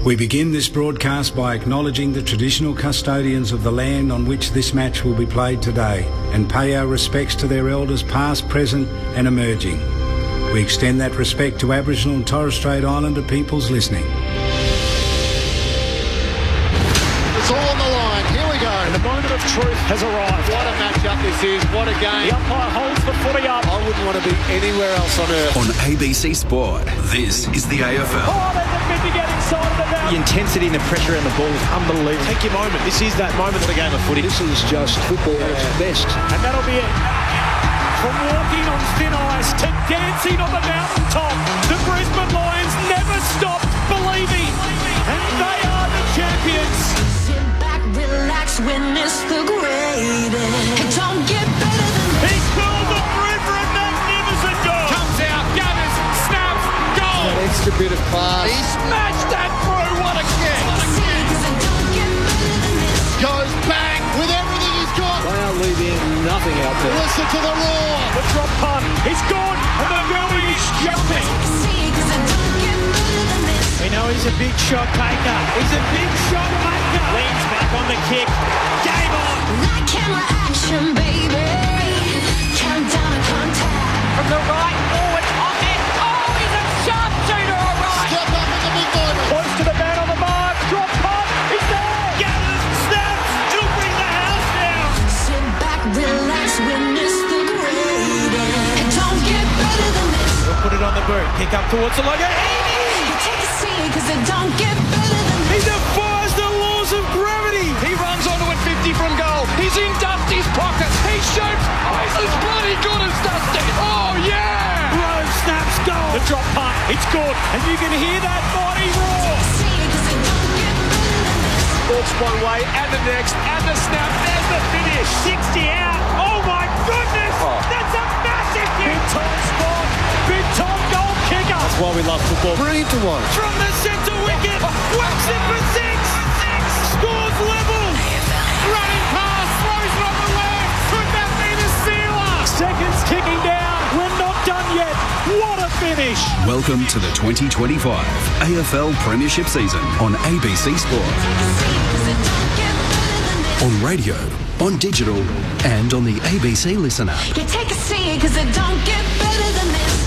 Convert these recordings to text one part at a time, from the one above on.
We begin this broadcast by acknowledging the traditional custodians of the land on which this match will be played today and pay our respects to their elders past, present and emerging. We extend that respect to Aboriginal and Torres Strait Islander peoples listening. It's all on the line. Here we go. And the moment of truth has arrived. What a matchup this is. What a game. The umpire holds the footy up. I wouldn't want to be anywhere else on earth. On ABC Sport, this is the AFL. Oh, there's a bit to get excited about. The intensity and the pressure in the ball is unbelievable. Take your moment. This is that moment of the game of footy. This is just football at its best. And that'll be it. From walking on thin ice to dancing on the mountaintop, the Brisbane Lions never stopped believing. And they are the champions. Sit back, relax, witness the greatest. It don't get better than this. He curled the through for a magnificent goal. Comes out, Gunners, snaps, goal. That extra bit of class. He smashed that through. What a kick. Goes bang with everything he's got. They are leaving nothing out there. Listen to the roar. The drop punt. He's gone. And the building is jumping. We know he's a big shot taker. He's a big shot maker. Leans back on the kick. Game on. That camera action, baby. Countdown to contact. From the right forward, on it. Oh, he's a sharpshooter, all right. Step up in the big moment. Points to the man on the mark. Drop punt. He's there. Gathers, snaps. He'll bring the house down. Sit back, relax, witness the greatest. It don't get better than this. We'll put it on the boot. Kick up towards the logo. Take a seat, cause it don't get better than He this. defies the laws of gravity. He runs onto it 50 from goal. He's in Dusty's pocket. He shoots. Oh, he's as bloody good as Dusty. Oh, yeah. Rose snaps goal. The drop punt. It's good. And you can hear that body roar. See, cause it don't get better than this. Walks one way and the next and the snap. There's the finish. 60 out. Oh, my goodness. That's a massive hit. Big time spot. Big time goal kicker. That's why we love football. Brilliant to watch. From the centre wicket. Whacks it for six. Scores level. Running past. Throws it on the left. Could that be the sealer? Seconds ticking down. We're not done yet. What a finish. Welcome to the 2025 AFL Premiership season on ABC Sport. Cause it don't get better than this. On radio, on digital and on the ABC Listen app. You take a seat, cause it don't get better than this.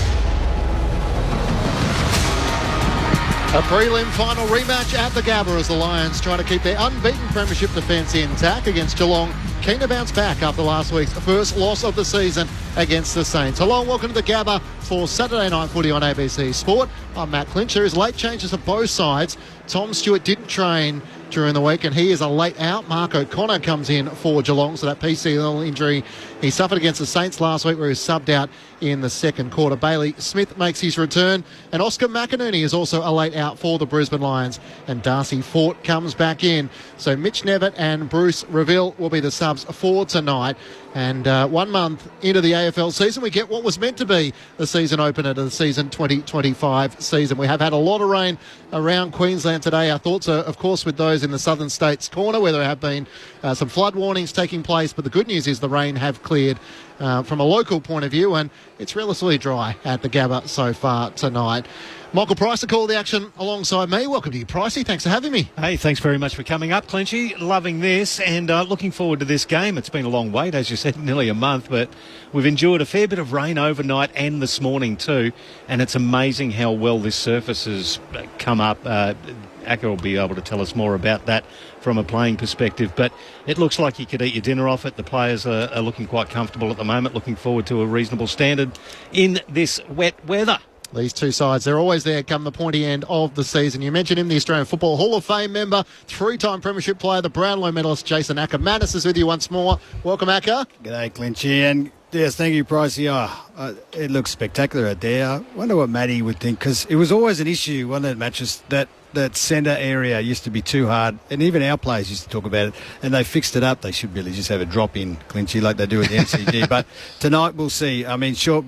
A prelim final rematch at the Gabba as the Lions trying to keep their unbeaten premiership defence intact against Geelong. Keen to bounce back after last week's first loss of the season against the Saints. Hello and welcome to the Gabba for Saturday Night Footy on ABC Sport. I'm Matt Clinch. There is late changes on both sides. Tom Stewart didn't train during the week and he is a late out. Mark O'Connor comes in for Geelong, so that PCL injury he suffered against the Saints last week where he was subbed out in the second quarter. Bailey Smith makes his return and Oscar McInerney is also a late out for the Brisbane Lions, and Darcy Fort comes back in. So Mitch Nevitt and Bruce Reville will be the subs for tonight. And 1 month into the AFL season, we get what was meant to be the season opener to the season 2025 season. We have had a lot of rain around Queensland today. Our thoughts are, of course, with those in the Southern States corner where there have been some flood warnings taking place. But the good news is the rain have cleared from a local point of view, and it's relatively dry at the Gabba so far tonight. Michael Price to call the action alongside me. Welcome to you, Pricey. Thanks for having me. Hey, thanks very much for coming up, Clinchy. Loving this and looking forward to this game. It's been a long wait, as you said, nearly a month, but we've endured a fair bit of rain overnight and this morning too, and it's amazing how well this surface has come up. Acker will be able to tell us more about that from a playing perspective, but it looks like you could eat your dinner off it. The players are looking quite comfortable at the moment, looking forward to a reasonable standard in this wet weather. These two sides, they're always there come the pointy end of the season. You mentioned him, the Australian Football Hall of Fame member, three-time premiership player, the Brownlow medalist, Jason Acker. Manus is with you once more. Welcome, Acker. G'day, Clinchy. And yes, thank you, Pricey. It looks spectacular out there. I wonder what Matty would think, because it was always an issue, one of the matches, that centre area used to be too hard, and even our players used to talk about it, and they fixed it up. They should really just have a drop in, Clinchy, like they do at the MCG. But tonight we'll see. I mean, short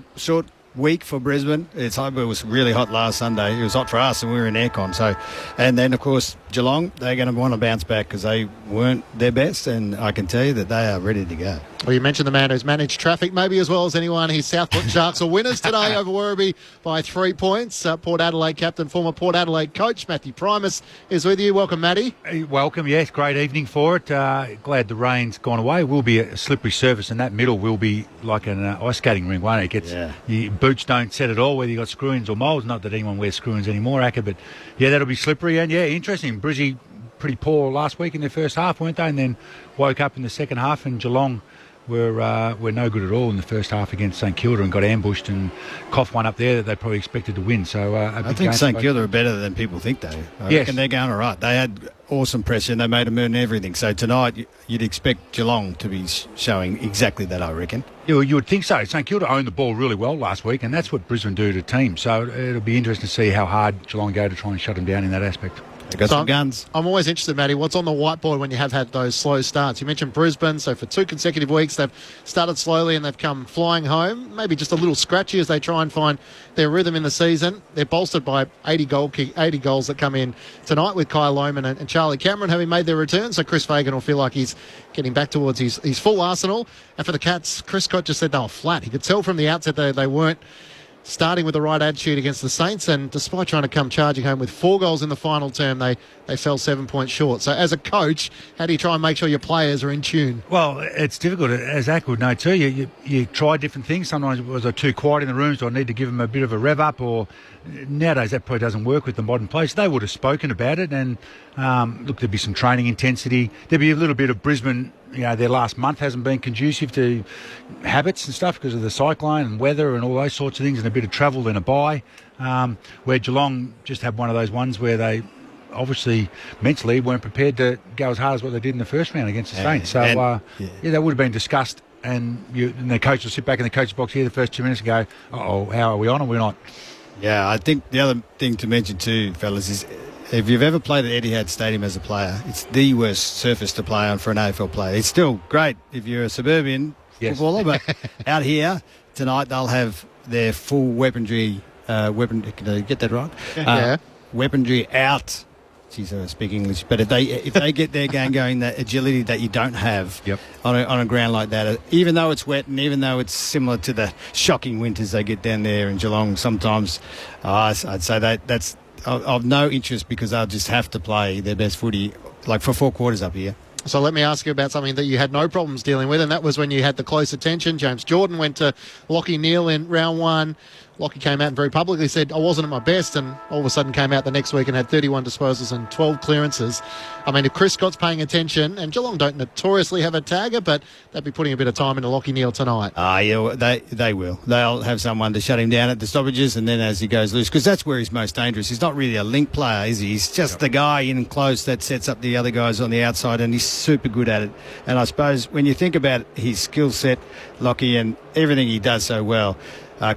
week for Brisbane. It was really hot last Sunday. It was hot for us, and we were in aircon. So, and then of course Geelong, they're going to want to bounce back because they weren't their best, and I can tell you that they are ready to go. Well, you mentioned the man who's managed traffic maybe as well as anyone. His Southport Sharks are winners today over Werribee by 3 points. Port Adelaide captain, former Port Adelaide coach Matthew Primus is with you. Welcome, Matty. Welcome, yes. Great evening for it. Glad the rain's gone away. It will be a slippery surface, and that middle will be like an ice skating rink, won't it? Your boots don't set at all, whether you've got screw-ins or moles. Not that anyone wears screw-ins anymore, Acker, but yeah, that'll be slippery. And yeah, interesting. Brizzy pretty poor last week in their first half, weren't they? And then woke up in the second half, and Geelong were no good at all in the first half against St Kilda and got ambushed and coughed one up there that they probably expected to win. So I think St Kilda are better than people think, though. I reckon they're going all right. They had awesome pressure and they made them earn everything. So tonight you'd expect Geelong to be showing exactly that, I reckon. You would think so. St Kilda owned the ball really well last week, and that's what Brisbane do to teams. So it'll be interesting to see how hard Geelong go to try and shut them down in that aspect. They've got some guns. I'm always interested, Matty, what's on the whiteboard when you have had those slow starts? You mentioned Brisbane, so for 2 consecutive weeks they've started slowly and they've come flying home, maybe just a little scratchy as they try and find their rhythm in the season. They're bolstered by 80 goals that come in tonight with Kyle Lohmann and Charlie Cameron having made their return, so Chris Fagan will feel like he's getting back towards his full arsenal. And for the Cats, Chris Scott just said they were flat. He could tell from the outset they weren't starting with the right attitude against the Saints, and despite trying to come charging home with 4 goals in the final term, they fell 7 points short. So as a coach, how do you try and make sure your players are in tune? Well, it's difficult, as Ack would know too. You try different things. Sometimes was I too quiet in the rooms? Do I need to give them a bit of a rev up? Or nowadays that probably doesn't work with the modern players. They would have spoken about it, and look, there'd be some training intensity. There'd be a little bit of Brisbane. Their last month hasn't been conducive to habits and stuff because of the cyclone and weather and all those sorts of things, and a bit of travel and a bye. Where Geelong just had one of those ones where they obviously mentally weren't prepared to go as hard as what they did in the first round against the Saints. So, that would have been discussed. And the coach will sit back in the coach's box here the first 2 minutes and go, uh-oh, how are we on or we're not? Yeah, I think the other thing to mention too, fellas, is if you've ever played at Etihad Stadium as a player, it's the worst surface to play on for an AFL player. It's still great if you're a suburban footballer, but out here tonight they'll have their full weaponry. Can I get that right? Weaponry out. Jeez, I speak English, but if they get their game going, that agility that you don't have on a ground like that, even though it's wet and even though it's similar to the shocking winters they get down there in Geelong, sometimes I'd say that's of no interest because they'll just have to play their best footy like for 4 quarters up here. So let me ask you about something that you had no problems dealing with, and that was when you had the close attention. James Jordan went to Lachie Neale in round 1. Lachie came out and very publicly said, I wasn't at my best, and all of a sudden came out the next week and had 31 disposals and 12 clearances. I mean, if Chris Scott's paying attention, and Geelong don't notoriously have a tagger, but they'd be putting a bit of time into Lachie Neale tonight. They will. They'll have someone to shut him down at the stoppages, and then as he goes loose, because that's where he's most dangerous. He's not really a link player, is he? He's just the guy in close that sets up the other guys on the outside, and he's super good at it. And I suppose when you think about his skill set, Lachie, and everything he does so well,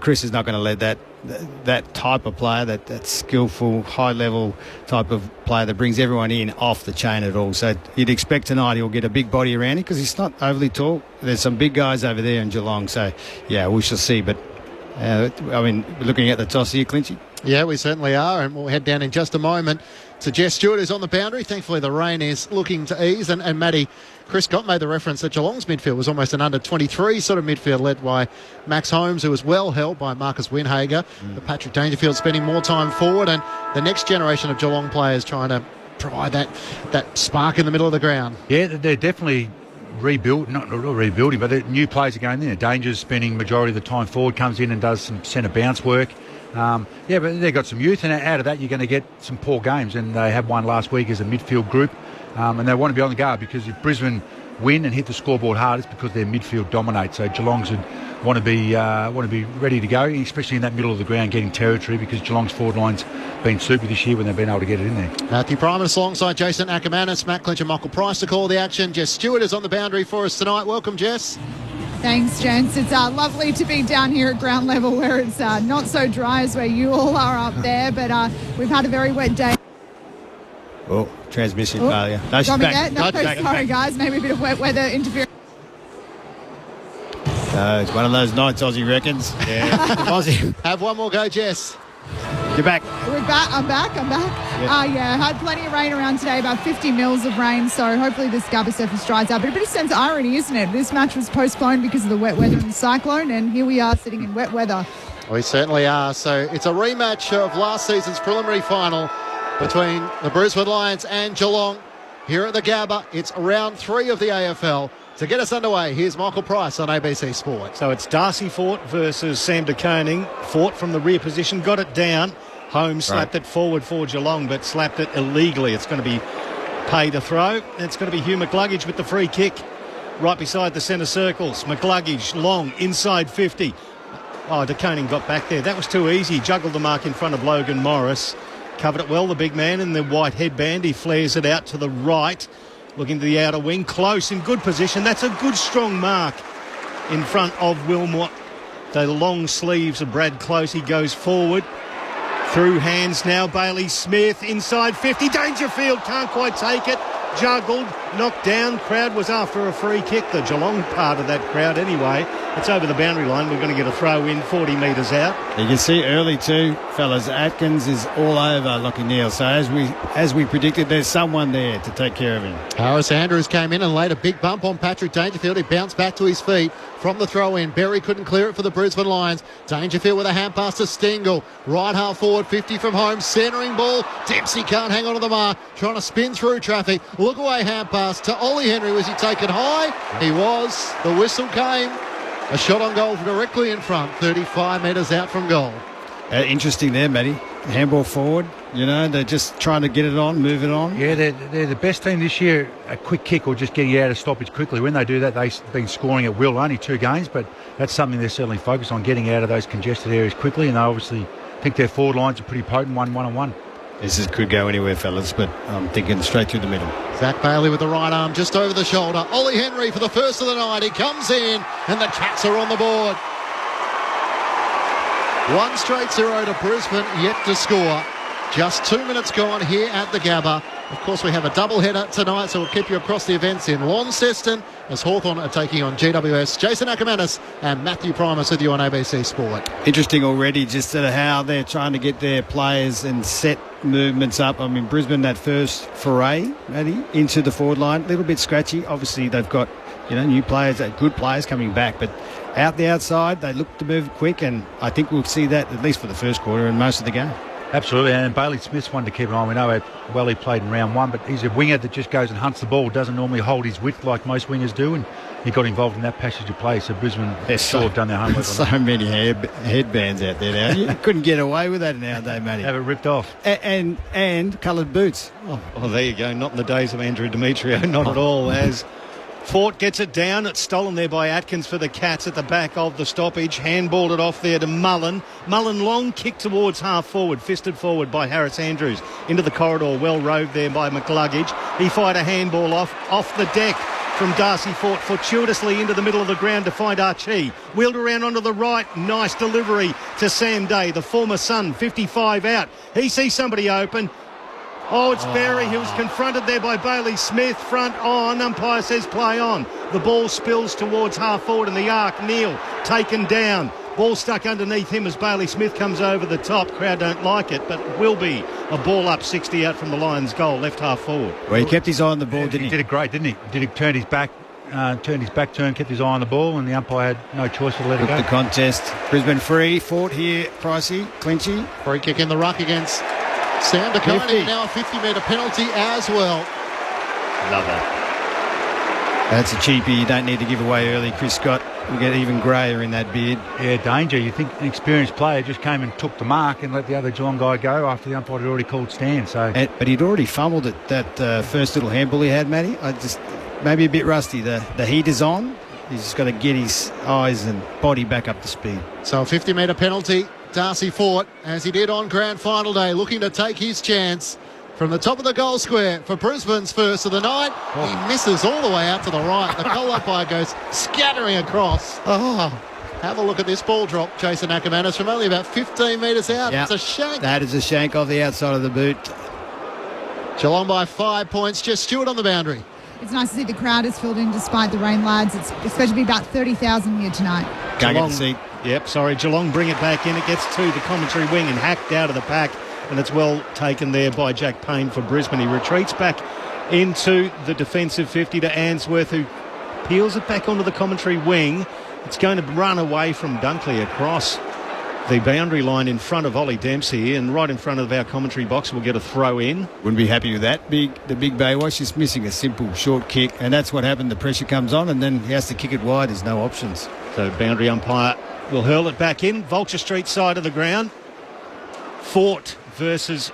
Chris is not going to let that type of player, that skillful, high-level type of player that brings everyone in off the chain at all. So you'd expect tonight he'll get a big body around him because he's not overly tall. There's some big guys over there in Geelong. So, yeah, we shall see. But, we're looking at the toss here, Clinchy. Yeah, we certainly are, and we'll head down in just a moment to Jess Stewart, who's on the boundary. Thankfully, the rain is looking to ease, and Matty, Chris Scott made the reference that Geelong's midfield was almost an under-23 sort of midfield led by Max Holmes, who was well held by Marcus Winhager. But Patrick Dangerfield spending more time forward, and the next generation of Geelong players trying to provide that spark in the middle of the ground. Yeah, they're definitely not rebuilding, but the new players are going in. Danger's spending majority of the time forward, comes in and does some centre bounce work. But they've got some youth, and out of that you're going to get some poor games, and they had one last week as a midfield group, and they want to be on the guard because if Brisbane win and hit the scoreboard hard, it's because their midfield dominates. So Geelong's would want to be ready to go, especially in that middle of the ground, getting territory, because Geelong's forward line's been super this year when they've been able to get it in there. Matthew Primus alongside Jason Ackermanis, Matt Clinch and Michael Price to call the action. Jess Stewart is on the boundary for us tonight. Welcome, Jess. Thanks, gents. It's lovely to be down here at ground level where it's not so dry as where you all are up there, but we've had a very wet day. Oh, transmission failure. No, she's back. Sorry, guys. Maybe a bit of wet weather interference. It's one of those nights, Aussie reckons. Yeah. Aussie. Have one more go, Jess. You're back. We're back. I'm back. Yeah, had plenty of rain around today, about 50 mils of rain, so hopefully this Gabba surface dries out. But a bit of sense of irony, isn't it? This match was postponed because of the wet weather and the cyclone, and here we are sitting in wet weather. We certainly are. So it's a rematch of last season's preliminary final between the Brisbane Lions and Geelong here at the Gabba. It's round 3 of the AFL. To get us underway, here's Michael Price on ABC Sport. So it's Darcy Fort versus Sam de Koning. Fort from the rear position, got it down. Holmes slapped it forward for Geelong, but slapped it illegally. It's going to be pay to throw. It's going to be Hugh McCluggage with the free kick right beside the centre circles. McCluggage, long, inside 50. Oh, de Koning got back there. That was too easy. Juggled the mark in front of Logan Morris. Covered it well, the big man in the white headband. He flares it out to the right. Looking to the outer wing, close, in good position. That's a good, strong mark in front of Wilmot. The long sleeves of Brad Close. He goes forward. Through hands now, Bailey Smith, inside 50. Dangerfield can't quite take it. Juggled, knocked down. Crowd was after a free kick. The Geelong part of that crowd anyway. It's over the boundary line. We're going to get a throw in 40 metres out. You can see early too, fellas, Atkins is all over Lockie Neal. So as we predicted, there's someone there to take care of him. Harris Andrews came in and laid a big bump on Patrick Dangerfield. He bounced back to his feet from the throw-in. Berry couldn't clear it for the Brisbane Lions. Dangerfield with a hand pass to Stengel. Right half forward, 50 from home. Centering ball. Dempsey can't hang on to the mark. Trying to spin through traffic. Look away hand pass to Ollie Henry. Was he taken high? He was. The whistle came. A shot on goal directly in front, 35 metres out from goal. Interesting there, Matty. Handball forward, they're just trying to get it on, move it on. Yeah, they're the best team this year, a quick kick or just getting out of stoppage quickly. When they do that, they've been scoring at will, only 2 games, but that's something they're certainly focused on, getting out of those congested areas quickly, and they obviously think their forward lines are pretty potent, one-on-one. This could go anywhere, fellas, but I'm thinking straight through the middle. Zach Bailey with the right arm just over the shoulder. Ollie Henry for the first of the night. He comes in and the Cats are on the board. 1 straight 0 to Brisbane, yet to score. Just 2 minutes gone here at the Gabba. Of course, we have a double-header tonight, so we'll keep you across the events in Launceston as Hawthorn are taking on GWS. Jason Ackermanis and Matthew Primus with you on ABC Sport. Interesting already just how they're trying to get their players and set movements up. I mean, Brisbane, that first foray, Matty, into the forward line, a little bit scratchy. Obviously, they've got new players, good players coming back, but out the outside, they look to move quick, and I think we'll see that at least for the first quarter and most of the game. Absolutely, and Bailey Smith's one to keep an eye on. We know how well he played in round 1, but he's a winger that just goes and hunts the ball, doesn't normally hold his width like most wingers do, and he got involved in that passage of play, so Brisbane have done their homework. There's so many headbands out there now. You couldn't get away with that nowadays, Matty. Have it ripped off. And coloured boots. Oh, there you go. Not in the days of Andrew Demetrio, not at all, as Fort gets it down. It's stolen there by Atkins for the Cats at the back of the stoppage. Handballed it off there to Mullen. Mullen long kick towards half forward, fisted forward by Harris Andrews. Into the corridor, well roved there by McCluggage. He fired a handball off the deck from Darcy Fort fortuitously into the middle of the ground to find Archie. Wheeled around onto the right. Nice delivery to Sam Day, the former son, 55 out. He sees somebody open. Oh, it's Berry who was confronted there by Bailey Smith. Front on. Umpire says play on. The ball spills towards half forward in the arc. Neal taken down. Ball stuck underneath him as Bailey Smith comes over the top. Crowd don't like it, but will be a ball up 60 out from the Lions' goal, left half forward. Well, he kept his eye on the ball, didn't he? He did it great, didn't he? Did he turn his back? Kept his eye on the ball, and the umpire had no choice but to let it go. The contest. Brisbane free. Fort here. Pricey. Clinchy. Free kick in the ruck against Sam de Koning. Now a 50-metre penalty as well. Love that. That's a cheapie. You don't need to give away early. Chris Scott will get even greyer in that beard. Yeah, danger. You think an experienced player just came and took the mark and let the other Geelong guy go after the umpire had already called stand. But he'd already fumbled it, that first little handball he had, Matty. Maybe a bit rusty. The heat is on. He's just got to get his eyes and body back up to speed. So a 50-metre penalty. Darcy Fort, as he did on grand final day, looking to take his chance from the top of the goal square for Brisbane's first of the night. He misses all the way out to the right. The goal umpire goes scattering across. Have a look at this ball drop, Jason Ackermanis, from only about 15 metres out. Yep. It's a shank. That is a shank off the outside of the boot. Geelong by 5 points. Just Stewart on the boundary. It's nice to see the crowd is filled in despite the rain, lads. It's supposed to be about 30,000 here tonight. Can't get a seat. Yep, sorry. Geelong bring it back in. It gets to the commentary wing and hacked out of the pack. And it's well taken there by Jack Payne for Brisbane. He retreats back into the defensive 50 to Answorth, who peels it back onto the commentary wing. It's going to run away from Dunkley across the boundary line in front of Ollie Dempsey, and right in front of our commentary box we'll get a throw in. Wouldn't be happy with that. The big Baywatch just missing a simple short kick, and that's what happened. The pressure comes on and then he has to kick it wide. There's no options. So boundary umpire will hurl it back in. Vulture Street side of the ground. Fort versus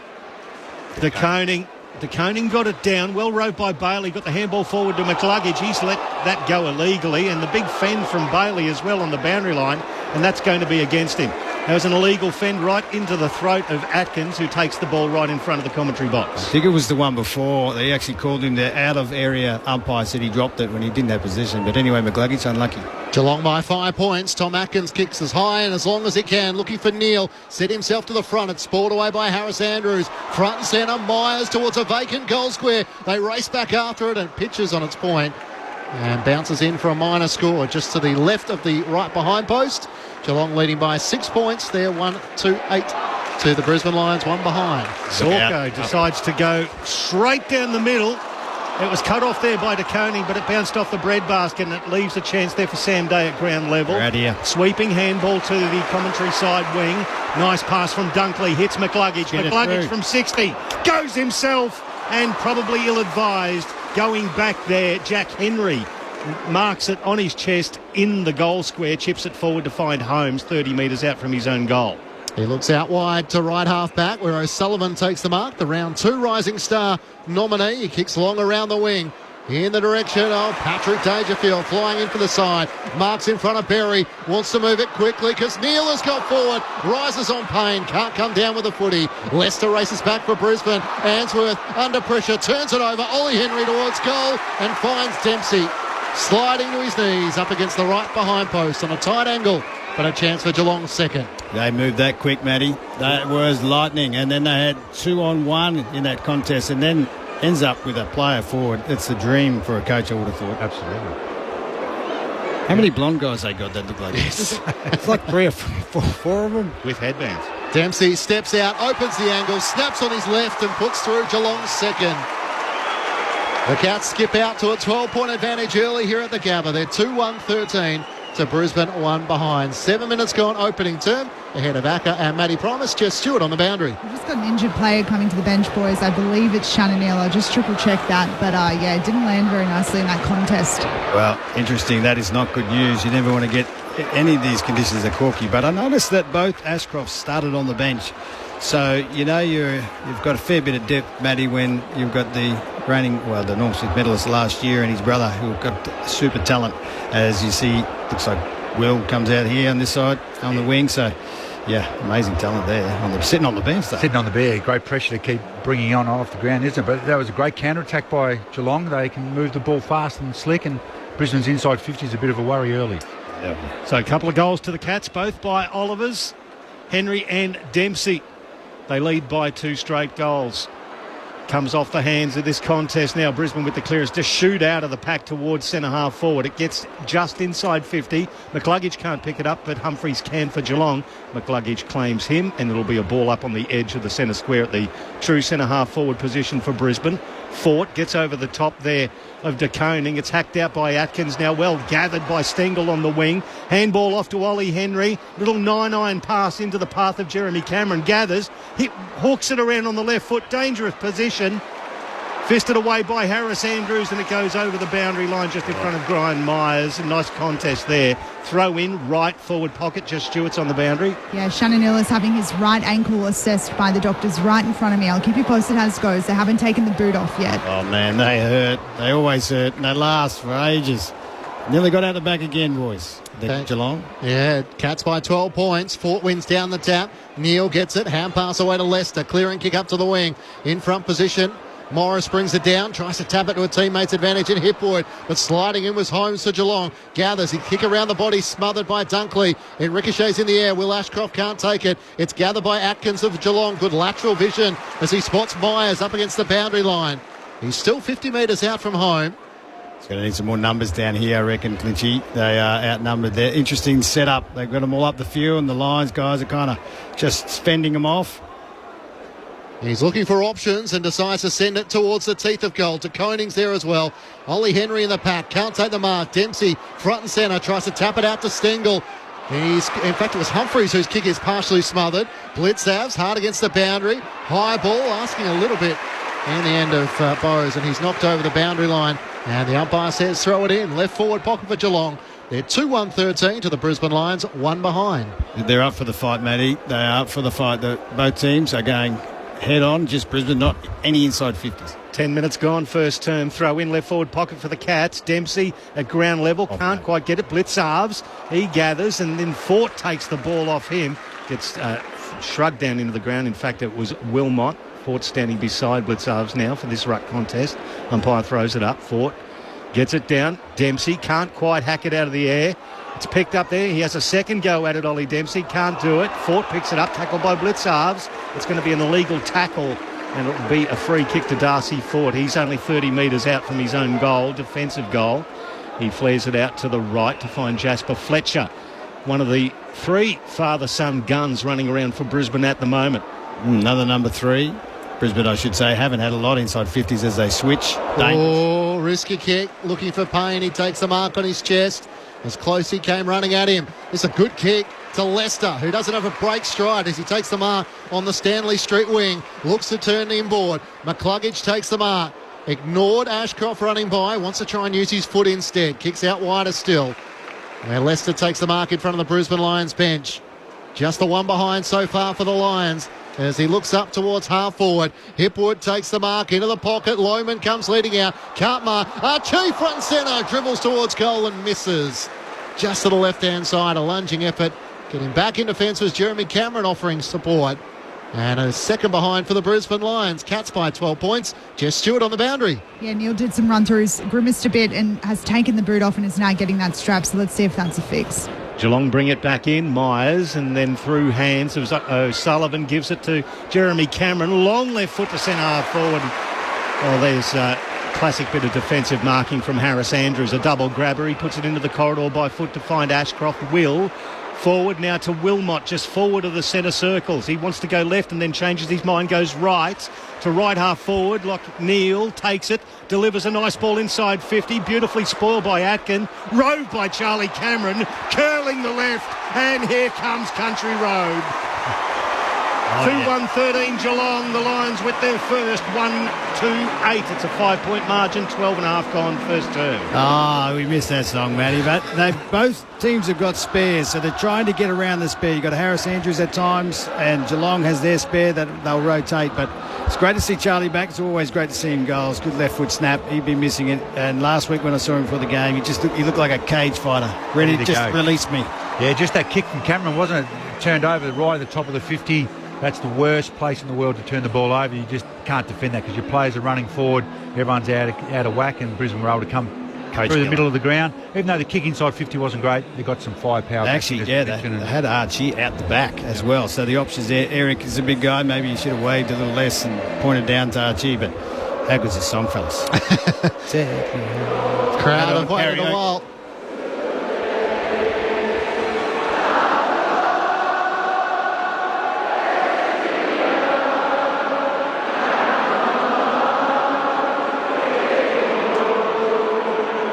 De Koning. De Koning got it down. Well rode by Bailey. Got the handball forward to McCluggage. He's let that go illegally. And the big fend from Bailey as well on the boundary line. And that's going to be against him. There was an illegal fend right into the throat of Atkins, who takes the ball right in front of the commentary box. I think it was the one before. They actually called him the out-of-area umpire, said he dropped it when he didn't have possession. But anyway, McCluggage unlucky. Geelong by 5 points. Tom Atkins kicks as high and as long as he can, looking for Neil. Set himself to the front. It's spoiled away by Harris Andrews. Front and centre, Myers towards a vacant goal square. They race back after it and pitches on its point. And bounces in for a minor score just to the left of the right behind post. Geelong leading by 6 points. They're 1-2-8 to the Brisbane Lions, one behind. Zorko decides to go straight down the middle. It was cut off there by De Koning, but it bounced off the breadbasket, and it leaves a chance there for Sam Day at ground level. Right here. Sweeping handball to the commentary side wing. Nice pass from Dunkley. Hits McCluggage. McCluggage from 60. Goes himself, and probably ill-advised. Going back there, Jack Henry marks it on his chest in the goal square, chips it forward to find Holmes 30 metres out from his own goal. He looks out wide to right half back where O'Sullivan takes the mark, the round 2 Rising Star nominee. He kicks long around the wing in the direction of Patrick Dangerfield, flying in for the side. Marks in front of Berry, wants to move it quickly because Neil has got forward, rises on Payne, can't come down with the footy. Leicester races back for Brisbane. Answorth under pressure, turns it over. Ollie Henry towards goal and finds Dempsey sliding to his knees up against the right behind post on a tight angle, but a chance for Geelong's second. They moved that quick, Matty. That was lightning. And then they had 2-on-1 in that contest, and then ends up with a player forward. It's a dream for a coach, I would have thought. Absolutely. How many blonde guys they got that look like this? It's like 3 or 4 of them. With headbands. Dempsey steps out, opens the angle, snaps on his left and puts through Geelong's second. The Cats skip out to a 12-point advantage early here at the Gabba. They're 2-1-13 to Brisbane, 1 behind. 7 minutes gone opening term. Ahead of Acker and Matty Primus. Jess Stewart on the boundary. We've just got an injured player coming to the bench, boys. I believe it's Shannon Neal. I'll just triple-check that. But, it didn't land very nicely in that contest. Well, interesting. That is not good news. You never want to get any of these conditions at Corky. But I noticed that both Ashcrofts started on the bench. So, you've got a fair bit of depth, Matty, when you've got the the Norm Smith medalist last year and his brother, who got super talent. As you see, looks like Will comes out here on this side, on the wing. So, amazing talent there. Sitting on the bench, though. Sitting on the bench, great pressure to keep bringing on off the ground, isn't it? But that was a great counter-attack by Geelong. They can move the ball fast and slick, and Brisbane's inside 50 is a bit of a worry early. Yeah. So a couple of goals to the Cats, both by Olivers, Henry and Dempsey. They lead by 2 straight goals. Comes off the hands of this contest now. Brisbane with the clearance to shoot out of the pack towards centre half forward. It gets just inside 50. McCluggage can't pick it up, but Humphreys can for Geelong. McCluggage claims him, and it'll be a ball up on the edge of the centre square at the true centre half forward position for Brisbane. Fort gets over the top there of De Koning. It's hacked out by Atkins, now well gathered by Stengel on the wing. Handball off to Ollie Henry. Little 9-iron pass into the path of Jeremy Cameron. Gathers, hawks it around on the left foot. Dangerous position. Fisted away by Harris Andrews, and it goes over the boundary line just in front of Brian Myers. A nice contest there. Throw in, right forward pocket. Just Stewart's on the boundary. Yeah, Shannon Neal is having his right ankle assessed by the doctors right in front of me. I'll keep you posted how this goes. They haven't taken the boot off yet. Oh, man, they hurt. They always hurt, and they last for ages. Nearly got out the back again, boys. Geelong. Yeah, Cats by 12 points. Fort wins down the tap. Neal gets it. Hand pass away to Leicester. Clearing kick up to the wing. In front position. Morris brings it down, tries to tap it to a teammate's advantage in Hipwood, but sliding in was Holmes for Geelong. Gathers, he kick around the body, smothered by Dunkley. It ricochets in the air. Will Ashcroft can't take it. It's gathered by Atkins of Geelong. Good lateral vision as he spots Myers up against the boundary line. He's still 50 metres out from home. It's going to need some more numbers down here, I reckon, Clinchy. They are outnumbered there. Interesting setup. They've got them all up the field, and the Lions guys are kind of just fending them off. He's looking for options and decides to send it towards the teeth of goal. De Koning's there as well. Ollie Henry in the pack. Can't take the mark. Dempsey, front and centre, tries to tap it out to Stengel. In fact, it was Humphreys whose kick is partially smothered. Blitzavs, hard against the boundary. High ball, asking a little bit in the end of Bowes, and he's knocked over the boundary line. And the umpire says throw it in. Left forward pocket for Geelong. They're 2-1-13 to the Brisbane Lions, one behind. They're up for the fight, Matty. They are up for the fight. Both teams are going head on, just Brisbane, not any inside 50s. 10 minutes gone, first term. Throw in left forward pocket for the Cats. Dempsey at ground level, can't quite get it. Blitzarves, he gathers, and then Fort takes the ball off him. Gets shrugged down into the ground. In fact, it was Wilmot. Fort standing beside Blitzarves now for this ruck contest. Umpire throws it up. Fort gets it down. Dempsey can't quite hack it out of the air. It's picked up there. He has a second go at it, Ollie Dempsey. Can't do it. Fort picks it up. Tackled by Blitzarves. It's going to be an illegal tackle, and it'll be a free kick to Darcy Fort. He's only 30 metres out from his own goal, defensive goal. He flares it out to the right to find Jasper Fletcher, one of the three father-son guns running around for Brisbane at the moment. Another number 3. Brisbane, I should say, haven't had a lot inside 50s as they switch. Oh, risky kick. Looking for pain. He takes the mark on his chest. As close he came running at him. It's a good kick to Lester, who doesn't have a break stride as he takes the mark on the Stanley Street wing. Looks to turn inboard. McCluggage takes the mark. Ignored Ashcroft running by. Wants to try and use his foot instead. Kicks out wider still. Where Lester takes the mark in front of the Brisbane Lions bench. Just the one behind so far for the Lions. As he looks up towards half forward. Hipwood takes the mark into the pocket. Lohman comes leading out. Can't mark. Archie front and centre. Dribbles towards goal and misses. Just to the left-hand side. A lunging effort. Getting back in defence was Jeremy Cameron offering support. And a second behind for the Brisbane Lions. Cats by 12 points. Jess Stewart on the boundary. Yeah, Neil did some run-throughs, grimaced a bit and has taken the boot off and is now getting that strap. So let's see if that's a fix. Geelong bring it back in, Myers, and then through hands of O'Sullivan gives it to Jeremy Cameron. Long left foot to centre half forward. Oh, there's a classic bit of defensive marking from Harris Andrews. A double grabber. He puts it into the corridor by foot to find Ashcroft. Will forward now to Wilmot, just forward of the centre circles. He wants to go left and then changes his mind, goes right to right half forward. Neil takes it, delivers a nice ball inside 50, beautifully spoiled by Atkin, rode by Charlie Cameron, curling the left, and here comes Country Road. 2-1-13 Geelong, the Lions with their first 1-2-8. It's a 5-point margin, 12.5 gone first term. We missed that song, Matty, but both teams have got spares, so they're trying to get around the spare. You've got Harris Andrews at times, and Geelong has their spare that they'll rotate, but it's great to see Charlie back. It's always great to see him goals. Good left foot snap. He'd been missing it, and last week when I saw him for the game, he looked like a cage fighter, ready to just release me. Yeah, just that kick from Cameron, wasn't it? Turned over right at the top of the 50. That's the worst place in the world to turn the ball over. You just can't defend that because your players are running forward. Everyone's out of whack, and Brisbane were able to come through the middle of the ground. Even though the kick inside 50 wasn't great, they got some firepower. Actually, they had Archie out the back as well. So the options there. Eric is a big guy. Maybe you should have waved a little less and pointed down to Archie, but how good's this song, fellas? Crowd have waited a while.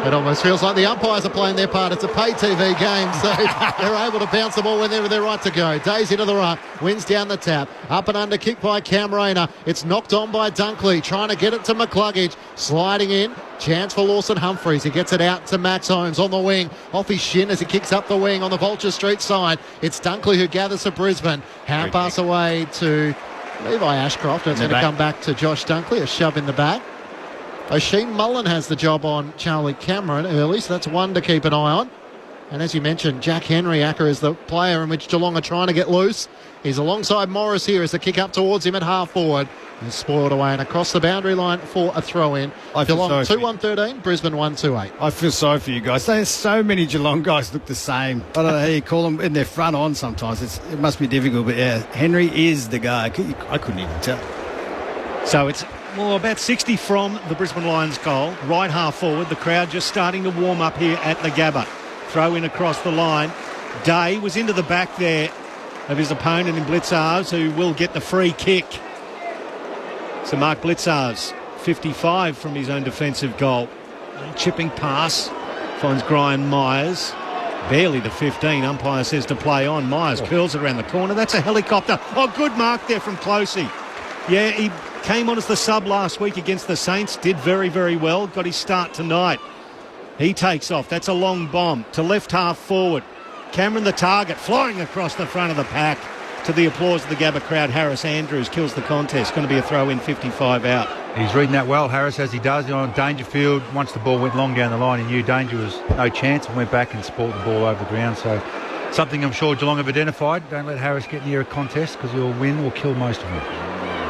It almost feels like the umpires are playing their part. It's a pay TV game, so they're able to bounce the ball whenever they're right to go. Daisy to the right, wins down the tap. Up and under kick by Cam Rayner. It's knocked on by Dunkley, trying to get it to McCluggage. Sliding in, chance for Lawson Humphreys. He gets it out to Max Holmes on the wing. Off his shin as he kicks up the wing on the Vulture Street side. It's Dunkley who gathers for Brisbane. Hand pass away to Levi Ashcroft. It's going to come back to Josh Dunkley, a shove in the back. Oisin Mullen has the job on Charlie Cameron early, so that's one to keep an eye on. And as you mentioned, Jack Henry Acker is the player in which Geelong are trying to get loose. He's alongside Morris here as the kick up towards him at half forward. He's spoiled away and across the boundary line for a throw-in. Geelong 2-1-13, Brisbane 1-2-8. I feel sorry for you guys. There's so many Geelong guys look the same. I don't know how you call them in their front on sometimes. It must be difficult, but yeah, Henry is the guy. I couldn't even tell. So it's Well, about 60 from the Brisbane Lions goal, right half forward. The crowd just starting to warm up here at the Gabba. Throw in across the line. Day was into the back there of his opponent in Blitzars, who will get the free kick. So Mark Blitzars, 55 from his own defensive goal. Chipping pass, finds Brian Myers. Barely the 15. Umpire says to play on. Myers curls it around the corner. That's a helicopter. Oh, good mark there from Closey. Yeah, he came on as the sub last week against the Saints. Did very, very well. Got his start tonight. He takes off. That's a long bomb to left half forward. Cameron the target, flying across the front of the pack. To the applause of the Gabba crowd, Harris Andrews kills the contest. Going to be a throw in, 55 out. He's reading that well, Harris, as he does. On Dangerfield, once the ball went long down the line, he knew danger was no chance and went back and sport the ball over the ground. So something I'm sure Geelong have identified. Don't let Harris get near a contest because he'll win or kill most of them.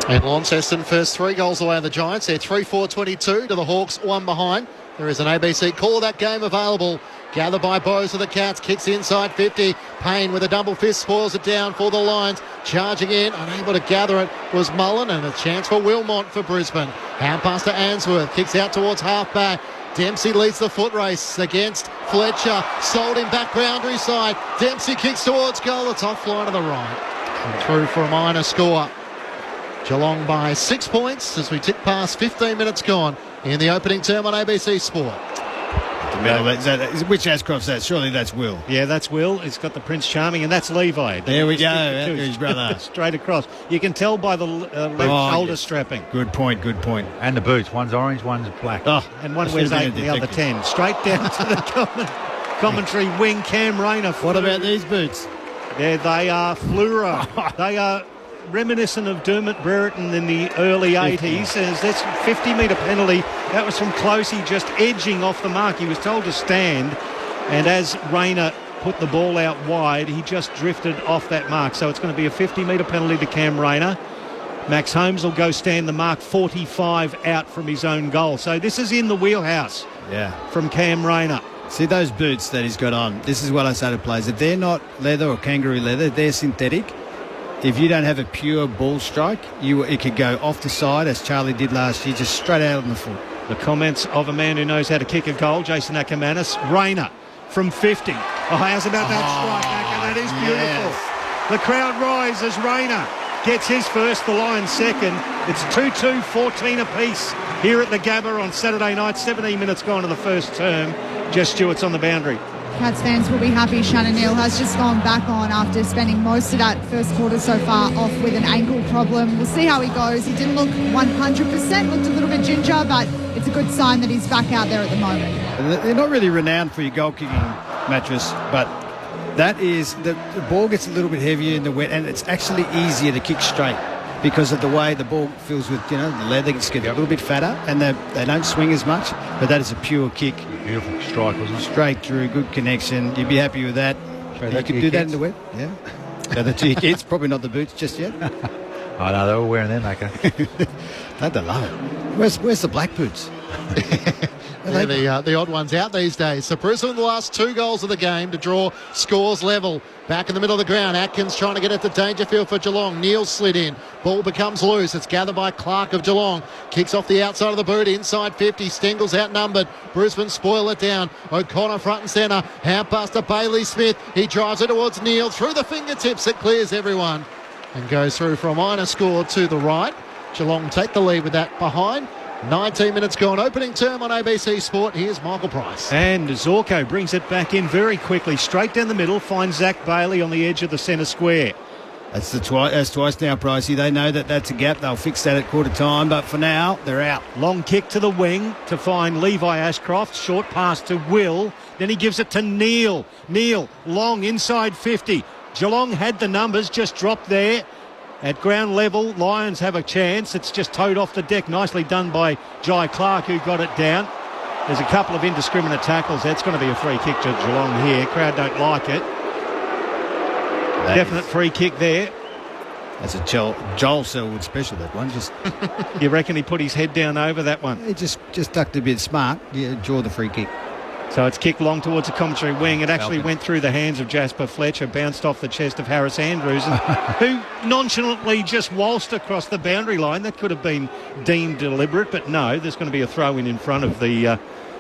And Launceston first 3 goals away on the Giants. They're 3-4-22 to the Hawks, 1 behind. There is an ABC call of that game available. Gathered by Bowes of the Cats, kicks inside 50. Payne with a double fist spoils it down for the Lions. Charging in, unable to gather it was Mullen, and a chance for Wilmot for Brisbane. Hand pass to Answorth, kicks out towards half-back. Dempsey leads the foot race against Fletcher. Sold him back boundary side. Dempsey kicks towards goal. It's offline to the right. And through for a minor score. Geelong by 6 points as we tick past 15 minutes gone in the opening term on ABC Sport. Which Ashcroft's that? Surely that's Will. Yeah, that's Will. He's got the Prince Charming, and that's Levi. There we go. His brother. Straight across. You can tell by the left shoulder strapping. Good point. And the boots. One's orange, one's black. Oh, and one wears 8 and the other 10. Straight down to the commentary wing, Cam Rayner. What about these boots? Yeah, they are fluoro. They are reminiscent of Dermot Brereton in the early 80s. That's 50-metre penalty. That was from Closey just edging off the mark. He was told to stand, and as Rayner put the ball out wide, he just drifted off that mark. So it's going to be a 50-metre penalty to Cam Rayner. Max Holmes will go stand the mark 45 out from his own goal. So this is in the wheelhouse from Cam Rayner. See those boots that he's got on? This is what I say to players. If they're not leather or kangaroo leather, they're synthetic. If you don't have a pure ball strike, it could go off the side, as Charlie did last year, just straight out on the foot. The comments of a man who knows how to kick a goal, Jason Ackermanis. Rayner from 50. Oh, how's about that strike, Acker? That is beautiful. Yes. The crowd rise as Rayner gets his first, the Lions second. It's 2-2, 14 apiece here at the Gabba on Saturday night. 17 minutes gone to the first term. Jess Stewart's on the boundary. Cats fans will be happy Shannon Neal has just gone back on after spending most of that first quarter so far off with an ankle problem. We'll see how he goes. He didn't look 100%, looked a little bit ginger, but it's a good sign that he's back out there at the moment. They're not really renowned for your goal kicking, Mattress, but that is, the ball gets a little bit heavier in the wet, and it's actually easier to kick straight because of the way the ball fills with, the leather. It's getting a little bit fatter, and they don't swing as much, but that is a pure kick. Beautiful strike, wasn't it? Straight through, good connection. You'd be happy with that. You could do that in the wet. Yeah. So the 2 kids, probably not the boots just yet. Oh, no, they're all wearing them, Macca. Don't they love it? Where's the black boots? They're the odd ones out these days. So Brisbane, the last 2 goals of the game to draw scores level. Back in the middle of the ground, Atkins trying to get it to Dangerfield for Geelong. Neil slid in. Ball becomes loose. It's gathered by Clark of Geelong. Kicks off the outside of the boot, inside 50. Stengel's outnumbered. Brisbane spoil it down. O'Connor front and centre. Hand pass to Bailey Smith. He drives it towards Neil. Through the fingertips, it clears everyone. And goes through for a minor score to the right. Geelong take the lead with that behind. 19 minutes gone. Opening term on ABC Sport. Here's Michael Price. And Zorko brings it back in very quickly. Straight down the middle. Finds Zach Bailey on the edge of the centre square. That's twice now, Pricey. They know that that's a gap. They'll fix that at quarter time. But for now, they're out. Long kick to the wing to find Levi Ashcroft. Short pass to Will. Then he gives it to Neil. Neil, long inside 50. Geelong had the numbers, just dropped there. At ground level, Lions have a chance. It's just towed off the deck. Nicely done by Jai Clark, who got it down. There's a couple of indiscriminate tackles. That's going to be a free kick to Geelong here. Crowd don't like it. Definite free kick there. That's a Joel Selwood special, that one. Just You reckon he put his head down over that one? He just ducked a bit smart. Yeah, draw the free kick. So it's kicked long towards the commentary wing. It actually went through the hands of Jasper Fletcher, bounced off the chest of Harris Andrews, who nonchalantly just waltzed across the boundary line. That could have been deemed deliberate, but no, there's going to be a throw-in in front of the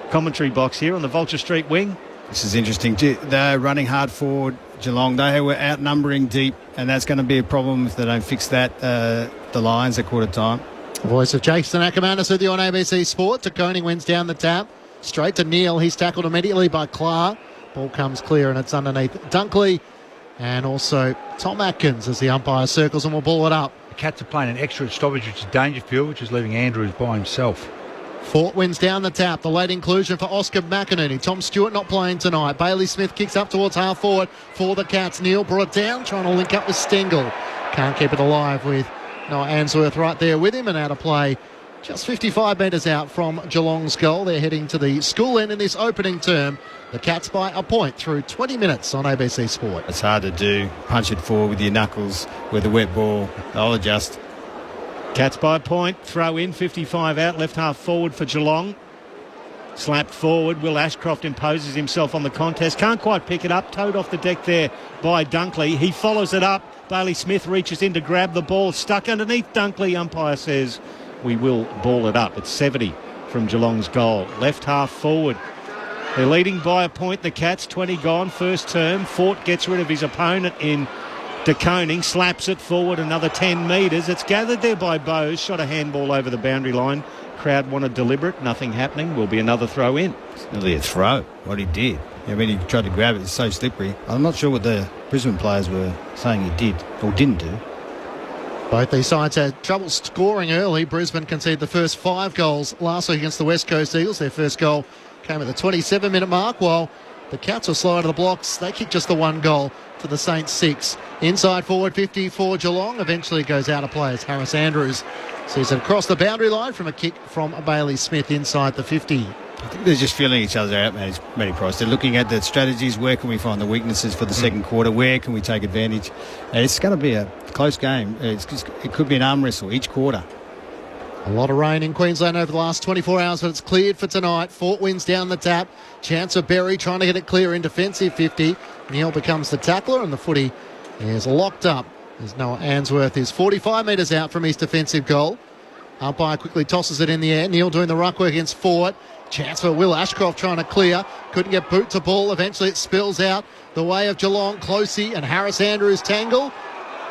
commentary box here on the Vulture Street wing. This is interesting. They're running hard forward, Geelong. They were outnumbering deep, and that's going to be a problem if they don't fix that, the Lions at quarter time. Voice of Jason Ackermanis with you on ABC Sport. Taconing wins down the tap. Straight to Neil. He's tackled immediately by Clark. Ball comes clear and it's underneath Dunkley. And also Tom Atkins as the umpire circles and will ball it up. The Cats are playing an extra stoppage, which is Dangerfield, which is leaving Andrews by himself. Fort wins down the tap. The late inclusion for Oscar McInerney. Tom Stewart not playing tonight. Bailey Smith kicks up towards half forward for the Cats. Neil brought it down, trying to link up with Stengel. Can't keep it alive with Noah Answorth right there with him and out of play. Just 55 metres out from Geelong's goal. They're heading to the school end in this opening term. The Cats by a point through 20 minutes on ABC Sport. It's hard to do. Punch it forward with your knuckles with a wet ball. They'll adjust. Cats by a point. Throw in, 55 out. Left half forward for Geelong. Slapped forward. Will Ashcroft imposes himself on the contest. Can't quite pick it up. Towed off the deck there by Dunkley. He follows it up. Bailey Smith reaches in to grab the ball. Stuck underneath Dunkley. Umpire says we will ball it up. It's 70 from Geelong's goal. Left half forward. They're leading by a point. The Cats, 20 gone, first term. Fort gets rid of his opponent in De Koning, slaps it forward another 10 metres. It's gathered there by Bowes. Shot a handball over the boundary line. Crowd wanted deliberate. Nothing happening. Will be another throw in. It's nearly a throw, what he did. I mean, he tried to grab it. It's so slippery. I'm not sure what the Brisbane players were saying he did or didn't do. Both these sides had trouble scoring early. Brisbane conceded the first 5 goals last week against the West Coast Eagles. Their first goal came at the 27-minute mark, while the Cats were slow out of the blocks. They kicked just the 1 goal to the Saints 6. Inside forward 50 for Geelong. Eventually goes out of play as Harris Andrews sees it across the boundary line from a kick from Bailey Smith inside the 50. I think they're just feeling each other out, Matty Price. They're looking at the strategies. Where can we find the weaknesses for the second quarter? Where can we take advantage? And it's going to be a close game. It could be an arm wrestle each quarter. A lot of rain in Queensland over the last 24 hours, but it's cleared for tonight. Fort wins down the tap. Chance of Berry trying to get it clear in defensive 50. Neil becomes the tackler and the footy is locked up as Noah Answorth is 45 metres out from his defensive goal. Umpire quickly tosses it in the air. Neil doing the ruck work against Fort. Chance for Will Ashcroft trying to clear. Couldn't get boot to ball. Eventually it spills out the way of Geelong. Closey and Harris Andrews tangle.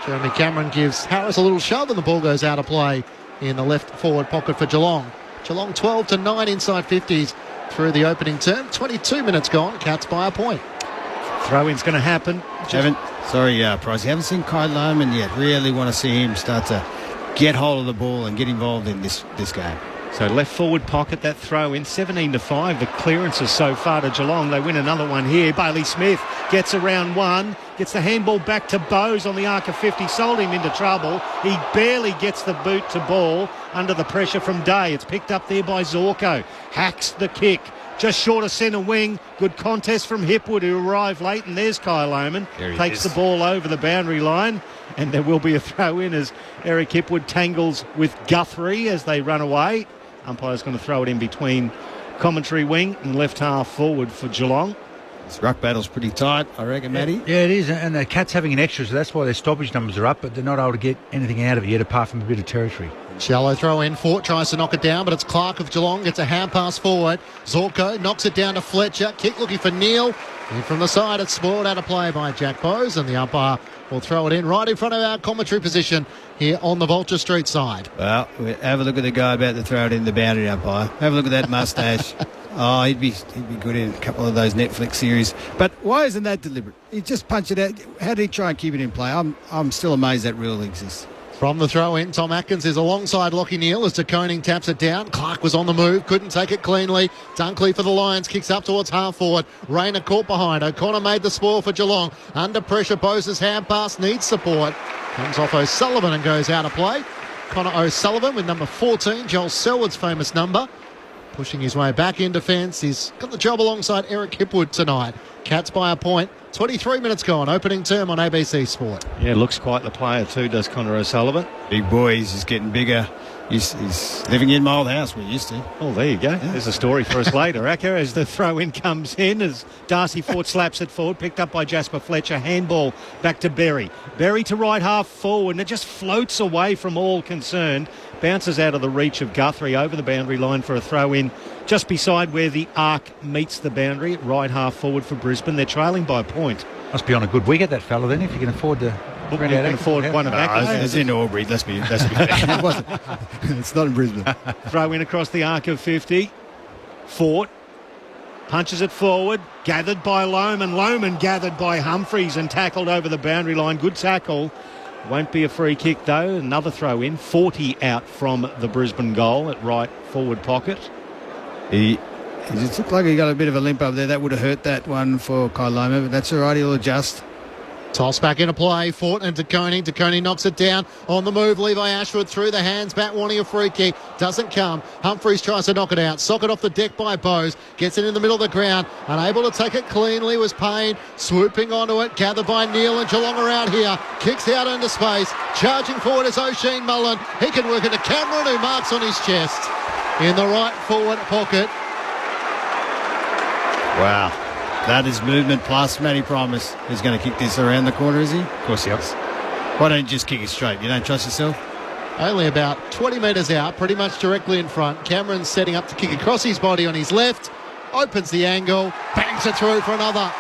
Jeremy Cameron gives Harris a little shove and the ball goes out of play in the left forward pocket for Geelong. Geelong 12-9 inside 50s through the opening term. 22 minutes gone. Cats by a point. Throw-in's going to happen. Price, you haven't seen Kai Lohman yet. Really want to see him start to get hold of the ball and get involved in this game. So left forward pocket, that throw in, 17-5. The clearances so far to Geelong. They win another one here. Bailey Smith gets around one, gets the handball back to Bowes on the arc of 50, sold him into trouble. He barely gets the boot to ball under the pressure from Day. It's picked up there by Zorko. Hacks the kick. Just short of centre wing. Good contest from Hipwood, who arrived late, and there's Kyle Lohman. Takes the ball over the boundary line, and there will be a throw in as Eric Hipwood tangles with Guthrie as they run away. Umpire's going to throw it in between commentary wing and left half forward for Geelong. This ruck battle's pretty tight, I reckon, Matty. Yeah, it is, and the Cats having an extra, so that's why their stoppage numbers are up, but they're not able to get anything out of it yet apart from a bit of territory. Shallow throw in. Fort tries to knock it down, but it's Clark of Geelong. Gets a hand pass forward. Zorko knocks it down to Fletcher. Kick looking for Neil. In from the side, it's spoiled out of play by Jack Bowes, and the umpire will throw it in right in front of our commentary position here on the Vulture Street side. Well, have a look at the guy about to throw it in the boundary umpire. Have a look at that moustache. Oh, he'd be good in a couple of those Netflix series. But why isn't that deliberate? He just punched it out. How did he try and keep it in play? I'm still amazed that rule exists. From the throw-in, Tom Atkins is alongside Lockie Neal as De Koning taps it down. Clark was on the move, couldn't take it cleanly. Dunkley for the Lions, kicks up towards half-forward. Rayner caught behind. O'Connor made the spoil for Geelong. Under pressure, Bose's hand pass needs support. Comes off O'Sullivan and goes out of play. Connor O'Sullivan with number 14, Joel Selwood's famous number. Pushing his way back in defence. He's got the job alongside Eric Hipwood tonight. Cats by a point. 23 minutes gone. Opening term on ABC Sport. Yeah, looks quite the player too, does Connor O'Sullivan. Big boy, he's getting bigger. He's living in my old house we used to. Oh, there you go. Yeah. There's a story for us later, Acker, as the throw-in comes in, as Darcy Fort slaps it forward, picked up by Jasper Fletcher. Handball back to Berry. Berry to right half forward, and it just floats away from all concerned. Bounces out of the reach of Guthrie over the boundary line for a throw-in just beside where the arc meets the boundary. Right half forward for Brisbane. They're trailing by a point. Must be on a good wicket, that fella, then, if you can afford to... You can afford one of Acker's. It's in Albury, let's be fair. It's not in Brisbane. Throw in across the arc of 50. Fort punches it forward, gathered by Lohman. Lohman gathered by Humphreys and tackled over the boundary line. Good tackle. Won't be a free kick, though. Another throw in. 40 out from the Brisbane goal at right forward pocket. He just looked like he got a bit of a limp over there. That would have hurt that one for Kyle Lohman, but that's all right. He'll adjust. Toss back into play. Fort and De Koning. De Koning knocks it down. On the move, Levi Ashford through the hands back, wanting a free kick. Doesn't come. Humphreys tries to knock it out. Socket off the deck by Bowes. Gets it in the middle of the ground. Unable to take it cleanly was Payne. Swooping onto it. Gathered by Neil and Geelong around here. Kicks out into space. Charging forward is O'Sheen Mullen. He can work it to Cameron, who marks on his chest. In the right forward pocket. Wow. That is movement plus Matty Primus. He's going to kick this around the corner, is he? Of course he is. Why don't you just kick it straight? You don't trust yourself? Only about 20 metres out, pretty much directly in front. Cameron's setting up to kick across his body on his left. Opens the angle. Bangs it through for another.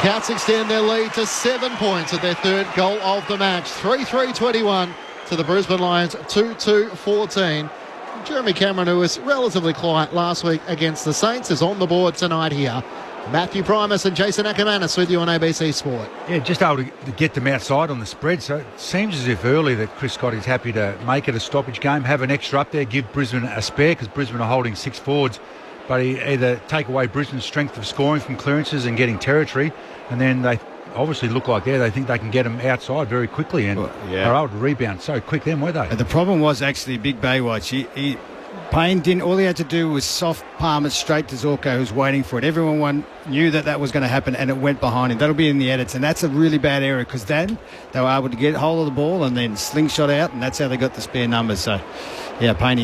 Cats extend their lead to 7 points at their third goal of the match. 3-3-21 to the Brisbane Lions, 2-2-14. Jeremy Cameron, who was relatively quiet last week against the Saints, is on the board tonight here. Matthew Primus and Jason Ackermanis with you on ABC Sport. Yeah, just able to get them outside on the spread. So it seems as if early that Chris Scott is happy to make it a stoppage game, have an extra up there, give Brisbane a spare, because Brisbane are holding 6 forwards. But he either take away Brisbane's strength of scoring from clearances and getting territory, and then they obviously look like they think they can get them outside very quickly and are able to rebound so quick then, weren't they? And the problem was actually Big Baywatch. Payne didn't. All he had to do was soft palm it straight to Zorko, who's waiting for it. Everyone knew that was going to happen, and it went behind him. That'll be in the edits, and that's a really bad area because then they were able to get hold of the ball and then slingshot out, and that's how they got the spare numbers. So, yeah, Payne,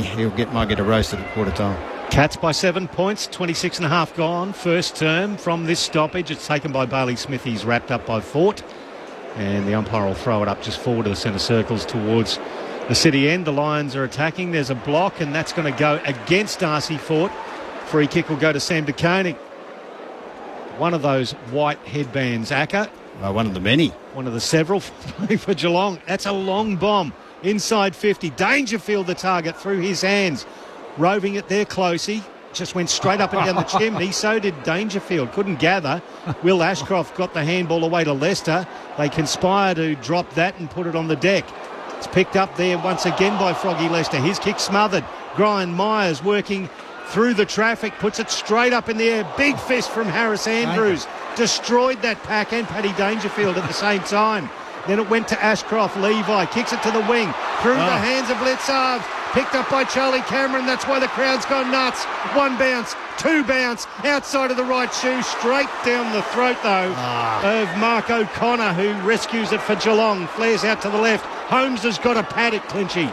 might get a roasted at quarter time. Cats by 7 points, 26 and a half gone. First term from this stoppage. It's taken by Bailey Smith. He's wrapped up by Fort. And the umpire will throw it up just forward to the centre circles towards the city end. The Lions are attacking. There's a block, and that's going to go against Darcy Fort. Free kick will go to Sam De Koning. One of those white headbands, Acker. One of the many. One of the several for Geelong. That's a long bomb. Inside 50. Dangerfield, the target, through his hands. Roving it there, Closey. Just went straight up and down the chimney. So did Dangerfield. Couldn't gather. Will Ashcroft got the handball away to Leicester. They conspire to drop that and put it on the deck. It's picked up there once again by Froggy Leicester. His kick smothered. Brian Myers working through the traffic. Puts it straight up in the air. Big fist from Harris Andrews. Destroyed that pack and Paddy Dangerfield at the same time. Then it went to Ashcroft. Levi kicks it to the wing. Through the hands of Blitzarv. Picked up by Charlie Cameron. That's why the crowd's gone nuts. 1 bounce, 2 bounce, outside of the right shoe, straight down the throat, though, of Mark O'Connor, who rescues it for Geelong. Flares out to the left. Holmes has got a pad at Clinchy.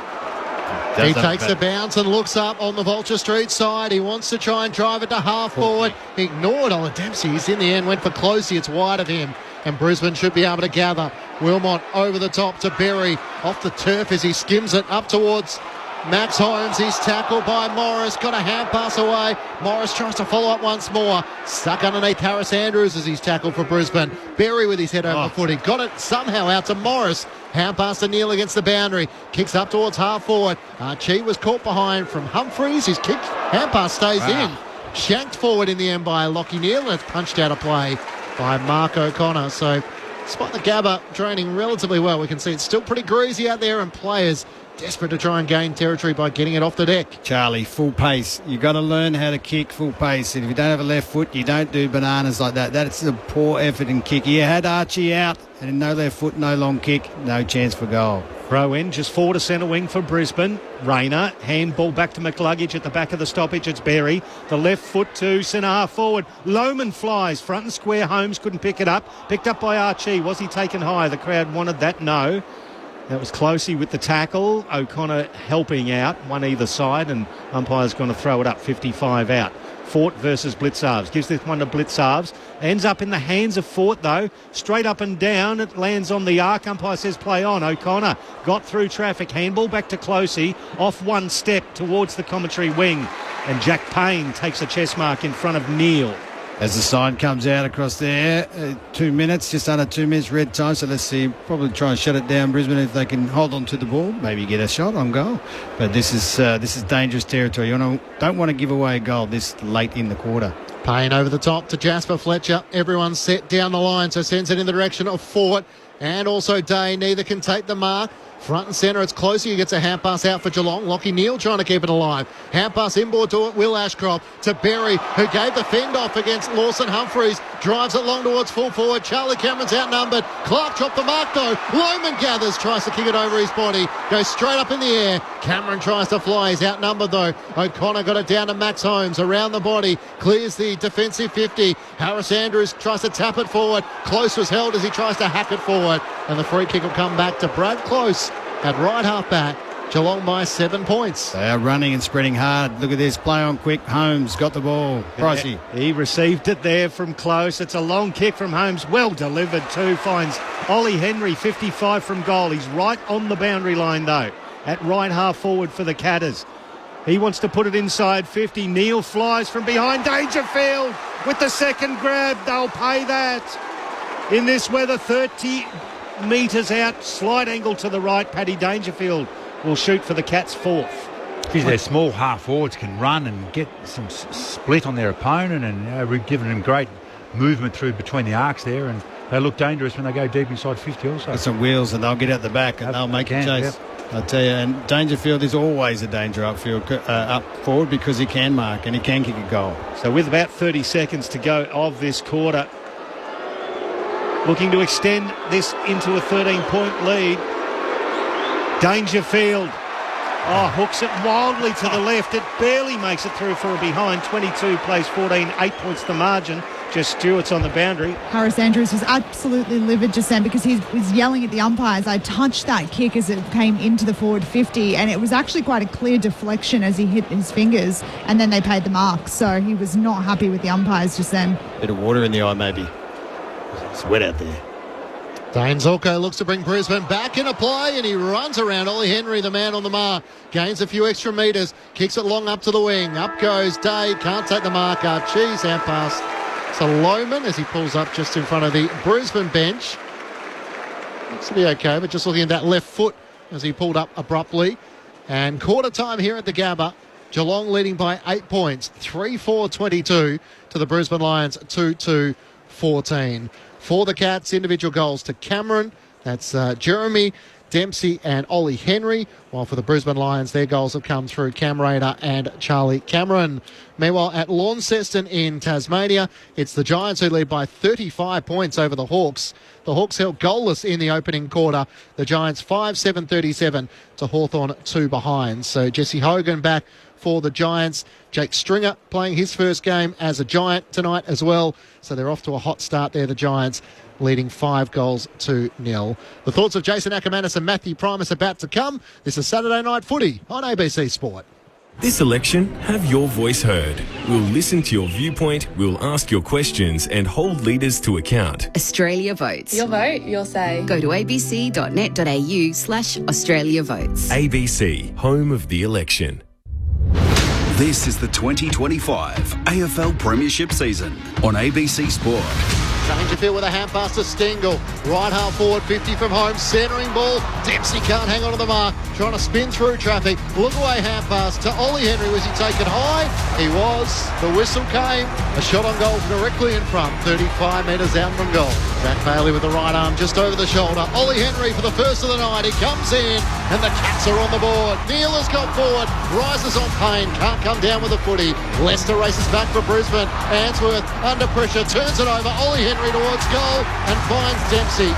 He takes the bounce and looks up on the Vulture Street side. He wants to try and drive it to half forward. Ignored Ola Dempsey's in the end, went for Closey. It's wide of him. And Brisbane should be able to gather. Wilmot over the top to Berry. Off the turf as he skims it up towards Max Holmes. He's tackled by Morris. Got a hand pass away. Morris tries to follow up once more. Stuck underneath Harris Andrews as he's tackled for Brisbane. Berry with his head over the foot. He got it somehow out to Morris. Hand pass to Neil against the boundary. Kicks up towards half forward. Archie was caught behind from Humphreys. His kick, hand pass stays in. Shanked forward in the end by Lockie Neal, and it's punched out of play by Mark O'Connor. So despite the Gabba draining relatively well, we can see it's still pretty greasy out there and players desperate to try and gain territory by getting it off the deck. Charlie, full pace. You've got to learn how to kick full pace. And if you don't have a left foot, you don't do bananas like that. That's a poor effort in kick. You had Archie out and no left foot, no long kick, no chance for goal. Throw in, just forward to centre wing for Brisbane. Rayner, handball back to McLuggage at the back of the stoppage. It's Berry. The left foot to centre half forward. Lohman flies, front and square. Holmes couldn't pick it up. Picked up by Archie. Was he taken high? The crowd wanted that. No. That was Closey with the tackle. O'Connor helping out, one either side, and umpire's going to throw it up, 55 out. Fort versus Blitzarves. Gives this one to Blitzarves. Ends up in the hands of Fort, though. Straight up and down. It lands on the arc. Umpire says play on. O'Connor got through traffic. Handball back to Closey. Off one step towards the commentary wing. And Jack Payne takes a chest mark in front of Neil. As the sign comes out across there, 2 minutes, just under 2 minutes red time. So let's see, probably try and shut it down, Brisbane, if they can hold on to the ball, maybe get a shot on goal. But this is dangerous territory. You don't want to give away a goal this late in the quarter. Payne over the top to Jasper Fletcher. Everyone's set down the line, so sends it in the direction of Fort and also Day. Neither can take the mark. Front and centre, it's Closey who gets a hand pass out for Geelong. Lockie Neal trying to keep it alive. Hand pass inboard to it, Will Ashcroft to Berry, who gave the fend off against Lawson Humphreys. Drives it long towards full forward. Charlie Cameron's outnumbered. Clark chopped the mark though. Lohman gathers, tries to kick it over his body. Goes straight up in the air. Cameron tries to fly. He's outnumbered though. O'Connor got it down to Max Holmes. Around the body. Clears the defensive 50. Harris Andrews tries to tap it forward. Close was held as he tries to hack it forward. And the free kick will come back to Brad Close at right half back. Geelong by 7 points. They are running and spreading hard. Look at this. Play on quick. Holmes got the ball. Pricey. He received it there from Close. It's a long kick from Holmes. Well delivered too. Finds Ollie Henry, 55 from goal. He's right on the boundary line though. At right half forward for the Catters. He wants to put it inside 50. Neil flies from behind. Dangerfield with the second grab. They'll pay that. In this weather, 30 metres out. Slight angle to the right. Paddy Dangerfield will shoot for the Cats fourth. Because their small half forwards can run and get some split on their opponent, and we've given them great movement through between the arcs there, and they look dangerous when they go deep inside 50 also. Got some wheels and they'll get out the back and they'll make a chase. Yep. I tell you, and Dangerfield is always a danger up forward because he can mark and he can kick a goal. So with about 30 seconds to go of this quarter, looking to extend this into a 13-point lead. Dangerfield. Hooks it wildly to the left. It barely makes it through for a behind. 22 plays 14, 8 points the margin. Just Stewart's on the boundary. Harris Andrews was absolutely livid just then because he was yelling at the umpires. I touched that kick as it came into the forward 50, and it was actually quite a clear deflection as he hit his fingers, and then they paid the mark. So he was not happy with the umpires just then. Bit of water in the eye maybe. It's wet out there. Dane Zorko looks to bring Brisbane back into play, and he runs around Ollie Henry, the man on the mark. Gains a few extra metres, kicks it long up to the wing. Up goes Day, can't take the mark up. Cheese hand pass to Lohman as he pulls up just in front of the Brisbane bench. Looks to be okay, but just looking at that left foot as he pulled up abruptly. And quarter time here at the Gabba. Geelong leading by 8 points, 3-4-22 to the Brisbane Lions, 2-2-14. For the Cats, individual goals to Cameron. That's Jeremy, Dempsey and Ollie Henry. While for the Brisbane Lions, their goals have come through Cam Raider and Charlie Cameron. Meanwhile, at Launceston in Tasmania, it's the Giants who lead by 35 points over the Hawks. The Hawks held goalless in the opening quarter. The Giants 5-7-37 to Hawthorn 2 behind. So Jesse Hogan back for the Giants. Jake Stringer playing his first game as a Giant tonight as well. So they're off to a hot start there, the Giants, leading 5-0. The thoughts of Jason Ackermanis and Matthew Primus about to come. This is Saturday Night Footy on ABC Sport. This election, have your voice heard. We'll listen to your viewpoint, we'll ask your questions and hold leaders to account. Australia Votes. Your vote, your say. Go to abc.net.au/Australia Votes. ABC, home of the election. This is the 2025 AFL Premiership season on ABC Sport. Dangerfield with a hand pass to Stengel. Right half forward, 50 from home. Centering ball. Dempsey can't hang on to the mark. Trying to spin through traffic. Look away hand pass to Ollie Henry. Was he taken high? He was. The whistle came. A shot on goal directly in front. 35 metres out from goal. Jack Bailey with the right arm just over the shoulder. Ollie Henry for the first of the night. He comes in and the Cats are on the board. Neil has got forward, rises on Payne, can't come down with a footy. Leicester races back for Brisbane. Answorth under pressure, turns it over. Ollie Henry towards goal and finds Dempsey.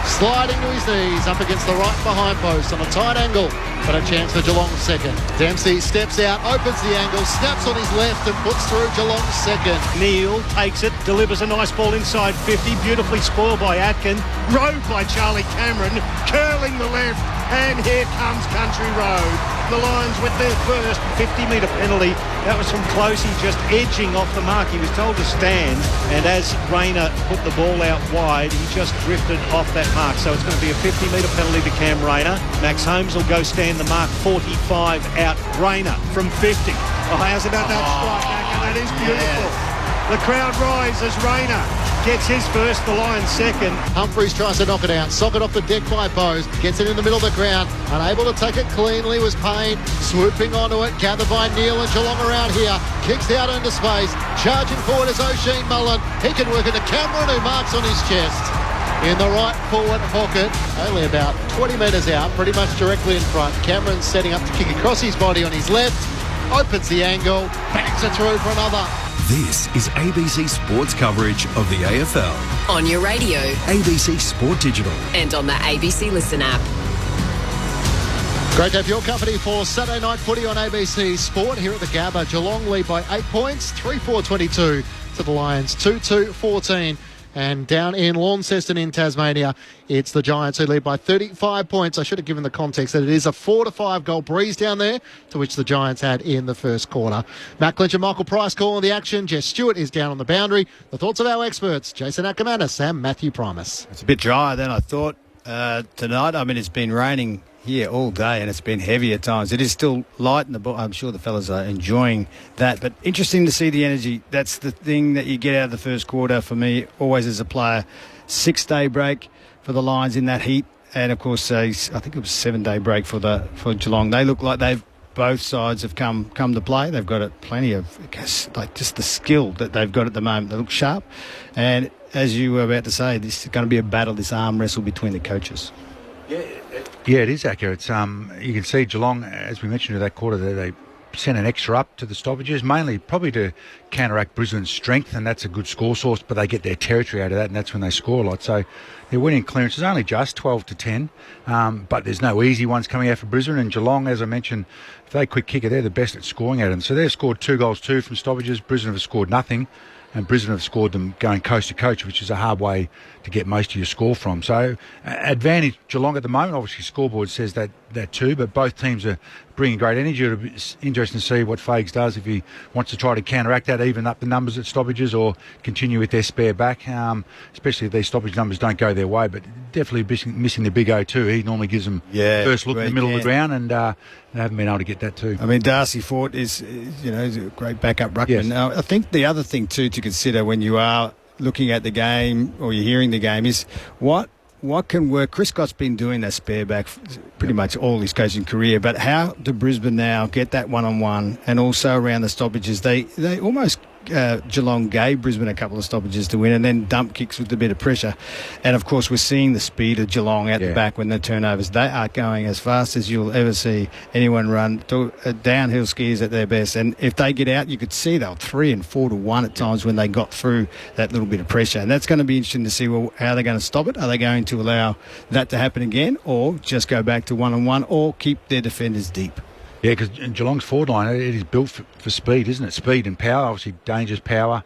Sliding to his knees up against the right behind post on a tight angle, but a chance for Geelong's second. Dempsey steps out, opens the angle, snaps on his left and puts through Geelong's second. Neil takes it, delivers a nice ball inside 50, beautifully spoiled by Atkin, rode by Charlie Cameron, curling the left, and here comes Country Road. The Lions with their first 50-metre penalty. That was from Closey just edging off the mark. He was told to stand, and as Rayner put the ball out wide, he just drifted off that mark. So it's going to be a 50-metre penalty to Cam Rayner. Max Holmes will go stand the mark 45 out. Rayner from 50. Oh, how's about that strike back? And that is beautiful. Yeah. The crowd rises. Rayner gets his first, the Lions second. Humphreys tries to knock it out. Socket off the deck by Bose. Gets it in the middle of the ground. Unable to take it cleanly was Payne. Swooping onto it. Gathered by Neil and Geelong around here. Kicks out into space. Charging forward is O'Sheen Mullen. He can work it to Cameron, who marks on his chest. In the right forward pocket. Only about 20 metres out. Pretty much directly in front. Cameron's setting up to kick across his body on his left. Opens the angle. Bangs it through for another. This is ABC Sports coverage of the AFL. On your radio. ABC Sport Digital. And on the ABC Listen app. Great to have your company for Saturday night footy on ABC Sport here at the Gabba. Geelong lead by 8 points, 3-4-22 to the Lions, 2-2-14. And down in Launceston in Tasmania, it's the Giants who lead by 35 points. I should have given the context that it is a 4-5 goal breeze down there, to which the Giants had in the first quarter. Matt Clinch and Michael Price calling the action. Jess Stewart is down on the boundary. The thoughts of our experts, Jason Ackermanis and Matthew Primus. It's a bit drier than I thought tonight. I mean, it's been raining here all day and it's been heavy at times. It is still light in the ball. I'm sure the fellas are enjoying that, but interesting to see the energy. That's the thing that you get out of the first quarter for me always as a player. 6-day break for the Lions in that heat, and of course I think it was a 7-day break for Geelong. They look like both sides have come to play. They've got plenty of, I guess, like just the skill that they've got at the moment. They look sharp, and as you were about to say, this is going to be a battle, this arm wrestle between the coaches. Yeah, it is accurate. It's, you can see Geelong, as we mentioned in that quarter, they sent an extra up to the stoppages, mainly probably to counteract Brisbane's strength, and that's a good score source, but they get their territory out of that, and that's when they score a lot. So their winning clearance is only just 12-10, but there's no easy ones coming out for Brisbane, and Geelong, as I mentioned, if they quick kick it, they're the best at scoring at them. So they've scored 2 goals, 2 from stoppages. Brisbane have scored nothing. And Brisbane have scored them going coast to coast, which is a hard way to get most of your score from. So advantage Geelong at the moment. Obviously, scoreboard says that too, but both teams are bringing great energy. It'll be interesting to see what Fages does, if he wants to try to counteract that, even up the numbers at stoppages, or continue with their spare back, especially if these stoppage numbers don't go their way. But definitely missing the big O2. He normally gives them first look in the middle of the ground, and they haven't been able to get that too. I mean, Darcy Fort is a great backup ruckman. Yes. I think the other thing too to consider when you are looking at the game or you're hearing the game is what can work. Chris Scott's been doing that spare back pretty much all his coaching career, but how do Brisbane now get that one-on-one, and also around the stoppages? They almost Geelong gave Brisbane a couple of stoppages to win, and then dump kicks with a bit of pressure. And of course, we're seeing the speed of Geelong at the back when the turnovers. They are going as fast as you'll ever see anyone run. Downhill skiers at their best, and if they get out, you could see they're 3 and 4 to 1 at times when they got through that little bit of pressure. And that's going to be interesting to see how they're going to stop it. Are they going to allow that to happen again, or just go back to one-on-one, or keep their defenders deep? Yeah, because Geelong's forward line, it is built for speed, isn't it? Speed and power, obviously dangerous power.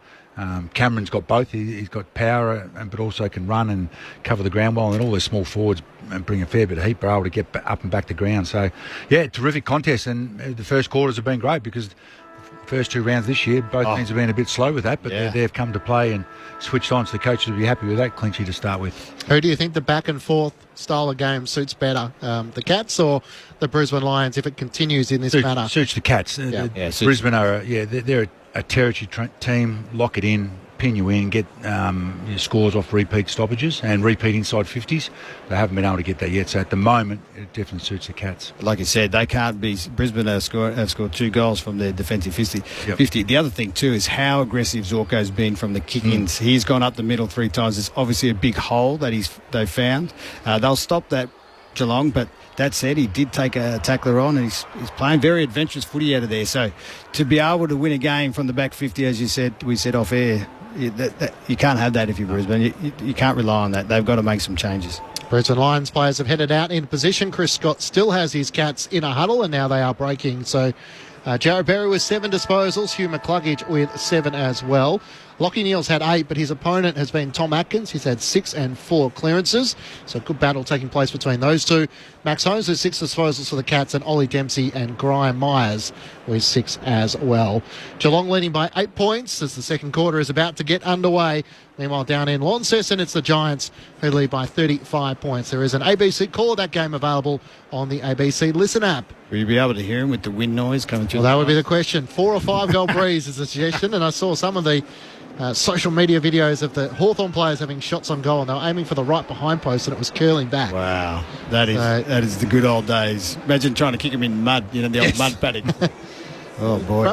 Cameron's got both. He's got power, but also can run and cover the ground well, and all their small forwards bring a fair bit of heat, but able to get up and back to ground. So, yeah, terrific contest, and the first quarters have been great because the first 2 rounds this year, both teams have been a bit slow with that, but they've come to play and switched on, so the coaches will be happy with that, Clinchy, to start with. Who do you think the back and forth style of game suits better, the Cats or the Brisbane Lions, if it continues in this manner? Suits the Cats. Brisbane are they're a territory team. Lock it in, pin you in, get your scores off repeat stoppages and repeat inside 50s. They haven't been able to get that yet. So at the moment, it definitely suits the Cats. Like you said, they can't be. Brisbane have scored 2 goals from their defensive 50. Yep. 50. The other thing too is how aggressive Zorko's been from the kick-ins. He's gone up the middle 3 times. There's obviously a big hole that they found. They'll stop that, Geelong, but that said, he did take a tackler on, and he's playing very adventurous footy out of there. So to be able to win a game from the back 50, as you said, we said off air, you can't have that if you're Brisbane. You can't rely on that. They've got to make some changes. Brisbane Lions players have headed out in position. Chris Scott still has his Cats in a huddle, and now they are breaking. So Jared Berry with 7 disposals, Hugh McCluggage with 7 as well. Lockie Neal's had 8, but his opponent has been Tom Atkins. He's had 6 and 4 clearances. So a good battle taking place between those two. Max Holmes with 6 disposals for the Cats, and Ollie Dempsey and Graham Myers with 6 as well. Geelong leading by 8 points as the second quarter is about to get underway. Meanwhile, down in Launceston, it's the Giants who lead by 35 points. There is an ABC call of that game available on the ABC Listen app. Will you be able to hear him with the wind noise coming through? Well, that would be the question. 4 or 5 goal breeze is a suggestion, and I saw some of the social media videos of the Hawthorn players having shots on goal, and they were aiming for the right behind post, and it was curling back. Wow, that is the good old days. Imagine trying to kick him in mud, the old mud paddock. Oh boy!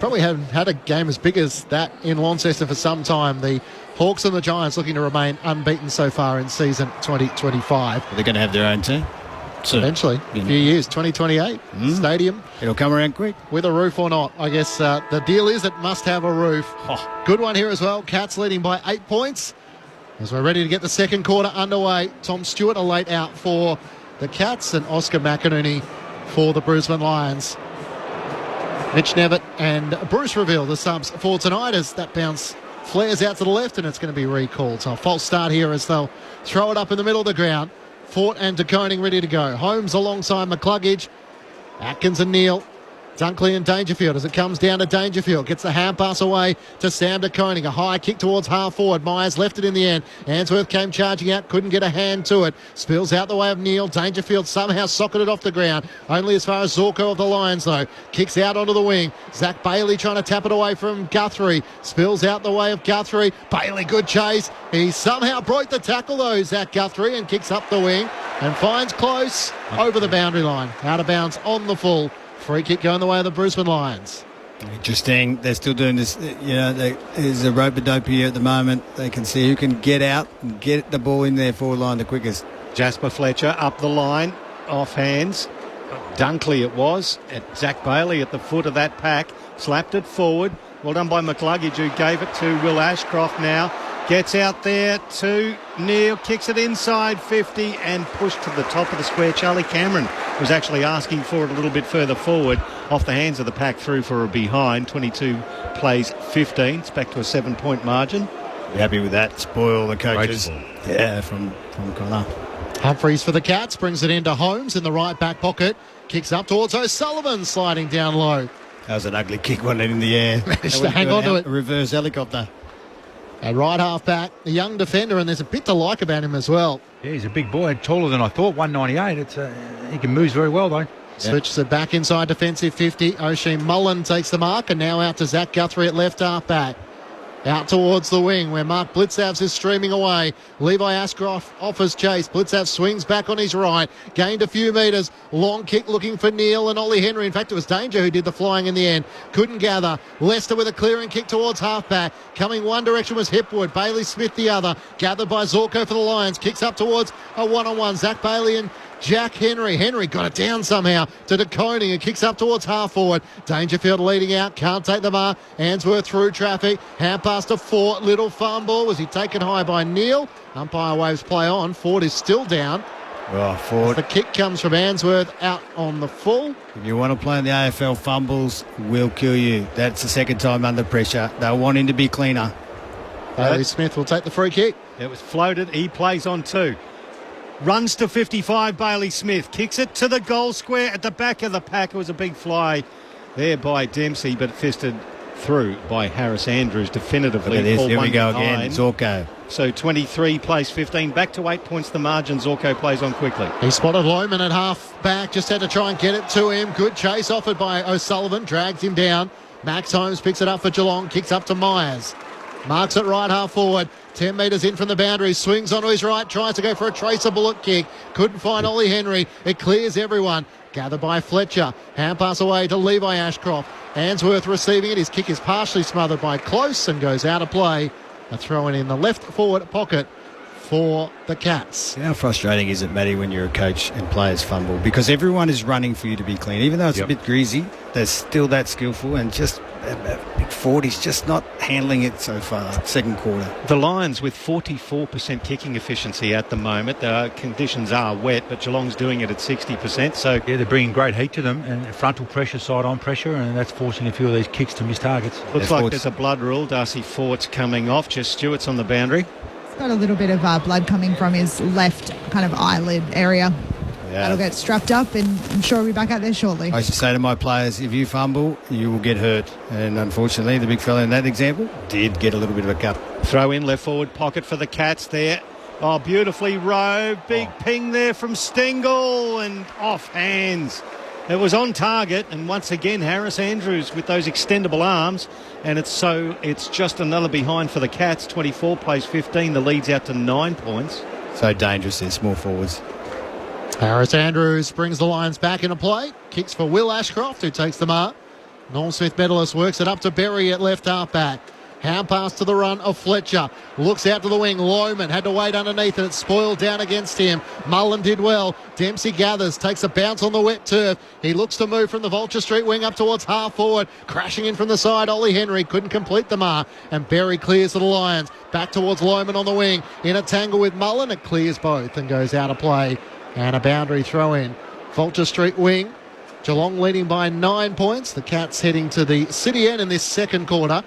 Probably haven't had a game as big as that in Launceston for some time. The Hawks and the Giants looking to remain unbeaten so far in season 2025. They're going to have their own team. Soon. Eventually, a few years, 2028, stadium. It'll come around quick. With a roof or not. I guess the deal is it must have a roof. Oh. Good one here as well. Cats leading by 8 points. As we're ready to get the second quarter underway, Tom Stewart a late out for the Cats and Oscar McInerney for the Brisbane Lions. Mitch Nevitt and Bruce Reveal, the subs for tonight, as that bounce flares out to the left and it's going to be recalled. So a false start here as they'll throw it up in the middle of the ground. Fort and De Koning ready to go. Holmes alongside McCluggage. Atkins and Neal. Dunkley and Dangerfield as it comes down to Dangerfield. Gets the hand pass away to Sam De Koning. A high kick towards half forward. Myers left it in the end. Answorth came charging out. Couldn't get a hand to it. Spills out the way of Neal. Dangerfield somehow socketed off the ground. Only as far as Zorko of the Lions though. Kicks out onto the wing. Zach Bailey trying to tap it away from Guthrie. Spills out the way of Guthrie. Bailey, good chase. He somehow broke the tackle though, Zach Guthrie, and kicks up the wing and finds close over the boundary line. Out of bounds on the full. Free kick going the way of the Brisbane Lions. Interesting. They're still doing this. There's a rope-a-dope here at the moment. They can see who can get out and get the ball in their forward line the quickest. Jasper Fletcher up the line, off hands. Dunkley it was. At Zach Bailey at the foot of that pack. Slapped it forward. Well done by McCluggage, who gave it to Will Ashcroft now. Gets out there to Neal, kicks it inside 50 and pushed to the top of the square. Charlie Cameron was actually asking for it a little bit further forward, off the hands of the pack through for a behind. 22 plays 15. It's back to a 7-point margin. Be happy with that. Spoil the coaches. Yeah, from Connor. Humphreys for the Cats, brings it into Holmes in the right back pocket. Kicks up towards O'Sullivan, sliding down low. That was an ugly kick, wasn't it, in the air? Managed to hang on to it. A reverse helicopter. A right half back, a young defender, and there's a bit to like about him as well. Yeah, he's a big boy, taller than I thought, 198. He can move very well, though. Switches it back inside defensive 50. Oisin Mullen takes the mark, and now out to Zach Guthrie at left half back. Out towards the wing where Mark Blitzavs is streaming away. Levi Ashcroft offers chase. Blitzavs swings back on his right. Gained a few metres. Long kick looking for Neal and Ollie Henry. In fact, it was Danger who did the flying in the end. Couldn't gather. Lester with a clearing kick towards halfback. Coming one direction was Hipwood. Bailey Smith the other. Gathered by Zorko for the Lions. Kicks up towards a one-on-one. Zach Bailey and Jack Henry. Henry got it down somehow to De Koning and kicks up towards half forward. Dangerfield leading out. Can't take the mark. Answorth through traffic. Hand pass to Fort. Little fumble. Was he taken high by Neal? Umpire waves play on. Ford is still down. Oh, Ford. The kick comes from Answorth out on the full. If you want to play in the AFL, fumbles will kill you. That's the second time under pressure. They'll want him to be cleaner. Bailey Smith will take the free kick. It was floated. He plays on 2. Runs to 55, Bailey Smith. Kicks it to the goal square at the back of the pack. It was a big fly there by Dempsey, but fisted through by Harris Andrews definitively. Look at this. Here we go again. Zorko. So 23 plays 15. Back to 8 points the margin. Zorko plays on quickly. He spotted Lohman at half back. Just had to try and get it to him. Good chase offered by O'Sullivan. Drags him down. Max Holmes picks it up for Geelong. Kicks up to Myers. Marks it right half forward. 10 metres in from the boundary. Swings onto his right. Tries to go for a tracer bullet kick. Couldn't find Ollie Henry. It clears everyone. Gathered by Fletcher. Hand pass away to Levi Ashcroft. Answorth receiving it. His kick is partially smothered by Close and goes out of play. A throw in the left forward pocket for the Cats. How frustrating is it, Matty, when you're a coach and players fumble? Because everyone is running for you to be clean. Even though it's a bit greasy, they're still that skillful, and just big 40's just not handling it so far, second quarter. The Lions with 44% kicking efficiency at the moment. The conditions are wet, but Geelong's doing it at 60%. So yeah, they're bringing great heat to them, and frontal pressure, side-on pressure, and that's forcing a few of these kicks to miss targets. Looks like there's a blood rule. Darcy Fort's coming off. Just Stewart's on the boundary. Got a little bit of blood coming from his left kind of eyelid area. Yeah. That'll get strapped up, and I'm sure he'll be back out there shortly. I used to say to my players, if you fumble, you will get hurt. And unfortunately, the big fella in that example did get a little bit of a cut. Throw in left forward pocket for the Cats there. Oh, beautifully rowed. Big ping there from Stengel and off hands. It was on target, and once again, Harris Andrews with those extendable arms. And it's just another behind for the Cats. 24 plays 15. The lead's out to 9 points. So dangerous, they're small forwards. Harris Andrews brings the Lions back into play. Kicks for Will Ashcroft, who takes the mark. Norm Smith medalist works it up to Berry at left half back. Hand pass to the run of Fletcher. Looks out to the wing. Lohman had to wait underneath and it spoiled down against him. Mullen did well. Dempsey gathers, takes a bounce on the wet turf. He looks to move from the Vulture Street wing up towards half forward. Crashing in from the side, Ollie Henry couldn't complete the mark. And Berry clears to the Lions. Back towards Lohman on the wing. In a tangle with Mullen. It clears both and goes out of play. And a boundary throw in. Vulture Street wing. Geelong leading by 9 points. The Cats heading to the city end in this second quarter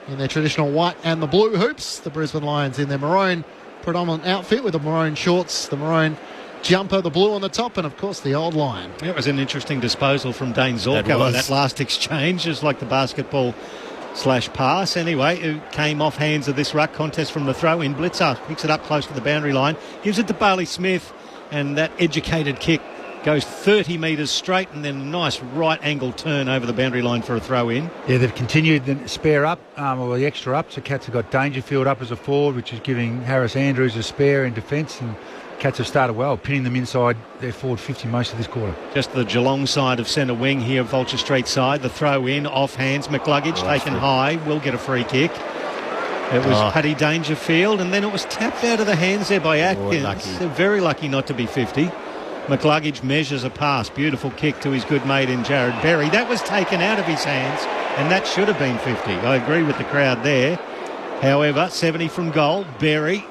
in their traditional white and the blue hoops. The Brisbane Lions in their maroon predominant outfit with the maroon shorts, the maroon jumper, the blue on the top, and of course the old line. It was an interesting disposal from Dane Zorko on that last exchange, just like the basketball /pass. Anyway, it came off hands of this ruck contest from the throw-in. Blitzer picks it up close to the boundary line, gives it to Bailey Smith, and that educated kick goes 30 metres straight, and then a nice right angle turn over the boundary line for a throw in. Yeah, they've continued the spare up, or the extra up. So Cats have got Dangerfield up as a forward, which is giving Harris Andrews a spare in defence, and Cats have started well, pinning them inside their forward 50 most of this quarter. Just the Geelong side of centre wing here, Vulture Street side. The throw in, off hands, McLuggage taken high, will get a free kick. It was Paddy Dangerfield, and then it was tapped out of the hands there by Atkins. They're very lucky not to be 50. McLuggage measures a pass. Beautiful kick to his good mate in Jared Berry. That was taken out of his hands, and that should have been 50. I agree with the crowd there. However, 70 from goal. Berry.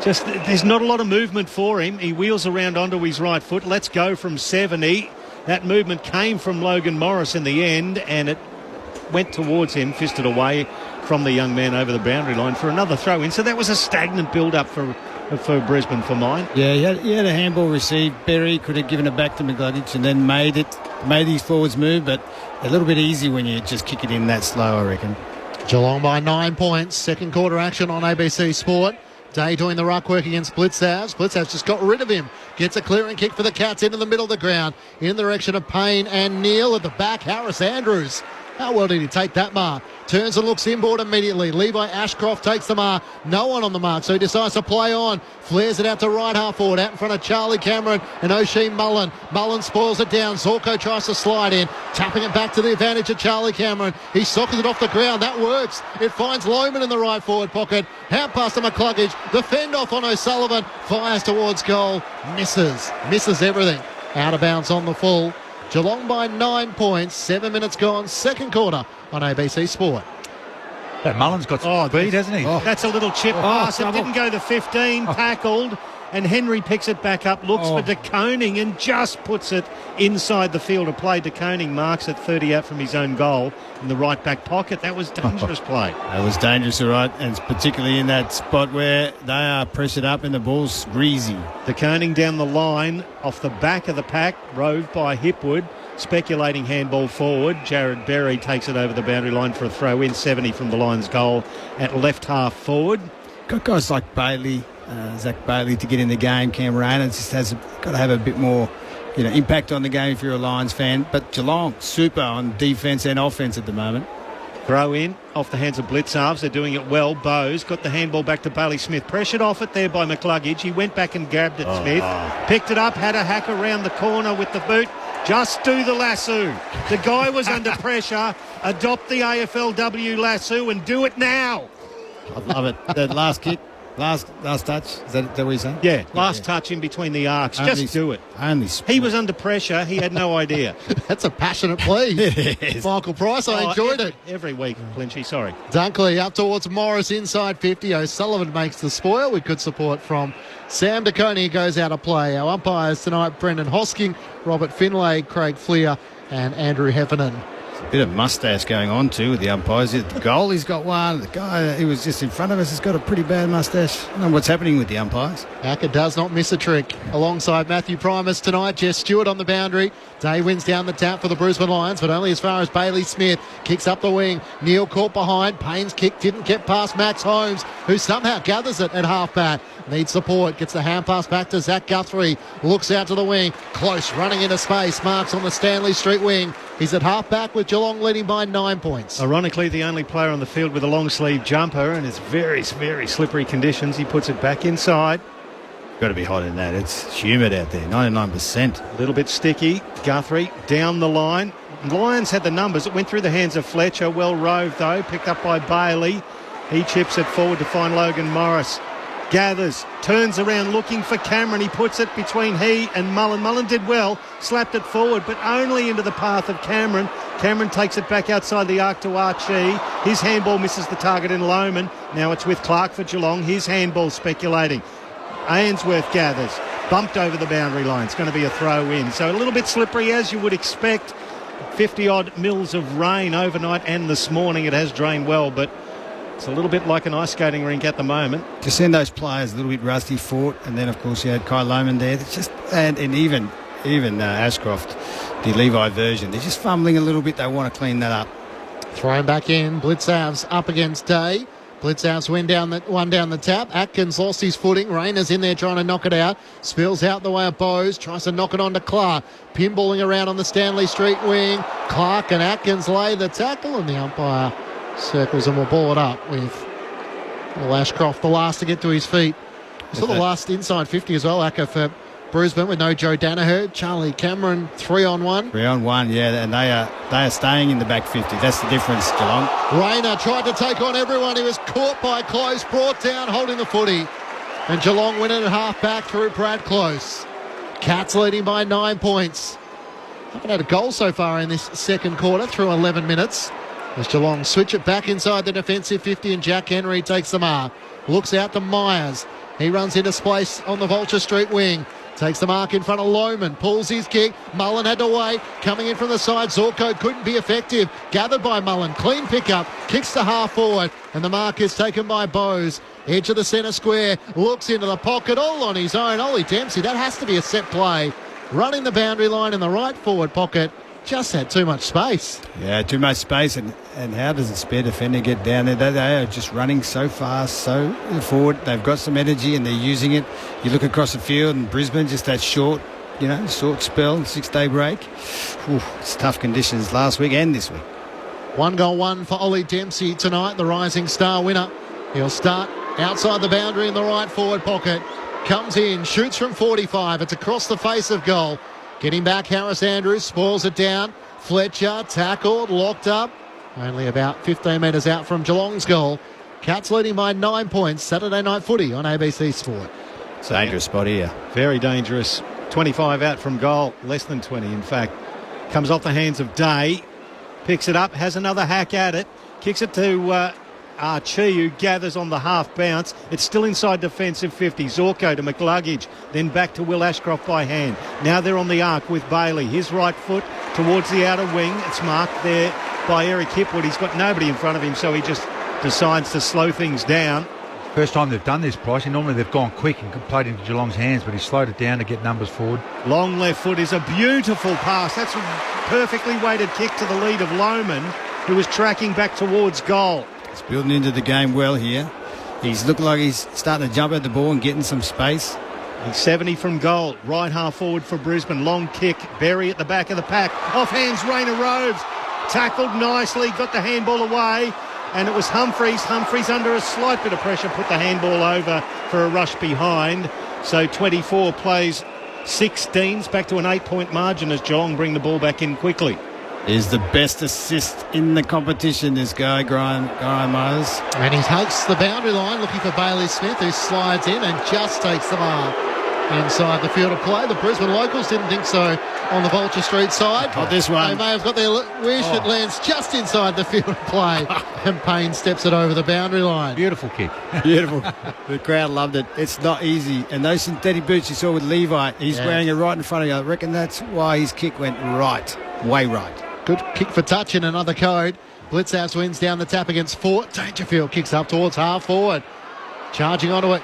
Just, there's not a lot of movement for him. He wheels around onto his right foot. Let's go from 70. That movement came from Logan Morris in the end, and it went towards him, fisted away from the young man over the boundary line for another throw in. So that was a stagnant build-up for Brisbane for mine. Yeah, he had a handball received. Berry could have given it back to McLuggage and then made these forwards move, but a little bit easy when you just kick it in that slow, I reckon. Geelong by 9 points. Second quarter action on ABC Sport. Day doing the ruck work against Blitzhouse. Blitzhouse just got rid of him. Gets a clearing kick for the Cats into the middle of the ground. In the direction of Payne and Neal at the back. Harris Andrews. How well did he take that mark? Turns and looks inboard immediately. Levi Ashcroft takes the mark. No one on the mark, so he decides to play on. Flares it out to right half forward, out in front of Charlie Cameron and O'Shea Mullen. Mullen spoils it down. Zorko tries to slide in, tapping it back to the advantage of Charlie Cameron. He sockets it off the ground. That works. It finds Lohman in the right forward pocket. Hand pass to McCluggage. The fend off on O'Sullivan. Fires towards goal. Misses everything. Out of bounds on the full. Geelong by 9 points, 7 minutes gone, second quarter on ABC Sport. That Mullen's got some speed, hasn't he? That's a little chip pass. It didn't go the 15, tackled, and Henry picks it back up, looks for De Koning and just puts it inside the field of play. De Koning marks it 30 out from his own goal in the right back pocket. That was dangerous play. That was dangerous, all right, and particularly in that spot where they are pressured up and the ball's greasy. De Koning down the line off the back of the pack, roved by Hipwood. Speculating handball forward. Jared Berry takes it over the boundary line for a throw in. 70 from the Lions goal at left half forward. Got guys like Bailey, Zach Bailey to get in the game. Cam Rayner just has got to have a bit more impact on the game if you're a Lions fan. But Geelong, super on defence and offence at the moment. Throw in off the hands of Blitzarves. They're doing it well. Bowes got the handball back to Bailey Smith. Pressured off it there by McCluggage. He went back and grabbed it, Smith. Picked it up, had a hack around the corner with the boot. Just do the lasso. The guy was under pressure. Adopt the AFLW lasso and do it now. I love it. That last kick. Last touch. Is that what you're saying? Yeah, last touch in between the arcs. Just do it. He was under pressure. He had no idea. That's a passionate plea. Michael Price, I enjoyed it. Every week, Clinchy, sorry. Dunkley up towards Morris inside 50. O'Sullivan makes the spoil with good support from Sam DeConey. Goes out of play. Our umpires tonight, Brendan Hosking, Robert Finlay, Craig Fleer and Andrew Heffernan. A bit of mustache going on too with the umpires. The goalie's got one. The guy who was just in front of us has got a pretty bad mustache. I don't know what's happening with the umpires. Acker does not miss a trick. Alongside Matthew Primus tonight, Jess Stewart on the boundary. Day wins down the tap for the Brisbane Lions, but only as far as Bailey Smith. Kicks up the wing. Neil caught behind. Payne's kick didn't get past Max Holmes, who somehow gathers it at half-back. Needs support. Gets the hand pass back to Zach Guthrie. Looks out to the wing. Close, running into space. Marks on the Stanley Street wing. He's at half-back with Geelong leading by 9 points. Ironically, the only player on the field with a long-sleeve jumper, and it's very, very slippery conditions. He puts it back inside. Got to be hot in that. It's humid out there, 99%. A little bit sticky. Guthrie down the line. Lions had the numbers. It went through the hands of Fletcher. Well roved, though. Picked up by Bailey. He chips it forward to find Logan Morris. Gathers, turns around looking for Cameron. He puts it between he and Mullen. Mullen did well, slapped it forward, but only into the path of Cameron. Cameron takes it back outside the arc to Archie. His handball misses the target in Lohman. Now it's with Clark for Geelong. His handball speculating. Ainsworth gathers, bumped over the boundary line. It's going to be a throw in. So a little bit slippery as you would expect. 50-odd mils of rain overnight and this morning. It has drained well, but it's a little bit like an ice skating rink at the moment. To send those players a little bit rusty, Fort, and then of course you had Kai Lohman there. It's just and even Ashcroft, the Levi version, they're just fumbling a little bit. They want to clean that up. Thrown back in. Blitzavs up against Day. Blitzavs went down the tap. Atkins lost his footing. Rayner's in there trying to knock it out. Spills out the way of Bowes. Tries to knock it on to Clark. Pinballing around on the Stanley Street wing. Clark and Atkins lay the tackle, and the umpire circles and will ball it up with Ashcroft, the last to get to his feet. Still the last inside 50 as well, Acker, for Brisbane with no Joe Danaher. Charlie Cameron, 3-on-1. 3-on-1, yeah, and they are staying in the back 50. That's the difference, Geelong. Rayner tried to take on everyone. He was caught by Close, brought down, holding the footy. And Geelong win it at half-back through Brad Close. Cats leading by 9 points. Haven't had a goal so far in this second quarter through 11 minutes. As Geelong switch it back inside the defensive 50 and Jack Henry takes the mark. Looks out to Myers. He runs into space on the Vulture Street wing. Takes the mark in front of Lohman. Pulls his kick. Mullen had to wait. Coming in from the side. Zorko couldn't be effective. Gathered by Mullen. Clean pickup. Kicks to half forward. And the mark is taken by Bowes. Edge of the centre square. Looks into the pocket all on his own. Ollie Dempsey, that has to be a set play. Running the boundary line in the right forward pocket. Just had too much space. Yeah, too much space. And how does a spare defender get down there? They are just running so fast, so forward. They've got some energy and they're using it. You look across the field and Brisbane, just that short spell, 6-day break. It's tough conditions last week and this week. 1 goal, 1 for Ollie Dempsey tonight, the Rising Star winner. He'll start outside the boundary in the right forward pocket. Comes in, shoots from 45. It's across the face of goal. Getting back, Harris Andrews spoils it down. Fletcher tackled, locked up. Only about 15 metres out from Geelong's goal. Cats leading by 9 points. Saturday night footy on ABC Sport. It's a dangerous spot here. Very dangerous. 25 out from goal. Less than 20, in fact. Comes off the hands of Day. Picks it up, has another hack at it. Kicks it to Archie, who gathers on the half bounce. It's still inside defensive 50. Zorko to McCluggage, then back to Will Ashcroft by hand. Now they're on the arc with Bailey. His right foot towards the outer wing. It's marked there by Eric Hipwood. He's got nobody in front of him, so he just decides to slow things down. First time they've done this, Pricey. Normally they've gone quick and played into Geelong's hands, but he slowed it down to get numbers forward. Long left foot is a beautiful pass. That's a perfectly weighted kick to the lead of Lohman, who was tracking back towards goal. He's building into the game well here. He's looking like he's starting to jump at the ball and getting some space. He's 70 from goal. Right half forward for Brisbane. Long kick. Berry at the back of the pack. Off hands, Rayner Roves. tackled nicely, got the handball away, and it was Humphreys. Humphreys, under a slight bit of pressure, put the handball over for a rush behind. So 24 plays 16s, back to an 8-point margin as Geelong bring the ball back in quickly. Is the best assist in the competition, this guy, Graham Myers. And he takes the boundary line, looking for Bailey Smith, who slides in and just takes the mark inside the field of play. The Brisbane locals didn't think so on the Vulture Street side. Not this one. They may have got their wish. It lands just inside the field of play, and Payne steps it over the boundary line. Beautiful kick. Beautiful. The crowd loved it. It's not easy. And those synthetic boots you saw with Levi, he's wearing it right in front of you. I reckon that's why his kick went right, way right. Good kick for touch in another code. Blitzhouse wins down the tap against Fort. Dangerfield kicks up towards half forward. Charging onto it.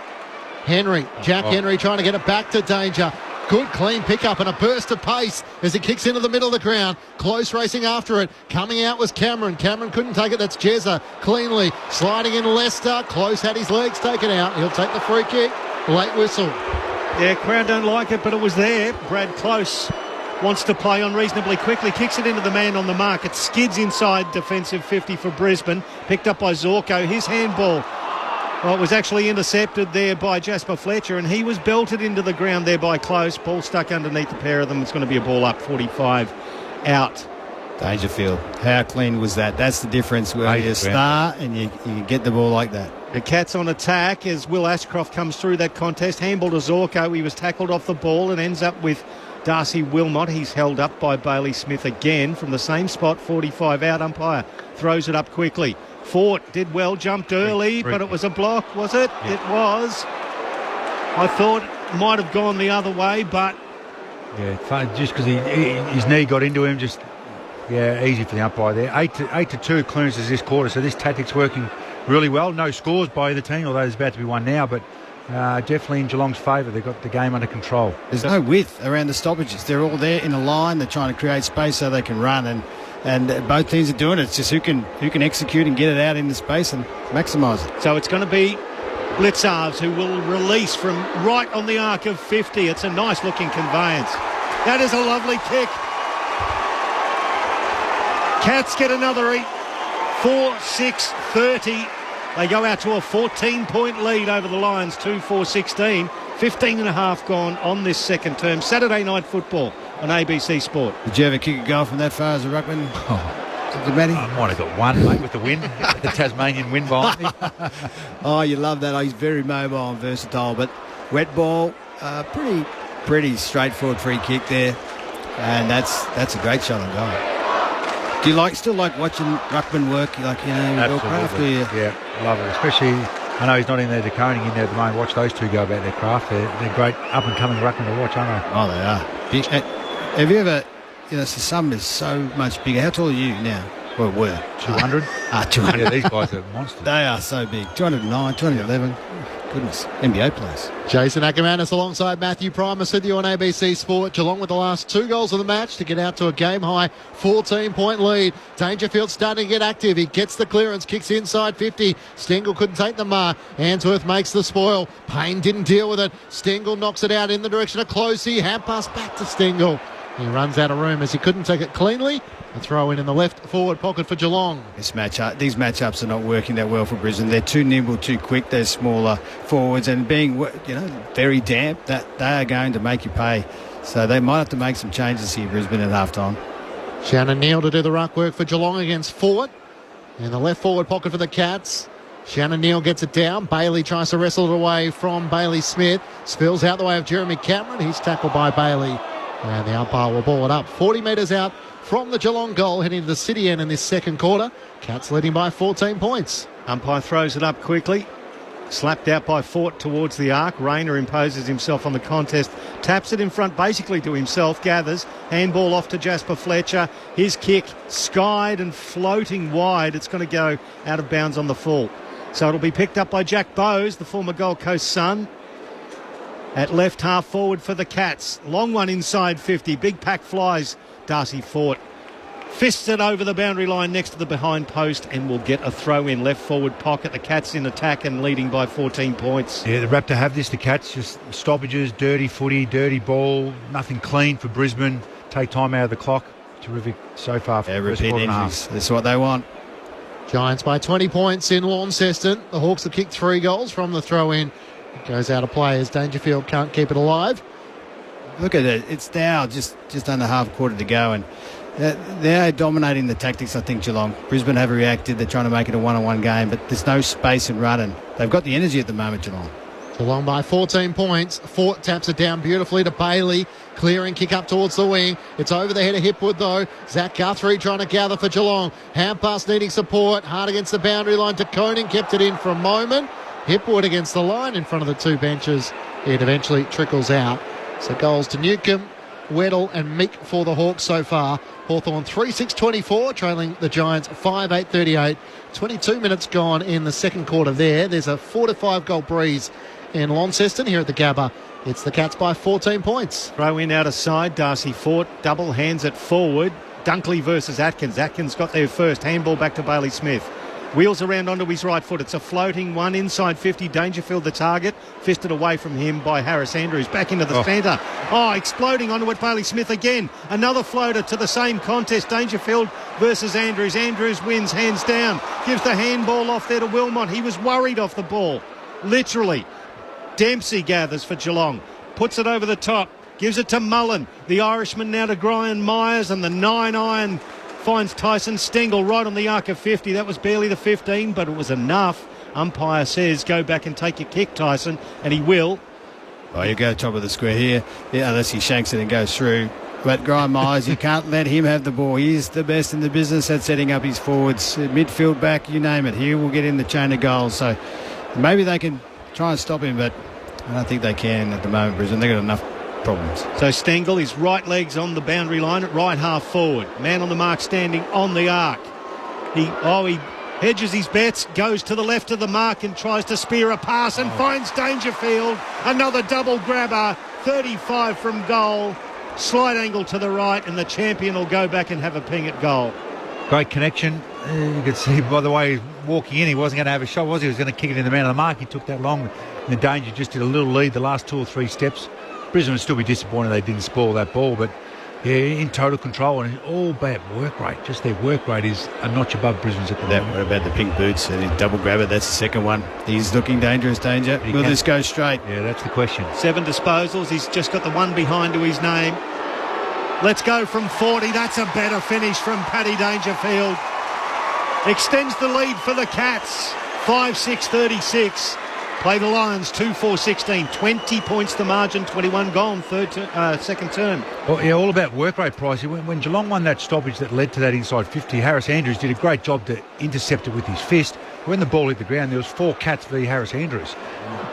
Henry. Jack Henry trying to get it back to Danger. Good clean pickup and a burst of pace as he kicks into the middle of the ground. Close racing after it. Coming out was Cameron. Cameron couldn't take it. That's Jezza cleanly. Sliding in Lester. Close had his legs taken out. He'll take the free kick. Late whistle. Yeah, crowd don't like it, but it was there. Brad Close wants to play on reasonably quickly, kicks it into the man on the mark. It skids inside defensive 50 for Brisbane, picked up by Zorko. His handball, well, it was actually intercepted there by Jasper Fletcher, and he was belted into the ground there by Close. Ball stuck underneath the pair of them. It's going to be a ball up, 45 out. Dangerfield. How clean was that? That's the difference where you start and you get the ball like that. The Cats on attack as Will Ashcroft comes through that contest. Handball to Zorko. He was tackled off the ball and ends up with Darcy Wilmot. He's held up by Bailey Smith again from the same spot, 45 out. Umpire throws it up quickly. Fort did well, jumped early, but it was a block, was it? Yeah. It was. I thought it might have gone the other way, but... Yeah, just because his knee got into him, just, easy for the umpire there. 8-2 clearances this quarter, so this tactic's working really well. No scores by either team, although there's about to be one now, but definitely in Geelong's favour. They've got the game under control. There's no width around the stoppages. They're all there in a line. They're trying to create space so they can run, and both teams are doing it. It's just who can execute and get it out into space and maximise it. So it's going to be Blitzarves who will release from right on the arc of 50. It's a nice looking conveyance. That is a lovely kick. Cats get another 4-6-30. They go out to a 14-point lead over the Lions, 2-4-16. 15 and a half gone on this second term. Saturday night football on ABC Sport. Did you ever kick a goal from that far as a ruckman? Did Matty? I might have got one, mate, with the wind. The Tasmanian wind behind me. Oh, you love that. Oh, he's very mobile and versatile. But wet ball, pretty straightforward free kick there. And that's a great shot on goal. Do you still like watching ruckman work? Absolutely. Yeah, love it. Especially, I know he's not in there, De Koning in there at the moment. Watch those two go about their craft. They're great up-and-coming ruckmen to watch, aren't they? Oh, they are. Have you ever... some is so much bigger. How tall are you now? Well, were. 200? 200. Yeah, these guys are monsters. They are so big. 209, 211. Goodness, NBA players. Jason Ackermanis alongside Matthew Primus with you on ABC Sport. Geelong with the last 2 goals of the match to get out to a game-high 14-point lead. Dangerfield starting to get active. He gets the clearance, kicks inside 50. Stengel couldn't take the mark. Answorth makes the spoil. Payne didn't deal with it. Stengel knocks it out in the direction of Closey. Hand pass back to Stengel. He runs out of room as he couldn't take it cleanly. A throw in the left forward pocket for Geelong. These matchups are not working that well for Brisbane. They're too nimble, too quick. They're smaller forwards, and being very damp, that they are going to make you pay. So they might have to make some changes here, Brisbane, at halftime. Shannon Neal to do the ruck work for Geelong against Fort. In the left forward pocket for the Cats. Shannon Neal gets it down. Bailey tries to wrestle it away from Bailey Smith. Spills out the way of Jeremy Cameron. He's tackled by Bailey. And the umpire will ball it up 40 metres out from the Geelong goal, heading to the city end in this second quarter. Cats leading by 14 points. Umpire throws it up quickly. Slapped out by Fort towards the arc. Rayner imposes himself on the contest. Taps it in front basically to himself. Gathers. Handball off to Jasper Fletcher. His kick skied and floating wide. It's going to go out of bounds on the full. So it'll be picked up by Jack Bowes, the former Gold Coast Sun. At left half forward for the Cats. Long one inside 50. Big pack flies. Darcy Fort fists it over the boundary line next to the behind post and will get a throw in left forward pocket. The Cats in attack and leading by 14 points. Yeah, the Raptor have this. The Cats just stoppages, dirty footy, dirty ball. Nothing clean for Brisbane. Take time out of the clock. terrific so far for the first repeat quarter and a injuries. half. That's what they want. Giants by 20 points in Launceston. The Hawks have kicked 3 goals from the throw-in. It goes out of play as Dangerfield can't keep it alive. Look at it. It's now just under half quarter to go, and they're dominating the tactics, I think, Geelong. Brisbane have reacted. They're trying to make it a one-on-one game, but there's no space in running. They've got the energy at the moment, Geelong. Geelong by 14 points. Fort taps it down beautifully to Bailey. Clearing kick up towards the wing. It's over the head of Hipwood, though. Zach Guthrie trying to gather for Geelong. Hand pass needing support. Hard against the boundary line. De Koning kept it in for a moment. Hipwood against the line in front of the 2 benches. It eventually trickles out. So goals to Newcombe, Weddle and Meek for the Hawks so far. Hawthorn 3-6-24, trailing the Giants 5-8-38. 22 minutes gone in the second quarter there. There's a 4-5 goal breeze in Launceston. Here at the Gabba, it's the Cats by 14 points. Throw in out of side. Darcy Fort double hands it forward. Dunkley versus Atkins. Atkins got there first. Handball back to Bailey Smith. Wheels around onto his right foot. It's a floating one inside 50. Dangerfield the target. Fisted away from him by Harris Andrews. Back into the centre. Exploding onto it. Bailey Smith again. Another floater to the same contest. Dangerfield versus Andrews. Andrews wins hands down. Gives the handball off there to Wilmot. He was worried off the ball. Literally. Dempsey gathers for Geelong. Puts it over the top. Gives it to Mullen. The Irishman now to Brian Myers. And the 9-iron finds Tyson Stengel right on the arc of 50. That was barely the 15, but it was enough. Umpire says, go back and take your kick, Tyson, and he will. Oh, you go top of the square here, unless he shanks it and goes through. But Brian Myers, you can't let him have the ball. He's the best in the business at setting up his forwards. Midfield, back, you name it. He will get in the chain of goals. So maybe they can try and stop him, but I don't think they can at the moment, Brisbane. They've got enough problems. So Stengel, his right leg's on the boundary line at right half forward. Man on the mark standing on the arc. He hedges his bets, goes to the left of the mark and tries to spear a pass and finds Dangerfield. Another double grabber, 35 from goal. Slight angle to the right and the champion will go back and have a ping at goal. Great connection. You could see by the way he was walking in, he wasn't going to have a shot, was he? He was going to kick it in the man on the mark. He took that long. And the Danger just did a little lead the last 2 or 3 steps. Brisbane would still be disappointed they didn't spoil that ball, but yeah, in total control and all about work rate. Just their work rate is a notch above Brisbane's at the moment. What about the pink boots and his double grabber? That's the second one. He's looking dangerous, Danger. Will this go straight? Yeah, that's the question. 7 disposals. He's just got the one behind to his name. Let's go from 40. That's a better finish from Paddy Dangerfield. Extends the lead for the Cats. 5-6-36. Play the Lions 2-4-16. 20 points the margin, 21 gone, second term. Well, yeah, all about work rate, Pricey. When Geelong won that stoppage that led to that inside 50, Harris Andrews did a great job to intercept it with his fist. When the ball hit the ground, there was 4 Cats v Harris Andrews.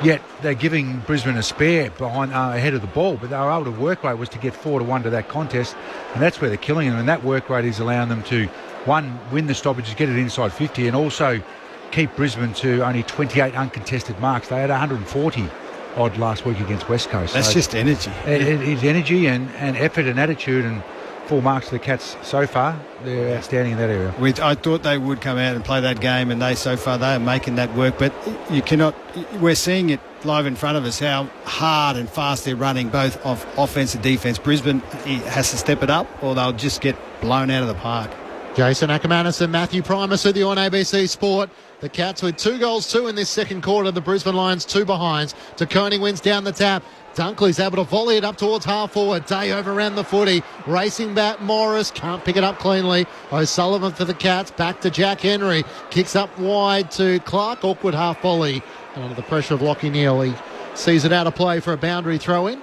Yet they're giving Brisbane a spare behind ahead of the ball, but they were able to work rate was to get 4-1 to that contest, and that's where they're killing them. And that work rate is allowing them to, one, win the stoppages, get it inside 50, and also keep Brisbane to only 28 uncontested marks. They had 140 odd last week against West Coast. That's just energy. It is energy and effort and attitude, and 4 marks to the Cats so far. They're outstanding in that area. I thought they would come out and play that game, and they are making that work. But you cannot. We're seeing it live in front of us how hard and fast they're running, both off offense and defence. Brisbane has to step it up, or they'll just get blown out of the park. Jason Ackermanis and Matthew Primus with you on ABC Sport. The Cats with 2-2 in this second quarter. The Brisbane Lions 2 behinds. De Koning wins down the tap. Dunkley's able to volley it up towards half forward. Day overran the footy. Racing back Morris. Can't pick it up cleanly. O'Sullivan for the Cats. Back to Jack Henry. Kicks up wide to Clark. Awkward half volley. And under the pressure of Lockie Neal, he sees it out of play for a boundary throw in.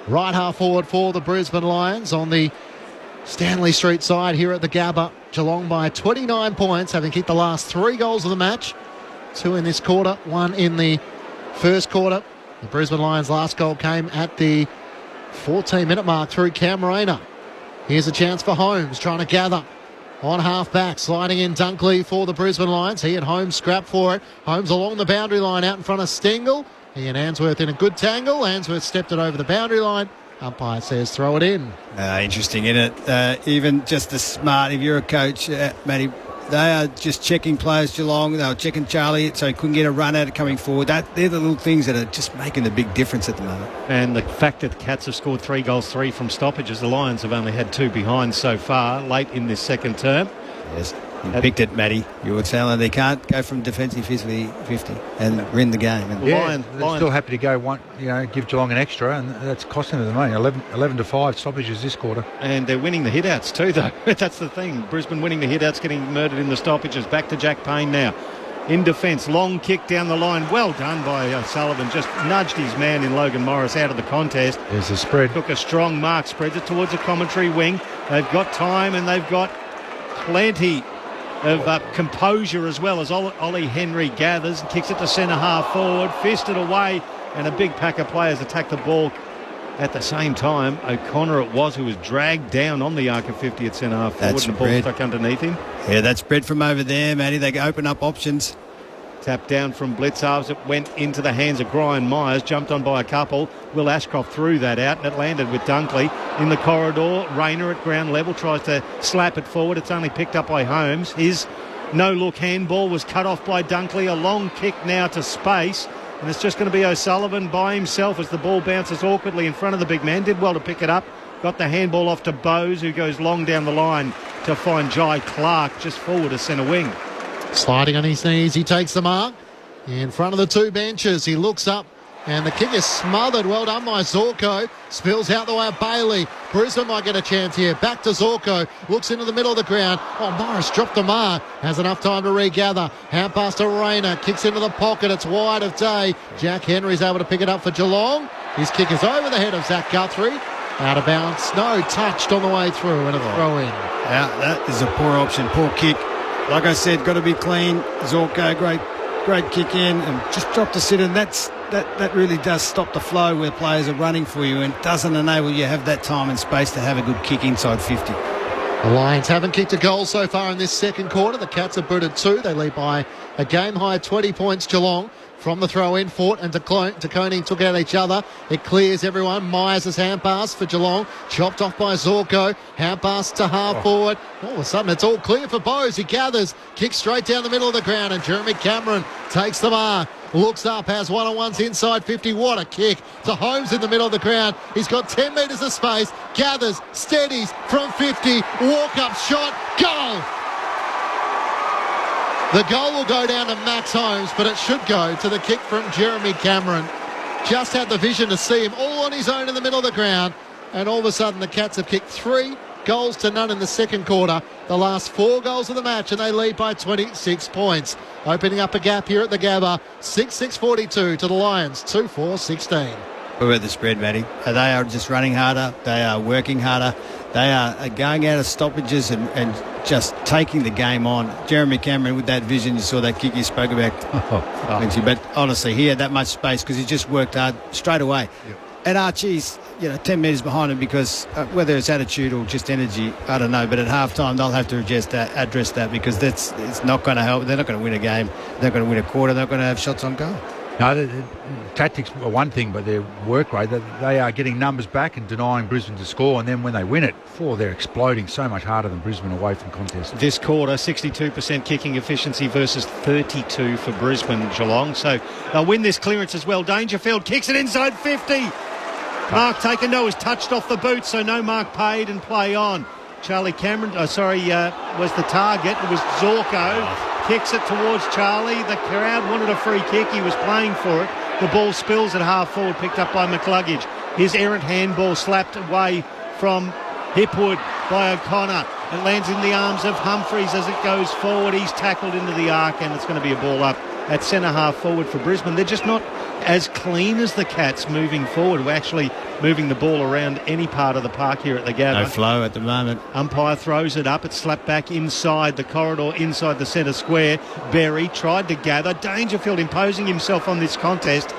Right half forward for the Brisbane Lions on the Stanley Street side here at the Gabba. Geelong by 29 points, having kicked the last 3 goals of the match. 2 in this quarter, 1 in the first quarter. The Brisbane Lions' last goal came at the 14-minute mark through Cam Rayner. Here's a chance for Holmes, trying to gather on half-back. Sliding in Dunkley for the Brisbane Lions. He and Holmes scrap for it. Holmes along the boundary line out in front of Stengel. He and Answorth in a good tangle. Answorth stepped it over the boundary line. Umpire says throw it in. Interesting, isn't it? Even just the smart, if you're a coach, Matty, They are just checking players, Geelong. They were checking Charlie so he couldn't get a run at it coming forward. They're the little things that are just making the big difference at the moment. And the fact that the Cats have scored 3 goals, 3 from stoppages, the Lions have only had 2 behind so far late in this second term. Yes. You picked it, Matty. You were telling they can't go from defensive 50 and win the game. And they're still happy to go one, give Geelong an extra, and that's costing them the money. 11-5 stoppages this quarter. And they're winning the hit-outs too, though. That's the thing. Brisbane winning the hit-outs, getting murdered in the stoppages. Back to Jack Payne now. In defence, long kick down the line. Well done by O'Sullivan. Just nudged his man in Logan Morris out of the contest. There's a spread. Took a strong mark, spreads it towards the commentary wing. They've got time and they've got plenty of composure as well as Ollie Henry gathers and kicks it to centre half forward, fisted away, and a big pack of players attack the ball at the same time. O'Connor it was who was dragged down on the arc of 50 at centre half forward, and the ball stuck underneath him. Yeah, that's spread from over there, Matty. They open up options. Tap down from Blitzarves. It went into the hands of Brian Myers, jumped on by a couple. Will Ashcroft threw that out, and it landed with Dunkley in the corridor. Rayner at ground level tries to slap it forward. It's only picked up by Holmes. His no-look handball was cut off by Dunkley. A long kick now to space, and it's just going to be O'Sullivan by himself as the ball bounces awkwardly in front of the big man. Did well to pick it up. Got the handball off to Bowes, who goes long down the line to find Jai Clark just forward as centre wing. Sliding on his knees, he takes the mark. In front of the 2 benches, he looks up, and the kick is smothered. Well done by Zorko. Spills out the way of Bailey. Brisbane might get a chance here. Back to Zorko. Looks into the middle of the ground. Oh, Morris dropped the mark. Has enough time to regather. Hand pass to Rayner. Kicks into the pocket. It's wide of day. Jack Henry's able to pick it up for Geelong. His kick is over the head of Zach Guthrie. Out of bounds. No, touched on the way through, and a throw in. Yeah, that is a poor option. Poor kick. Like I said, got to be clean. Zorko, great kick in, and just drop the sit, and that really does stop the flow where players are running for you, and doesn't enable you to have that time and space to have a good kick inside 50. The Lions haven't kicked a goal so far in this second quarter. The Cats have booted 2. They lead by a game-high 20 points Geelong. From the throw-in, Fort and Taccone took out each other. It clears everyone. Myers' hand pass for Geelong. Chopped off by Zorko. Hand pass to half forward. All of a sudden, it's all clear for Bowes. He gathers. Kicks straight down the middle of the ground. And Jeremy Cameron takes the mark. Looks up, has one-on-ones inside 50. What a kick to Holmes in the middle of the ground. He's got 10 metres of space. Gathers, steadies from 50. Walk-up shot. Goal! The goal will go down to Max Holmes, but it should go to the kick from Jeremy Cameron. Just had the vision to see him all on his own in the middle of the ground, and all of a sudden the Cats have kicked 3 goals to none in the second quarter. The last 4 goals of the match, and they lead by 26 points. Opening up a gap here at the Gabba. 6-6-42 to the Lions, 2-4-16. What about the spread, Matty? They are just running harder. They are working harder. They are going out of stoppages and just taking the game on. Jeremy Cameron with that vision, you saw that kick you spoke about. But honestly, he had that much space because he just worked hard straight away. Yep. And Archie's 10 metres behind him because whether it's attitude or just energy, I don't know. But at halftime, they'll have to address that because it's not going to help. They're not going to win a game. They're not going to win a quarter. They're not going to have shots on goal. No, the tactics are one thing, but their work rate, they are getting numbers back and denying Brisbane to score, and then when they win it, they're exploding so much harder than Brisbane away from contest. This quarter, 62% kicking efficiency versus 32 for Brisbane, Geelong. So they'll win this clearance as well. Dangerfield kicks it inside 50. Mark taken, was touched off the boot, so no mark paid and play on. Charlie Cameron, was the target. It was Zorko. Kicks it towards Charlie. The crowd wanted a free kick. He was playing for it. The ball spills at half forward, picked up by McCluggage. His errant handball slapped away from Hipwood by O'Connor. It lands in the arms of Humphreys as it goes forward. He's tackled into the arc, and it's going to be a ball up at centre half forward for Brisbane. They're just not as clean as the Cats moving forward. We're actually moving the ball around any part of the park here at the Gabba. No flow at the moment. Umpire throws it up. It's slapped back inside the corridor, inside the centre square. Berry tried to gather. Dangerfield imposing himself on this contest.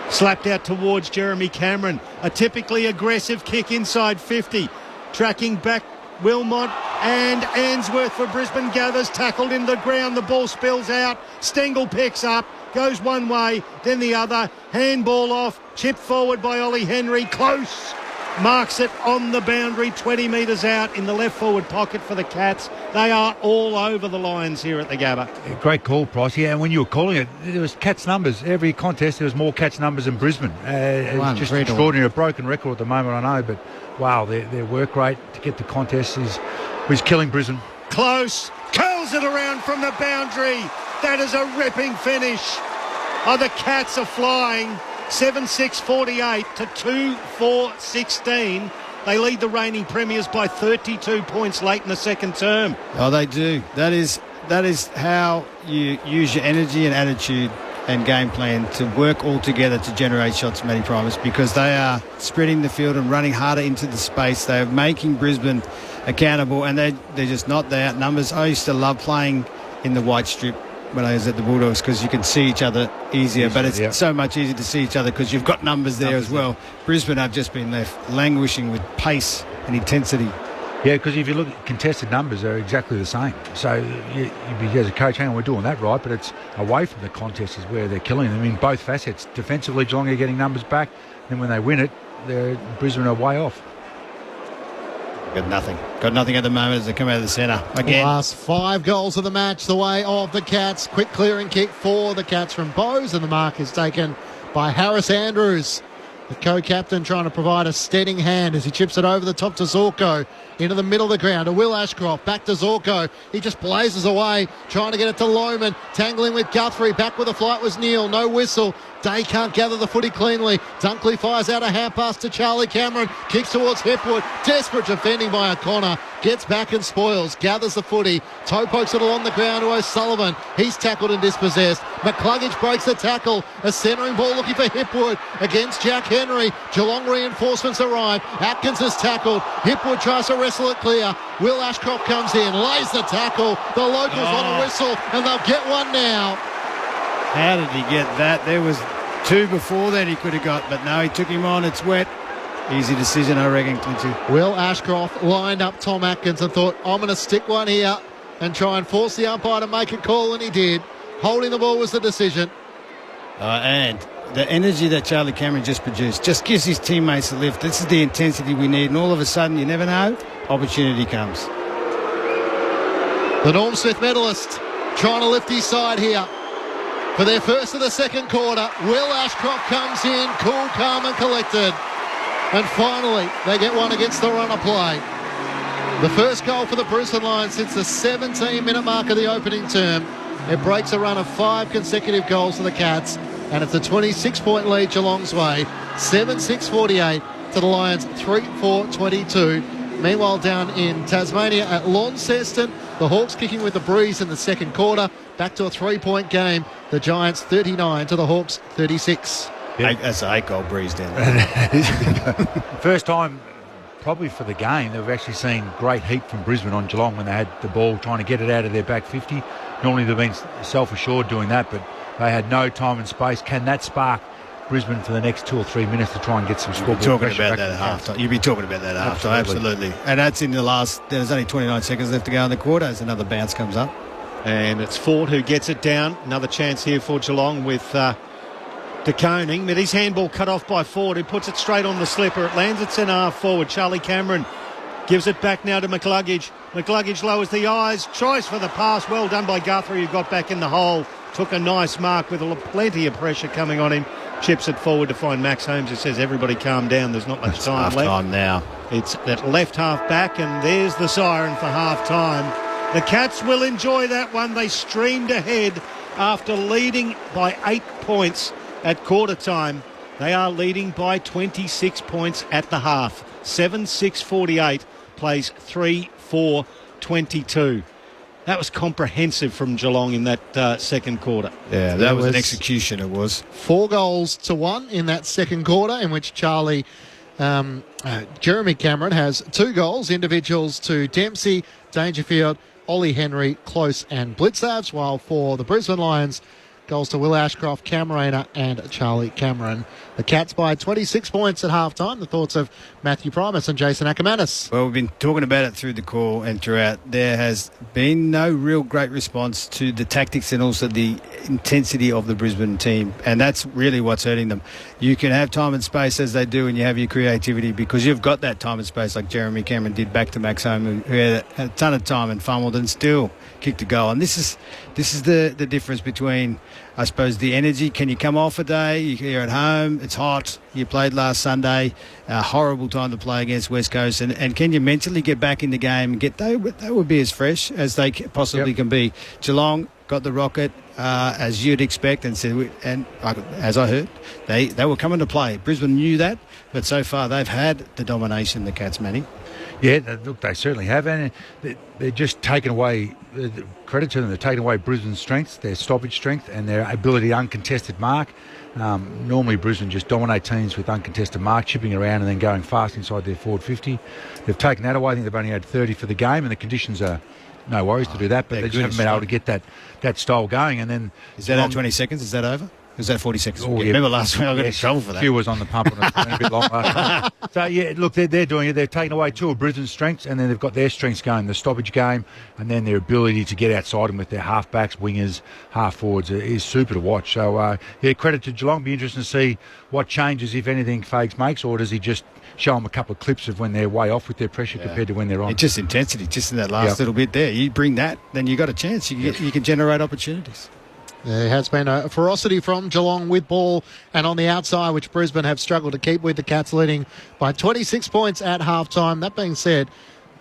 Slapped out towards Jeremy Cameron. A typically aggressive kick inside 50. Tracking back Wilmot and Ainsworth for Brisbane gathers, tackled in the ground. The ball spills out. Stengel picks up, goes one way, then the other. Handball off, chipped forward by Ollie Henry. Close marks it on the boundary, 20 metres out in the left forward pocket for the Cats. They are all over the Lions here at the Gabba. Great call, Price. Yeah, and when you were calling it, there was Cats numbers. Every contest, there was more Cats numbers than Brisbane. It's just extraordinary. A broken record at the moment, I know, but wow, their work rate to get the contest was killing Brisbane. Close, curls it around from the boundary. That is a ripping finish. Oh, the Cats are flying. 7-6-48 to 2-4-16. They lead the reigning premiers by 32 points late in the second term. Oh, they do. That is how you use your energy and attitude and game plan to work all together to generate shots, Matty Primus, because they are spreading the field and running harder into the space. They are making Brisbane accountable, and they're just not the outnumbers. I used to love playing in the white strip when I was at the Bulldogs because you can see each other easier, but it's so much easier to see each other because you've got numbers there as well. Brisbane have just been left languishing with pace and intensity. Yeah, because if you look at contested numbers, they're exactly the same. So you'd be, as a coach, hang on, we're doing that right, but it's away from the contest is where they're killing them in both facets. Defensively, Geelong are getting numbers back, and when they win it, Brisbane are way off. Got nothing at the moment as they come out of the centre. Again. Last 5 goals of the match, the way of the Cats. Quick clearing kick for the Cats from Bowes, and the mark is taken by Harris Andrews. The co-captain trying to provide a steadying hand as he chips it over the top to Zorko. Into the middle of the ground to Will Ashcroft. Back to Zorko. He just blazes away, trying to get it to Lohman. Tangling with Guthrie. Back with the flight was Neal. No whistle. Day can't gather the footy cleanly. Dunkley fires out a hand pass to Charlie Cameron. Kicks towards Hipwood. Desperate defending by O'Connor. Gets back and spoils. Gathers the footy. Toe pokes it along the ground to O'Sullivan. He's tackled and dispossessed. McCluggage breaks the tackle. A centering ball looking for Hipwood against Jack Henry. Geelong reinforcements arrive. Atkins is tackled. Hipwood tries to wrestle it clear. Will Ashcroft comes in. Lays the tackle. The locals want a whistle and they'll get one now. How did he get that? There was 2 before that he could have got, but no, he took him on. It's wet. Easy decision, I reckon, Clinchy. Will Ashcroft lined up Tom Atkins and thought, I'm going to stick one here and try and force the umpire to make a call, and he did. Holding the ball was the decision. And the energy that Charlie Cameron just produced just gives his teammates a lift. This is the intensity we need, and all of a sudden, you never know, opportunity comes. The Norm Smith medalist trying to lift his side here. For their first of the second quarter, Will Ashcroft comes in, cool, calm and collected. And finally, they get one against the runner play. The first goal for the Brisbane Lions since the 17-minute mark of the opening term. It breaks a run of 5 consecutive goals for the Cats, and it's a 26-point lead Geelong's way. 7-6-48 to the Lions, 3-4-22. Meanwhile, down in Tasmania at Launceston, the Hawks kicking with the breeze in the second quarter. Back to a 3-point game. The Giants 39 to the Hawks 36. Yeah. That's an 8-goal breeze down there. First time probably for the game that we've actually seen great heat from Brisbane on Geelong when they had the ball trying to get it out of their back 50. Normally they've been self-assured doing that, but they had no time and space. Can that spark Brisbane for the next 2 or 3 minutes to try and get some scoreboard pressure back? You'd be talking about that at half time, absolutely. And that's in the last, there's only 29 seconds left to go in the quarter as another bounce comes up. And it's Ford who gets it down. Another chance here for Geelong with De Koning. But his handball cut off by Ford, who puts it straight on the slipper. It lands at centre half forward. Charlie Cameron gives it back now to McCluggage. McCluggage lowers the eyes. Choice for the pass. Well done by Guthrie, who got back in the hole. Took a nice mark with plenty of pressure coming on him. Chips it forward to find Max Holmes, who says, everybody calm down. There's not much time left. Half-time now. It's that left half back, and there's the siren for half-time. The Cats will enjoy that one. They streamed ahead after leading by 8 points at quarter time. They are leading by 26 points at the half. 7-6-48 plays 3-4-22. That was comprehensive from Geelong in that second quarter. Yeah, that was an execution, it was. 4 goals to 1 in that second quarter, in which Jeremy Cameron has 2 goals, individuals to Dempsey, Dangerfield, Ollie Henry, Close and Blitzavs, while for the Brisbane Lions, Goals to Will Ashcroft, Cam Rayner and Charlie Cameron. The Cats by 26 points at half-time. The thoughts of Matthew Primus and Jason Ackermanis. Well, we've been talking about it through the call and throughout. There has been no real great response to the tactics and also the intensity of the Brisbane team, and that's really what's hurting them. You can have time and space as they do, and you have your creativity because you've got that time and space like Jeremy Cameron did back to Max Home, who had a ton of time and fumbled and still kicked a goal. And this is the difference between, I suppose, the energy. Can you come off a day? You're at home, it's hot, you played last Sunday, a horrible time to play against West Coast, and can you mentally get back in the game and they would be as fresh as they possibly can be. Geelong got the rocket, as you'd expect, and as I heard, they were coming to play. Brisbane knew that, but so far they've had the domination, the Cats, Manny. Yeah, look, they certainly have, and they're just taking away, credit to them, they're taking away Brisbane's strengths, their stoppage strength and their ability to uncontested mark. Normally Brisbane just dominate teams with uncontested mark, chipping around and then going fast inside their forward 50. They've taken that away. I think they've only had 30 for the game, and the conditions are no worries to do that, but they just haven't been able to get that style going. And then is that 20 seconds? Is that over? Is that 40 seconds? Oh, yeah. Remember last week I got in trouble for that. Q was on the pump and it a bit long last time. So, yeah, look, they're doing it. They're taking away two of Brisbane's strengths, and then they've got their strengths going, the stoppage game, and then their ability to get outside them with their half-backs, wingers, half-forwards is super to watch. So, credit to Geelong. Be interesting to see what changes, if anything, Fages makes, or does he just show them a couple of clips of when they're way off with their pressure compared to when they're on? It's just intensity, just in that last little bit there. You bring that, then you got a chance. You can generate opportunities. There has been a ferocity from Geelong with ball and on the outside, which Brisbane have struggled to keep, with the Cats leading by 26 points at half-time. That being said,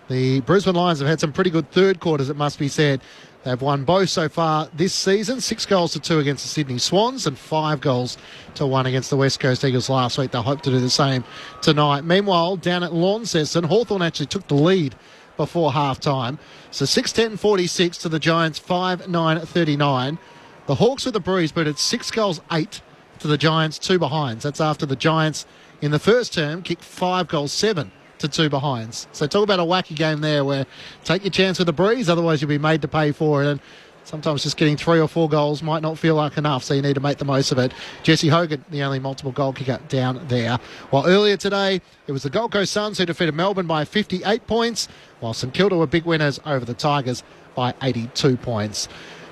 the Brisbane Lions have had some pretty good third quarters, it must be said. They've won both so far this season, 6-2 against the Sydney Swans and 5-1 against the West Coast Eagles last week. They'll hope to do the same tonight. Meanwhile, down at Launceston, Hawthorn actually took the lead before half-time. So 6-10-46 to the Giants, 5-9-39. The Hawks with the breeze, but it's 6-8 to the Giants, 2 behinds. That's after the Giants in the first term kicked 5-7 to 2 behinds. So talk about a wacky game there where take your chance with the breeze, otherwise you'll be made to pay for it. And sometimes just getting 3 or 4 goals might not feel like enough, so you need to make the most of it. Jesse Hogan, the only multiple goal kicker down there. While earlier today, it was the Gold Coast Suns who defeated Melbourne by 58 points, while St Kilda were big winners over the Tigers by 82 points.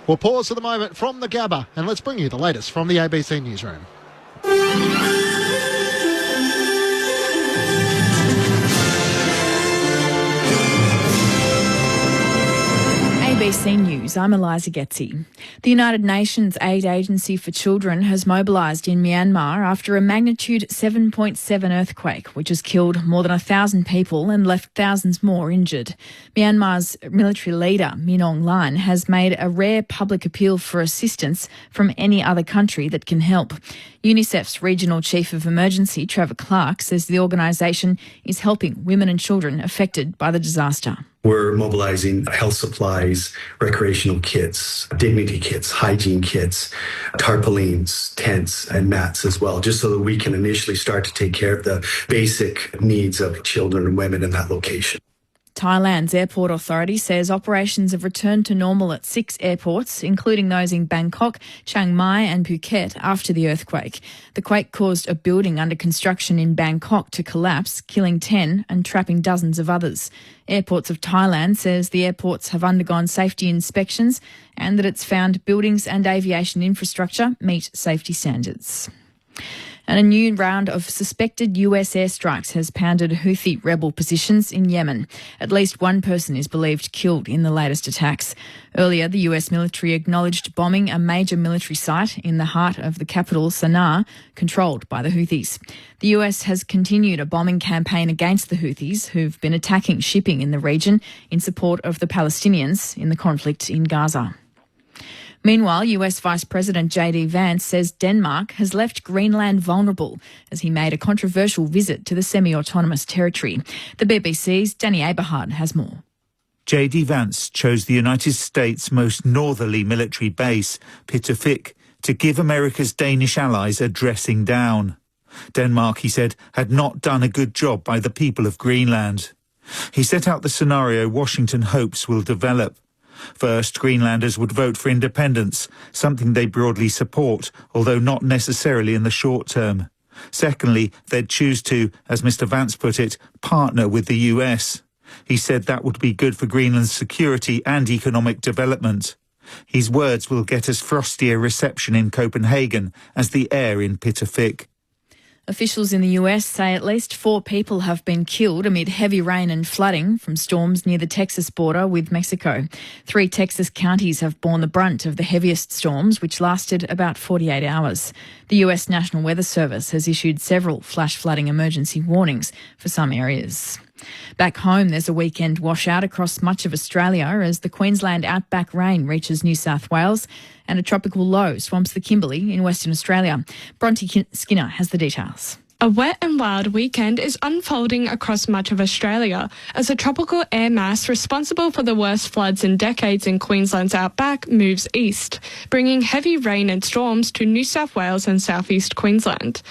We'll pause for the moment from the Gabba, and let's bring you the latest from the ABC Newsroom. ABC News, I'm Eliza Getzi. The United Nations Aid Agency for Children has mobilised in Myanmar after a magnitude 7.7 earthquake, which has killed more than 1,000 people and left thousands more injured. Myanmar's military leader, Min Aung Hlaing, has made a rare public appeal for assistance from any other country that can help. UNICEF's Regional Chief of Emergency, Trevor Clark, says the organisation is helping women and children affected by the disaster. We're mobilising health supplies, recreational kits, dignity kits, hygiene kits, tarpaulins, tents and mats as well, just so that we can initially start to take care of the basic needs of children and women in that location. Thailand's airport authority says operations have returned to normal at 6 airports, including those in Bangkok, Chiang Mai and Phuket after the earthquake. The quake caused a building under construction in Bangkok to collapse, killing 10 and trapping dozens of others. Airports of Thailand says the airports have undergone safety inspections and that it's found buildings and aviation infrastructure meet safety standards. And a new round of suspected US airstrikes has pounded Houthi rebel positions in Yemen. At least one person is believed killed in the latest attacks. Earlier, the US military acknowledged bombing a major military site in the heart of the capital, Sana'a, controlled by the Houthis. The US has continued a bombing campaign against the Houthis, who've been attacking shipping in the region in support of the Palestinians in the conflict in Gaza. Meanwhile, US Vice President J.D. Vance says Denmark has left Greenland vulnerable as he made a controversial visit to the semi-autonomous territory. The BBC's Danny Aberhard has more. J.D. Vance chose the United States' most northerly military base, Pitterfik, to give America's Danish allies a dressing down. Denmark, he said, had not done a good job by the people of Greenland. He set out the scenario Washington hopes will develop. First, Greenlanders would vote for independence, something they broadly support, although not necessarily in the short term. Secondly, they'd choose to, as Mr Vance put it, partner with the US. He said that would be good for Greenland's security and economic development. His words will get us frostier reception in Copenhagen as the air in Pitterfik. Officials in the US say at least 4 people have been killed amid heavy rain and flooding from storms near the Texas border with Mexico. 3 Texas counties have borne the brunt of the heaviest storms, which lasted about 48 hours. The US National Weather Service has issued several flash flooding emergency warnings for some areas. Back home, there's a weekend washout across much of Australia as the Queensland outback rain reaches New South Wales and a tropical low swamps the Kimberley in Western Australia. Bronte Skinner has the details. A wet and wild weekend is unfolding across much of Australia as a tropical air mass responsible for the worst floods in decades in Queensland's outback moves east, bringing heavy rain and storms to New South Wales and southeast Queensland.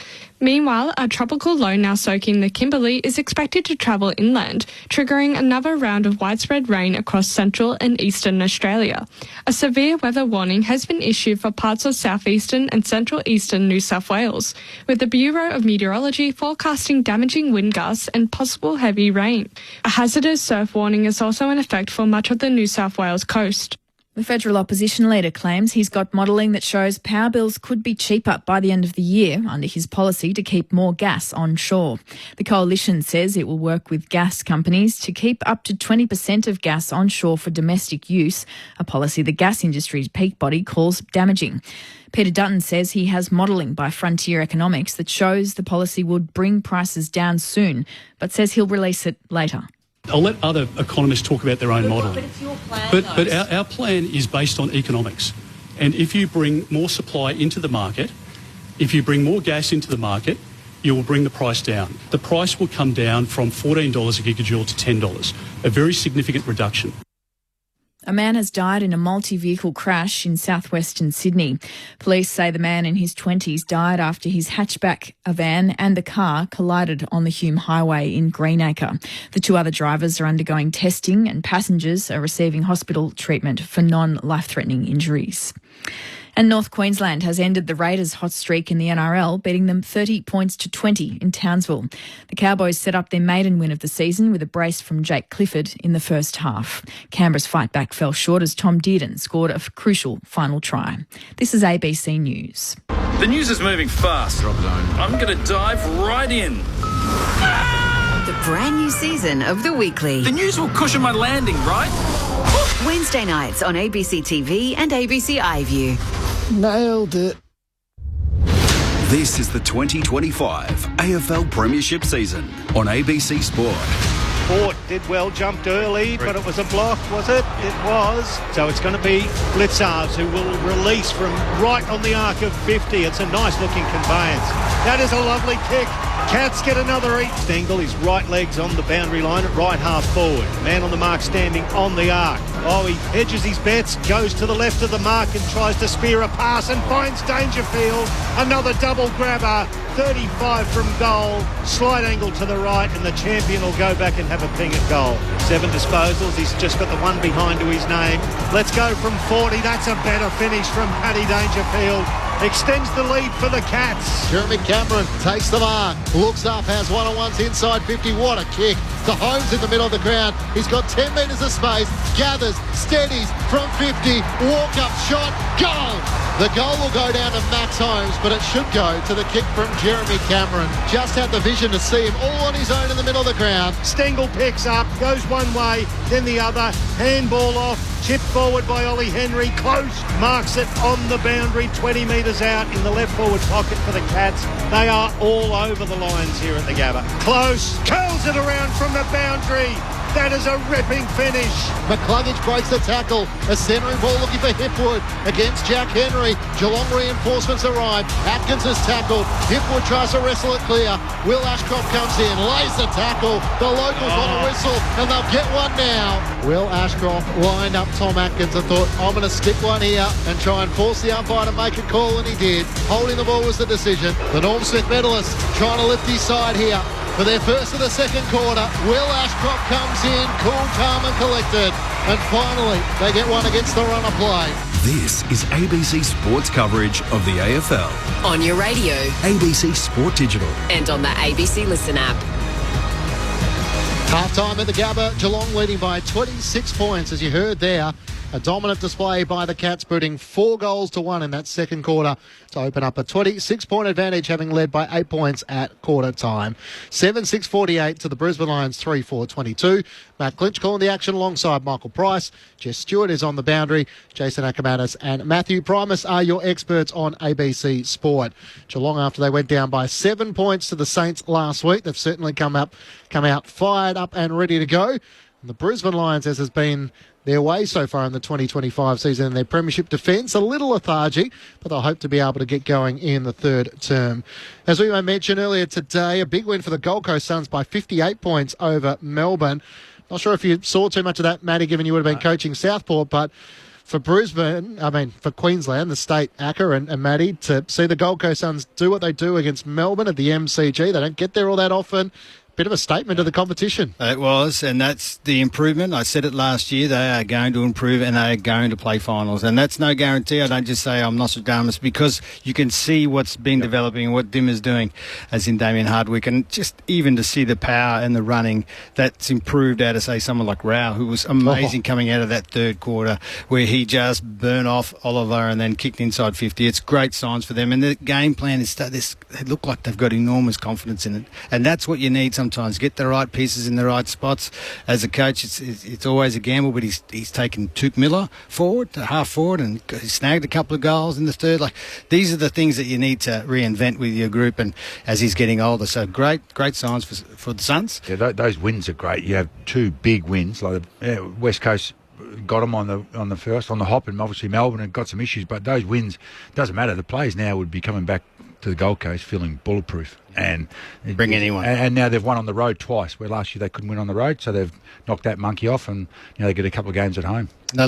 Meanwhile, a tropical low now soaking the Kimberley is expected to travel inland, triggering another round of widespread rain across central and eastern Australia. A severe weather warning has been issued for parts of southeastern and central eastern New South Wales, with the Bureau of Meteorology forecasting damaging wind gusts and possible heavy rain. A hazardous surf warning is also in effect for much of the New South Wales coast. The federal opposition leader claims he's got modelling that shows power bills could be cheaper by the end of the year under his policy to keep more gas onshore. The coalition says it will work with gas companies to keep up to 20% of gas onshore for domestic use, a policy the gas industry's peak body calls damaging. Peter Dutton says he has modelling by Frontier Economics that shows the policy would bring prices down soon, but says he'll release it later. I'll let other economists talk about their own model. But it's your plan. But our plan is based on economics. And if you bring more supply into the market, if you bring more gas into the market, you will bring the price down. The price will come down from $14 a gigajoule to $10, a very significant reduction. A man has died in a multi-vehicle crash in southwestern Sydney. Police say the man in his 20s died after his hatchback, a van and the car collided on the Hume Highway in Greenacre. The 2 other drivers are undergoing testing and passengers are receiving hospital treatment for non-life-threatening injuries. And North Queensland has ended the Raiders' hot streak in the NRL, beating them 30 points to 20 in Townsville. The Cowboys set up their maiden win of the season with a brace from Jake Clifford in the first half. Canberra's fight back fell short as Tom Dearden scored a crucial final try. This is ABC News. The news is moving fast. I'm going to dive right in. The brand new season of The Weekly. The news will cushion my landing, right? Wednesday nights on ABC TV and ABC iView. Nailed it. This is the 2025 AFL Premiership season on ABC Sport. Port did well, jumped early, but it was a block, was it? It was. So it's going to be Blitzars who will release from right on the arc of 50. It's a nice-looking conveyance. That is a lovely kick. Cats get another each. Stengel, his right leg's on the boundary line at right half forward. Man on the mark standing on the arc. Oh, he hedges his bets, goes to the left of the mark and tries to spear a pass and finds Dangerfield. Another double grabber. 35 from goal. Slight angle to the right and the champion will go back and have a ping at goal. 7 disposals. He's just got the one behind to his name. Let's go from 40. That's a better finish from Paddy Dangerfield. Extends the lead for the Cats. Jeremy Cameron takes the mark, looks up, has one-on-ones inside 50. What a kick. The Holmes in the middle of the ground. He's got 10 metres of space, gathers, steadies from 50, walk-up shot, goal. The goal will go down to Max Holmes, but it should go to the kick from Jeremy Cameron. Just had the vision to see him all on his own in the middle of the ground. Stengel picks up, goes one way, then the other. Handball off, chipped forward by Ollie Henry. Close, marks it on the boundary, 20 metres out in the left forward pocket for the Cats. They are all over the lines here at the Gabba. Close, curls it around from the boundary. That is a ripping finish. McCluggage breaks the tackle. A centering ball looking for Hipwood against Jack Henry. Geelong reinforcements arrive. Atkins is tackled. Hipwood tries to wrestle it clear. Will Ashcroft comes in, lays the tackle. The locals want a whistle and they'll get one now. Will Ashcroft lined up Tom Atkins and thought, I'm going to stick one here and try and force the umpire to make a call, and he did. Holding the ball was the decision. The Norm Smith medalist trying to lift his side here. for their first of the second quarter. Will Ashcroft comes in, cool, calm and collected. And finally, they get one against the runner play. This is ABC Sports coverage of the AFL. On your radio. ABC Sport Digital. And on the ABC Listen app. Half-time at the Gabba, Geelong leading by 26 points, as you heard there. A dominant display by the Cats, putting 4 goals to 1 in that second quarter to open up a 26-point advantage, having led by 8 points at quarter time. 7-6-48 to the Brisbane Lions, 3-4-22. Matt Clinch calling the action alongside Michael Price. Jess Stewart is on the boundary. Jason Ackermanis and Matthew Primus are your experts on ABC Sport. Geelong, after they went down by 7 points to the Saints last week, they've certainly come out fired up and ready to go. And the Brisbane Lions, as has been their way so far in the 2025 season in their premiership defence, a little lethargic, but they'll hope to be able to get going in the third term. As we mentioned earlier today, a big win for the Gold Coast Suns by 58 points over Melbourne. Not sure if you saw too much of that, Matty, given you would have been coaching Southport, but for for Queensland, the state, Acker and Matty, to see the Gold Coast Suns do what they do against Melbourne at the MCG, they don't get there all that often. Bit of a statement of the competition. It was, and that's the improvement. I said it last year, they are going to improve and they are going to play finals. And that's no guarantee. I don't just say I'm Nostradamus, because you can see what's been developing and what Dimmer's doing, as in Damien Hardwick. And just even to see the power and the running that's improved out of, say, someone like Rao, who was amazing coming out of that third quarter, where he just burned off Oliver and then kicked inside 50. It's great signs for them. And the game plan is they look like they've got enormous confidence in it. And that's what you need sometimes. Get the right pieces in the right spots. As a coach, it's always a gamble, but he's taken Tuke Miller forward, to half forward, and he snagged a couple of goals in the third. Like, these are the things that you need to reinvent with your group, and as he's getting older. So great signs for the Suns. Yeah, those wins are great. You have 2 big wins. Like West Coast got them on the hop, and obviously Melbourne had got some issues, but those wins, doesn't matter. The players now would be coming back to the Gold Coast feeling bulletproof, and bring anyone. And now they've won on the road twice, where last year they couldn't win on the road, so they've knocked that monkey off, and they get a couple of games at home. They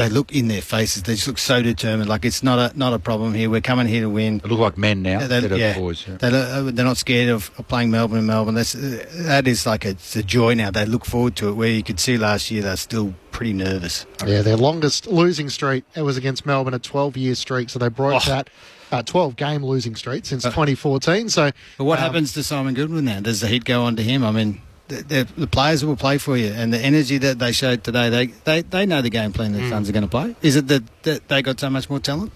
look in their faces. They just look so determined. Like, it's not a problem here. We're coming here to win. They look like men now. They're boys. Yeah. They're not scared of playing Melbourne. That is like it's a joy now. They look forward to it. Where you could see last year they're still pretty nervous. Yeah, their longest losing streak was against Melbourne, a 12-year streak. So they broke that 12-game losing streak since 2014. So, but what happens to Simon Goodwin now? Does the heat go on to him? I mean, the players will play for you, and the energy that they showed today, they know the game plan the Suns are going to play. Is it that they got so much more talent?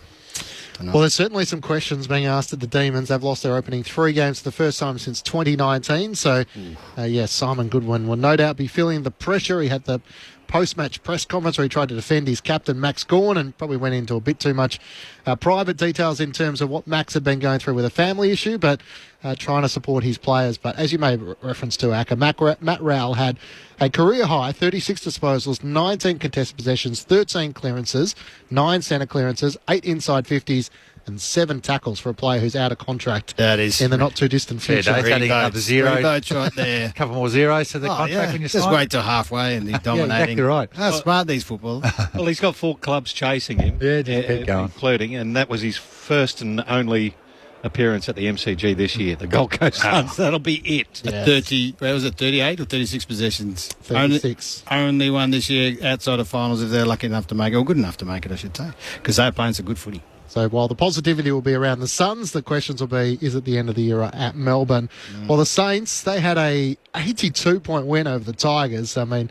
Well, there's certainly some questions being asked at the Demons. They've lost their opening 3 games for the first time since 2019. So, yes, Simon Goodwin will no doubt be feeling the pressure. He had the post-match press conference where he tried to defend his captain, Max Gawn, and probably went into a bit too much private details in terms of what Max had been going through with a family issue, but trying to support his players. But as you made reference to, Acker, Matt Rowell had a career-high 36 disposals, 19 contested possessions, 13 clearances, 9 centre clearances, 8 inside 50s, and 7 tackles for a player who's out of contract. That is in the not-too-distant future. Adding another zero. Right there. A couple more zeros to the contract when you sign. Just wait till halfway and he's dominating. Yeah, exactly right. How smart these footballers. Well, he's got 4 clubs chasing him, including, and that was his first and only appearance at the MCG this year, the Gold Coast Suns. That'll be it. Yeah. 38 or 36 possessions? 36. Only one this year outside of finals, if they're lucky enough to make it, or good enough to make it, I should say, because they're playing some good footy. So while the positivity will be around the Suns, the questions will be, is it the end of the era at Melbourne? Well, the Saints, they had a 82-point win over the Tigers. I mean,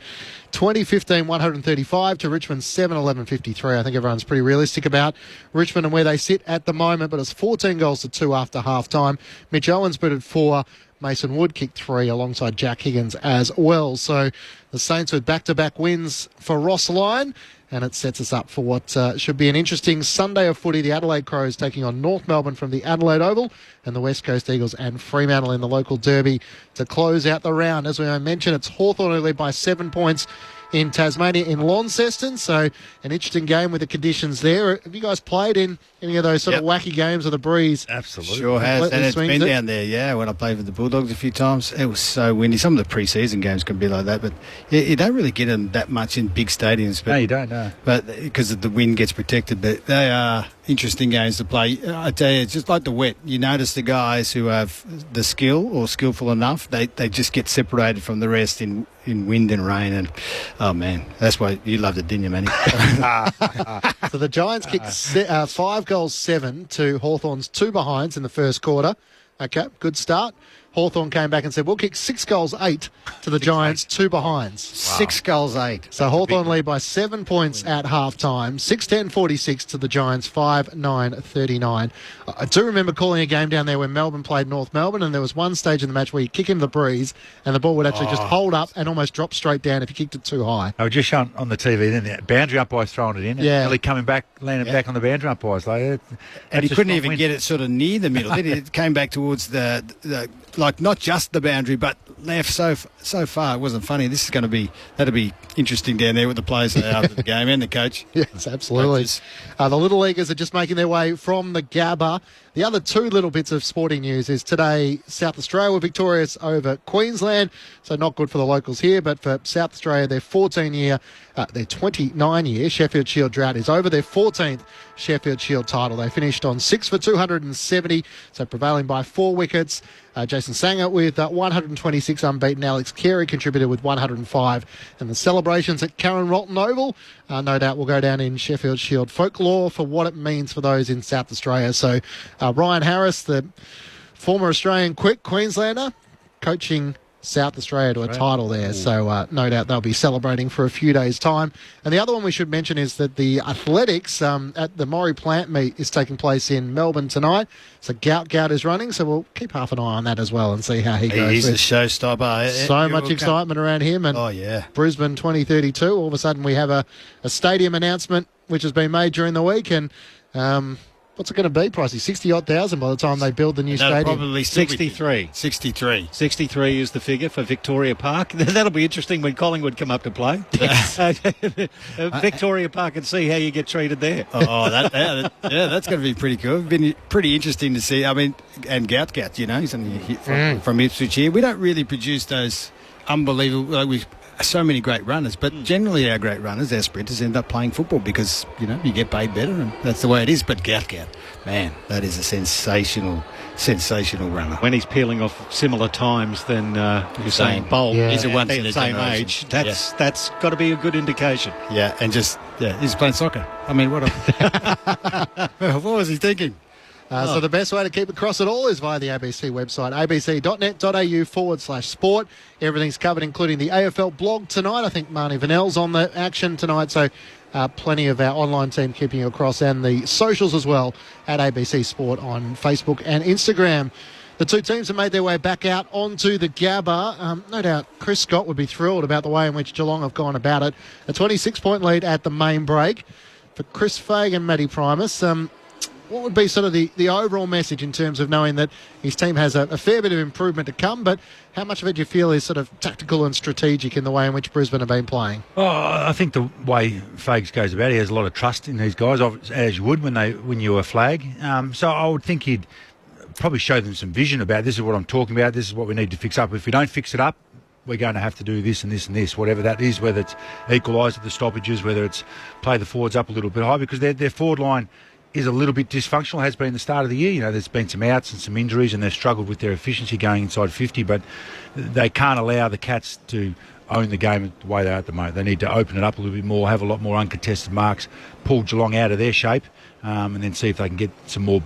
2015, 135 to Richmond, 7-11-53. I think everyone's pretty realistic about Richmond and where they sit at the moment, but it's 14 goals to 2 after half-time. Mitch Owens booted 4. Mason Wood kicked 3 alongside Jack Higgins as well. So the Saints with back-to-back wins for Ross Lyon, and it sets us up for what should be an interesting Sunday of footy. The Adelaide Crows taking on North Melbourne from the Adelaide Oval, and the West Coast Eagles and Fremantle in the local derby to close out the round. As we mentioned, it's Hawthorn who lead by 7 points in Tasmania in Launceston, so an interesting game with the conditions there. Have you guys played in any of those sort of wacky games of the breeze? Absolutely. Sure has, and it's been down there, when I played with the Bulldogs a few times. It was so windy. Some of the pre-season games can be like that, but You don't really get them that much in big stadiums. But, no, you don't, no. But because the wind gets protected. But they are interesting games to play. I tell you, it's just like the wet. You notice the guys who have the skill or skillful enough, they just get separated from the rest in wind and rain. And, oh, man, that's why you loved it, didn't you, Manny? So the Giants kicked 5-7 to Hawthorn's 2 behinds in the first quarter. Okay, good start. Hawthorn came back and said, we'll kick 6-8 to the Giants, 2 behinds. 6-8. So Hawthorn lead by 7 points at half-time. 6-10-46 to the Giants, 5-9-39. I do remember calling a game down there when Melbourne played North Melbourne, and there was one stage in the match where you kick into the breeze and the ball would actually just hold up and almost drop straight down if you kicked it too high. I was just showing on the TV then, the boundary umpires throwing it in, and nearly coming back, landing back on the boundary umpires. And he couldn't even get it sort of near the middle, did he? It came back towards the like not just the boundary, but left so far. It wasn't funny. That'll be interesting down there with the players after the game and the coach. Yes, absolutely. The Little Leaguers are just making their way from the Gabba. The other 2 little bits of sporting news is today South Australia were victorious over Queensland, so not good for the locals here, but for South Australia, their 29-year Sheffield Shield drought is over. Their 14th Sheffield Shield title. They finished on 6 for 270, so prevailing by 4 wickets. Jason Sanger with 126 unbeaten. Alex Carey contributed with 105. And the celebrations at Karen Rolton Oval, no doubt, will go down in Sheffield Shield folklore for what it means for those in South Australia. So Ryan Harris, the former Australian Queenslander, coaching South Australia to a title there. So no doubt they'll be celebrating for a few days' time. And the other one we should mention is that the athletics at the Maury Plant meet is taking place in Melbourne tonight. So Gout is running, so we'll keep half an eye on that as well and see how he goes. He's a showstopper. So much excitement around him. And Brisbane 2032, all of a sudden we have a stadium announcement which has been made during the week. And what's it going to be, Pricey? 60,000 by the time they build the new stadium. Probably 63. 63. 63 is the figure for Victoria Park. That'll be interesting when Collingwood come up to play. Victoria Park, and see how you get treated there. That's going to be pretty cool. Been pretty interesting to see. I mean, and Gout, he's only from Ipswich here. We don't really produce those unbelievable. So many great runners, but generally our great runners, our sprinters, end up playing football because you get paid better, and that's the way it is. But Gout, man, that is a sensational runner. When he's peeling off similar times than Usain Bolt, he's at the same age. That's got to be a good indication. Yeah, and he's playing soccer. I mean, what was he thinking? So the best way to keep across it all is via the ABC website, abc.net.au/sport. Everything's covered, including the AFL blog tonight. I think Marnie Vanell's on the action tonight, so plenty of our online team keeping you across, and the socials as well at ABC Sport on Facebook and Instagram. The 2 teams have made their way back out onto the Gabba. No doubt Chris Scott would be thrilled about the way in which Geelong have gone about it. A 26-point lead at the main break. For Chris Fagan, Matty Primus, what would be sort of the overall message in terms of knowing that his team has a fair bit of improvement to come, but how much of it do you feel is sort of tactical and strategic in the way in which Brisbane have been playing? I think the way Fags goes about it, he has a lot of trust in these guys, as you would when you were a flag. So I would think he'd probably show them some vision about this is what I'm talking about, this is what we need to fix up. If we don't fix it up, we're going to have to do this and this and this, whatever that is, whether it's equalise at the stoppages, whether it's play the forwards up a little bit high, because their forward line is a little bit dysfunctional, has been the start of the year. There's been some outs and some injuries, and they've struggled with their efficiency going inside 50, but they can't allow the Cats to own the game the way they are at the moment. They need to open it up a little bit more, have a lot more uncontested marks, pull Geelong out of their shape, and then see if they can get some more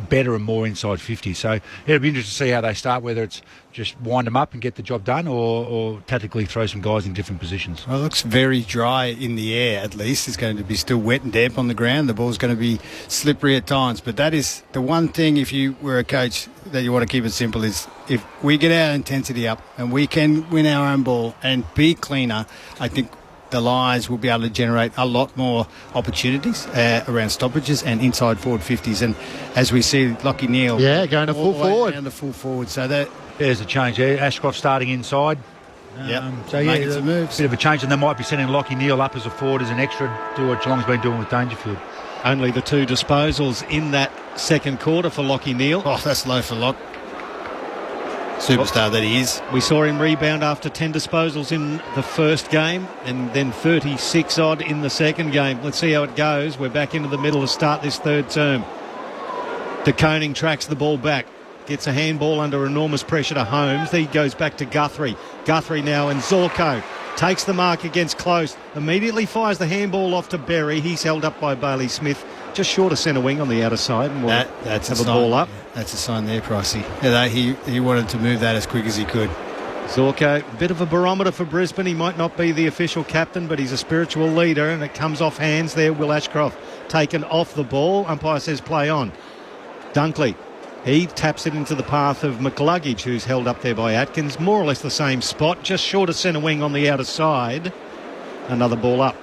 better and more inside 50. So it'll be interesting to see how they start, whether it's just wind them up and get the job done, or tactically throw some guys in different positions. Well, it looks very dry in the air, at least. It's going to be still wet and damp on the ground. The ball's going to be slippery at times. But that is the one thing, if you were a coach, that you want to keep it simple, is if we get our intensity up and we can win our own ball and be cleaner, I think the Lions will be able to generate a lot more opportunities around stoppages and inside forward 50s. And as we see, Lachie Neale going to full forward. Down to full forward. So that there's a change there. Ashcroft starting inside. Making some moves. Bit of a change, and they might be sending Lachie Neale up as a forward as an extra, do what Geelong's been doing with Dangerfield. Only the 2 disposals in that second quarter for Lachie Neale. Oh, that's low for Lock. superstar that he is. We saw him rebound after 10 disposals in the first game and then 36 odd in the second game. Let's see how it goes. We're back into the middle to start this third term. De Koning tracks the ball back. Gets a handball under enormous pressure to Holmes. He goes back to Guthrie. Guthrie now and Zorko takes the mark against Close. Immediately fires the handball off to Berry. He's held up by Bailey Smith. Just short of centre wing on the outer side. And that's have a a ball up. That's a sign there, Pricey. Yeah, he wanted to move that as quick as he could. Zorko, bit of a barometer for Brisbane. He might not be the official captain, but he's a spiritual leader, and it comes off hands there. Will Ashcroft taken off the ball. Umpire says play on. Dunkley, he taps it into the path of McLuggage, who's held up there by Atkins. More or less the same spot, just short of centre wing on the outer side. Another ball up.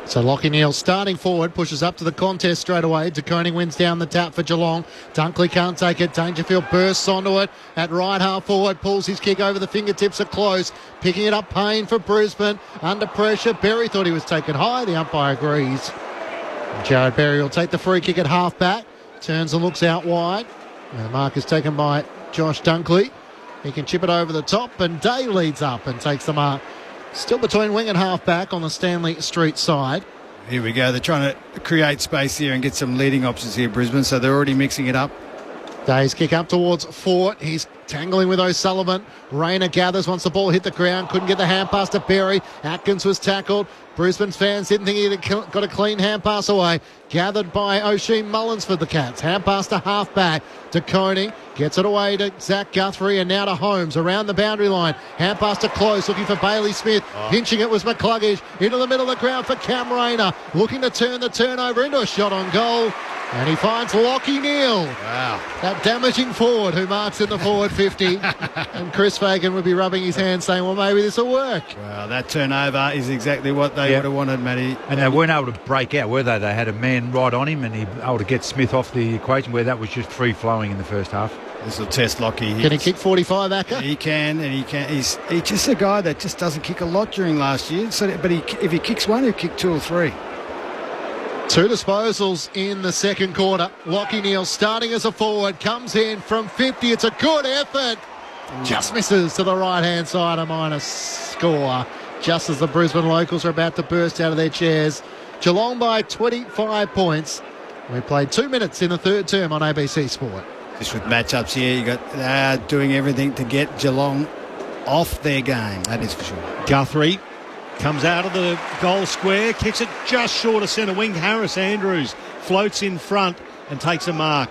So Lockie Neal starting forward, pushes up to the contest straight away. De Koning wins down the tap for Geelong. Dunkley can't take it. Dangerfield bursts onto it at right half forward, pulls his kick over the fingertips of Close. Picking it up, Payne for Brisbane. Under pressure. Berry thought he was taken high. The umpire agrees. And Jared Berry will take the free kick at half back. Turns and looks out wide. And the mark is taken by Josh Dunkley. He can chip it over the top, and Day leads up and takes the mark. Still between wing and half-back on the Stanley Street side. Here we go. They're trying to create space here and get some leading options here, Brisbane, so they're already mixing it up. Day's kick up towards Fort. He's tangling with O'Sullivan. Rayner gathers once the ball hit the ground. Couldn't get the hand pass to Berry. Atkins was tackled. Brisbane fans didn't think he'd got a clean hand pass away. Gathered by O'Shea Mullins for the Cats. Hand pass to half-back. De Koning gets it away to Zach Guthrie and now to Holmes around the boundary line. Hand pass to Close, looking for Bailey Smith. Pinching it was McCluggage. Into the middle of the ground for Cam Rayner. Looking to turn the turnover into a shot on goal. And he finds Lockie Neal. Wow. That damaging forward who marks in the forward 50. And Chris Fagan would be rubbing his hands saying, well, maybe this will work. Well, that turnover is exactly what they would have wanted, Matty. And they weren't able to break out, were they? They had a man right on him and he was able to get Smith off the equation where that was just free-flowing in the first half. This will test Lockie. Can he kick 45, Acker? He can, and he can. He's just a guy that just doesn't kick a lot during last year. So, but if he kicks one, he'll kick two or three. Two disposals in the second quarter. Lockie Neal starting as a forward, comes in from 50. It's a good effort. Just misses to the right-hand side, a minus score. Just as the Brisbane locals are about to burst out of their chairs. Geelong by 25 points. We played 2 minutes in the third term on ABC Sport. Just with matchups here, you got doing everything to get Geelong off their game. That is for sure. Guthrie comes out of the goal square, kicks it just short of centre wing. Harris Andrews floats in front and takes a mark.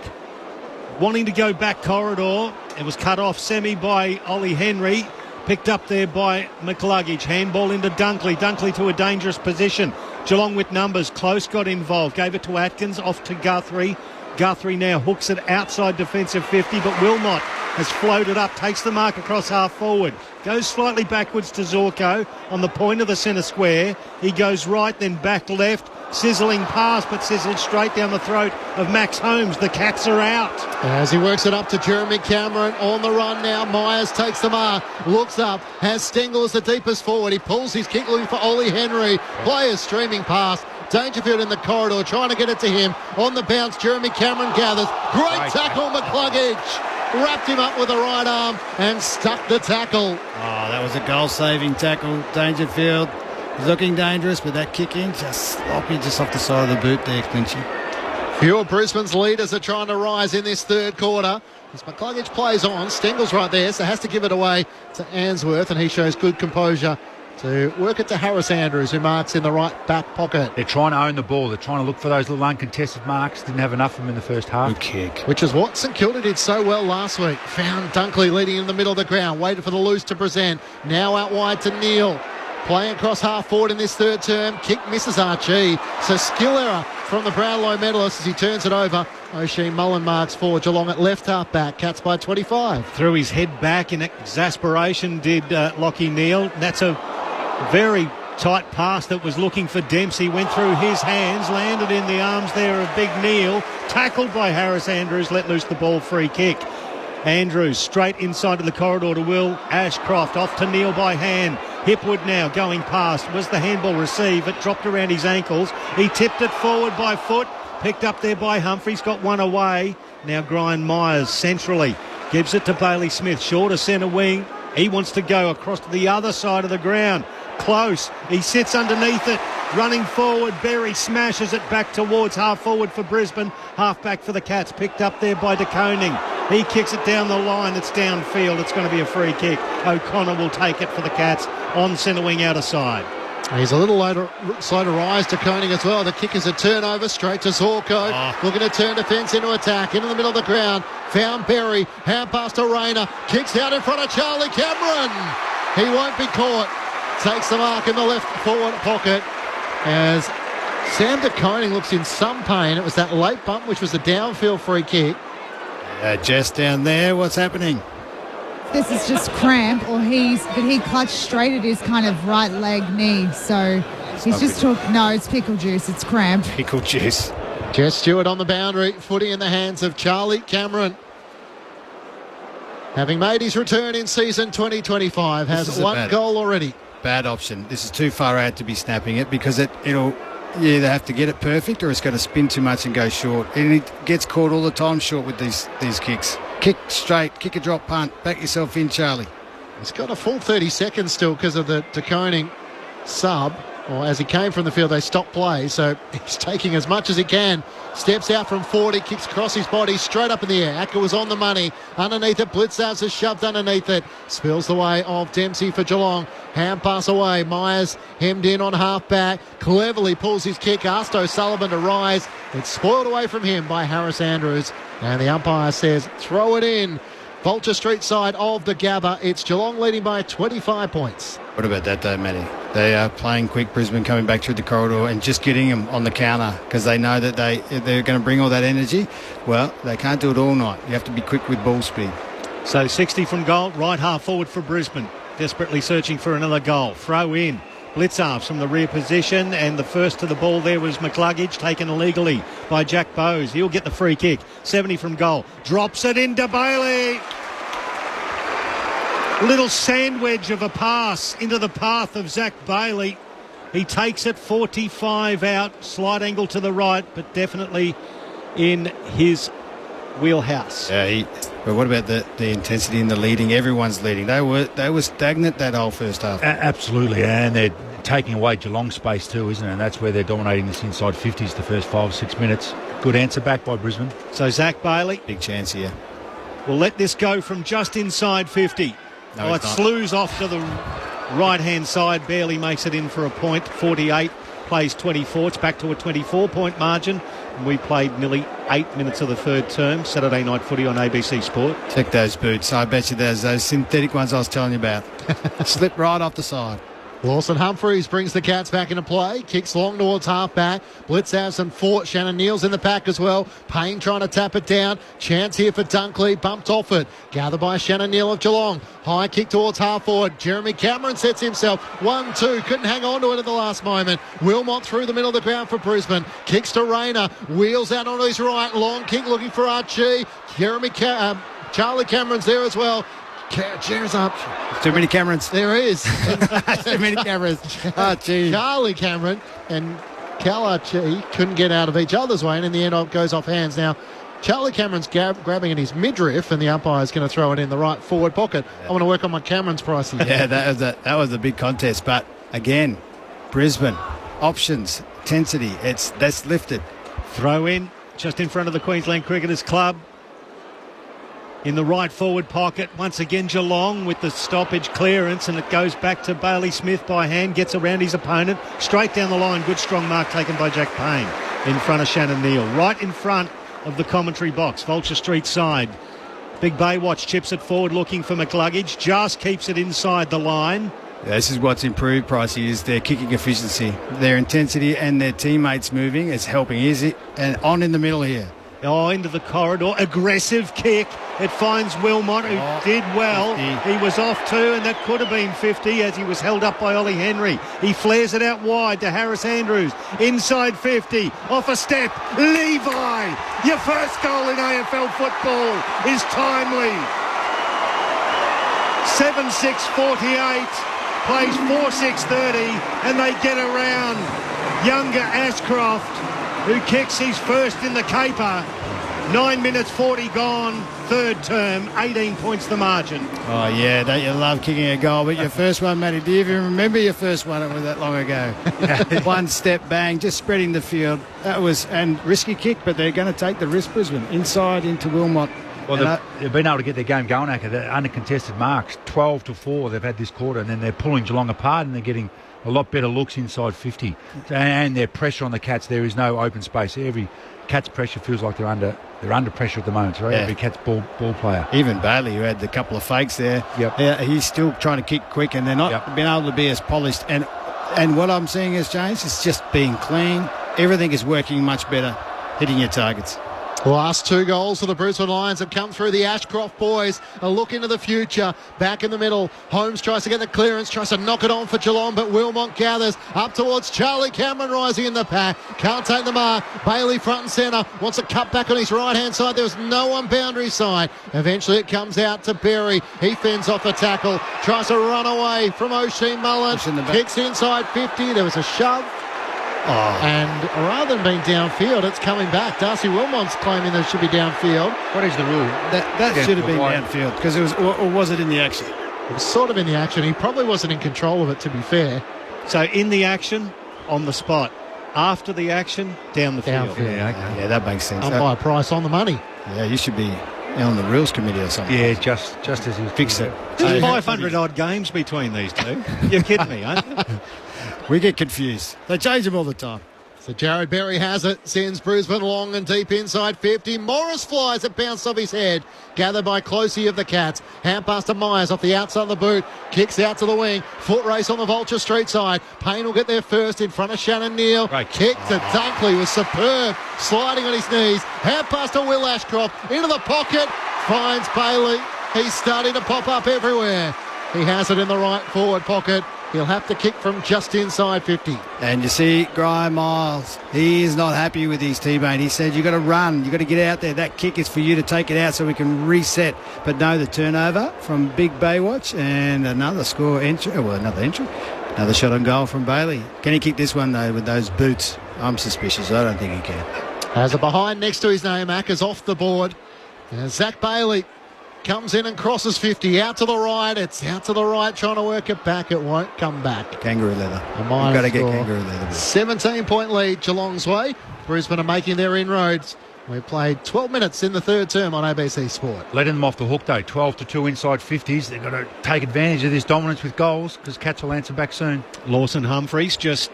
Wanting to go back corridor, it was cut off semi by Ollie Henry. Picked up there by McLuggage. Handball into Dunkley. Dunkley to a dangerous position. Geelong with numbers. Close got involved. Gave it to Atkins. Off to Guthrie. Guthrie now hooks it outside defensive 50, but Wilmot has floated up, takes the mark across half forward, goes slightly backwards to Zorko on the point of the centre square. He goes right, then back left, sizzling pass, but sizzled straight down the throat of Max Holmes. The Cats are out. As he works it up to Jeremy Cameron on the run now. Myers takes the mark, looks up, has Stengel as the deepest forward. He pulls his kick looking for Ollie Henry. Players streaming past. Dangerfield in the corridor trying to get it to him. On the bounce, Jeremy Cameron gathers. Great tackle, McCluggage. Wrapped him up with the right arm and stuck the tackle. Oh, that was a goal-saving tackle. Dangerfield is looking dangerous, but that kick in just sloppy, just off the side of the boot there, Clinchy. Few of Brisbane's leaders are trying to rise in this third quarter. As McCluggage plays on, Stengel's right there, so has to give it away to Answorth, and he shows good composure to work it to Harris Andrews, who marks in the right back pocket. They're trying to own the ball. They're trying to look for those little uncontested marks. Didn't have enough of them in the first half. Good kick. Which is what St Kilda did so well last week. Found Dunkley leading in the middle of the ground. Waited for the loose to present. Now out wide to Neal. Playing across half forward in this third term. Kick misses Archie. So skill error from the Brownlow medalist as he turns it over. O'Shea Mullen marks for Geelong at left half back. Cats by 25. Threw his head back in exasperation, did Lockie Neal. That's a very tight pass that was looking for Dempsey. Went through his hands, landed in the arms there of Big Neal. Tackled by Harris Andrews, let loose the ball, free kick. Andrews straight inside of the corridor to Will Ashcroft. Off to Neal by hand. Hipwood now going past. Was the handball received? It dropped around his ankles. He tipped it forward by foot. Picked up there by Humphries. Got one away. Now Brian Myers centrally Gives it to Bailey Smith, shorter centre wing. He wants to go across to the other side of the ground. Close. He sits underneath it. Running forward, Berry smashes it back towards half forward for Brisbane. Half back for the Cats, picked up there by De Koning. He kicks it down the line. It's downfield. It's going to be a free kick. O'Connor will take it for the Cats on centre wing outer side. He's a little slow to rise to Koning as well. The kick is a turnover straight to Zorko. Looking to turn defence into attack. Into the middle of the ground. Found Berry. Hand pass to Rayner. Kicks out in front of Charlie Cameron. He won't be caught. Takes the mark in the left forward pocket as Sam De Koning looks in some pain. It was that late bump which was a downfield free kick. Jess down there, what's happening? This is just cramp, but he clutched straight at his kind of right leg knee. So he's just no, it's pickle juice. It's cramp. Pickle juice. Jess Stewart on the boundary, footy in the hands of Charlie Cameron. Having made his return in season 2025, has one goal already. Bad option. This is too far out to be snapping it because it'll you either have to get it perfect or it's going to spin too much and go short. And he gets caught all the time short with these kicks. Kick straight, kick a drop punt. Back yourself in, Charlie. He's got a full 30 seconds still because of the De Koning sub. Or as he came from the field, they stopped play, so he's taking as much as he can. Steps out from 40, kicks across his body, straight up in the air. Acker was on the money. Underneath it, Blitzhouse is shoved underneath it. Spills the way of Dempsey for Geelong. Hand pass away. Myers hemmed in on half-back. Cleverly pulls his kick. Asked O'Sullivan to rise. It's spoiled away from him by Harris Andrews. And the umpire says, throw it in. Vulture Street side of the Gabba. It's Geelong leading by 25 points. What about that, though, Matty? They are playing quick, Brisbane coming back through the corridor and just getting them on the counter because they know that they're going to bring all that energy. Well, they can't do it all night. You have to be quick with ball speed. So 60 from goal, right half forward for Brisbane. Desperately searching for another goal. Throw in. Blitzarves from the rear position, and the first to the ball there was McCluggage, taken illegally by Jack Bowes. He'll get the free kick. 70 from goal. Drops it into Bailey. Little sandwich of a pass into the path of Zach Bailey. He takes it 45 out, slight angle to the right, but definitely in his wheelhouse. Yeah, but what about the intensity in the leading? Everyone's leading. They were stagnant that whole first half. Absolutely, and they're taking away Geelong space too, isn't it? And that's where they're dominating this inside 50s the first 5 or 6 minutes. Good answer back by Brisbane. So Zach Bailey. Big chance here. Will let this go from just inside 50. No, it slews off to the right-hand side, barely makes it in for a point. 48, plays 24. It's back to a 24-point margin. And we played nearly 8 minutes of the third term. Saturday night footy on ABC Sport. Check those boots. I bet you there's those synthetic ones I was telling you about. Slip right off the side. Lawson Humphreys brings the Cats back into play. Kicks long towards half-back. Blitzhouse and Fort. Shannon Neal's in the pack as well. Payne trying to tap it down. Chance here for Dunkley. Bumped off it. Gathered by Shannon Neal of Geelong. High kick towards half-forward. Jeremy Cameron sets himself. 1-2. Couldn't hang on to it at the last moment. Wilmot through the middle of the ground for Brisbane. Kicks to Rayner. Wheels out on his right. Long kick looking for Archie. Charlie Cameron's there as well. Cheers up. Too many Camerons. There is. Too many Camerons. Oh, gee. Charlie Cameron and Cal Archie couldn't get out of each other's way, and in the end it goes off hands. Now, Charlie Cameron's grabbing at his midriff, and the umpire's going to throw it in the right forward pocket. I want to work on my Cameron's pricing. Yeah, that was a big contest. But, again, Brisbane, options, intensity, that's lifted. Throw in just in front of the Queensland Cricketers Club. In the right forward pocket, once again Geelong with the stoppage clearance, and it goes back to Bailey Smith by hand, gets around his opponent, straight down the line, good strong mark taken by Jack Payne in front of Shannon Neal, right in front of the commentary box, Vulture Street side. Big Baywatch chips it forward looking for McCluggage, just keeps it inside the line. Yeah, this is what's improved, Pricey, is their kicking efficiency. Their intensity and their teammates moving is helping. And on in the middle here. Oh, into the corridor. Aggressive kick. It finds Wilmot, who did well. 50. He was off too, and that could have been 50 as he was held up by Ollie Henry. He flares it out wide to Harris Andrews. Inside 50. Off a step. Levi. Your first goal in AFL football is timely. 7-6-48. Plays 4-6-30, and they get around younger Ashcroft, who kicks his first in the caper. 9 minutes 40 gone, third term, 18 points the margin. Oh, yeah, don't you love kicking a goal? But your first one, Matty, do you even remember your first one? It was that long ago. One step, bang, just spreading the field. That was, and risky kick, but they're going to take the risk, Brisbane, inside into Wilmot. Well, they've been able to get their game going, Acker. They're under contested marks, 12-4 they've had this quarter, and then they're pulling Geelong apart and they're getting a lot better looks inside 50. And their pressure on the Cats, there is no open space. Every Cats pressure feels like they're under pressure at the moment. So every Cats ball player. Even Bailey, who had the couple of fakes there, he's still trying to kick quick, and they're not being able to be as polished. And what I'm seeing is, James, it's just being clean. Everything is working much better, hitting your targets. The last 2 goals for the Brisbane Lions have come through the Ashcroft boys. A look into the future. Back in the middle. Holmes tries to get the clearance, tries to knock it on for Geelong, but Wilmot gathers up towards Charlie Cameron, rising in the pack. Can't take the mark. Bailey front and centre. Wants a cut back on his right-hand side. There was no one boundary side. Eventually it comes out to Berry. He fends off the tackle. Tries to run away from O'Shea Mullen. Kicks inside 50. There was a shove. And rather than being downfield, it's coming back. Darcy Wilmot's claiming there should be downfield. What is the rule? That should have been downfield, because it was, or was it in the action? It was sort of in the action. He probably wasn't in control of it, to be fair. So in the action, on the spot. After the action, down the field. Yeah, that makes sense. Umpire Price on the money. Yeah, you should be on the rules committee or something. Yeah, just as you fix it. There's 500 odd games between these two. You're kidding me, aren't you? We get confused. They change them all the time. So Jared Berry has it, sends Brisbane long and deep inside 50. Morris flies, it bounced off his head. Gathered by Closey of the Cats. Hand pass to Myers off the outside of the boot. Kicks out to the wing. Foot race on the Vulture Street side. Payne will get there first in front of Shannon Neal. Kick to Dunkley was superb. Sliding on his knees. Hand pass to Will Ashcroft. Into the pocket. Finds Bailey. He's starting to pop up everywhere. He has it in the right forward pocket. He'll have to kick from just inside 50. And you see Graham Miles, he is not happy with his teammate. He said, you've got to run, you've got to get out there. That kick is for you to take it out so we can reset. But no, the turnover from Big Baywatch, and another another shot on goal from Bailey. Can he kick this one, though, with those boots? I'm suspicious. I don't think he can. Has a behind next to his name. Acker's off the board. Zach Bailey comes in and crosses 50. Out to the right. It's out to the right, trying to work it back. It won't come back. Kangaroo leather. You've got to get kangaroo leather. 17-point lead Geelong's way. Brisbane are making their inroads. We played 12 minutes in the third term on ABC Sport. Letting them off the hook, though. 12-2 inside 50s. They've got to take advantage of this dominance with goals, because Cats will answer back soon. Lawson Humphreys just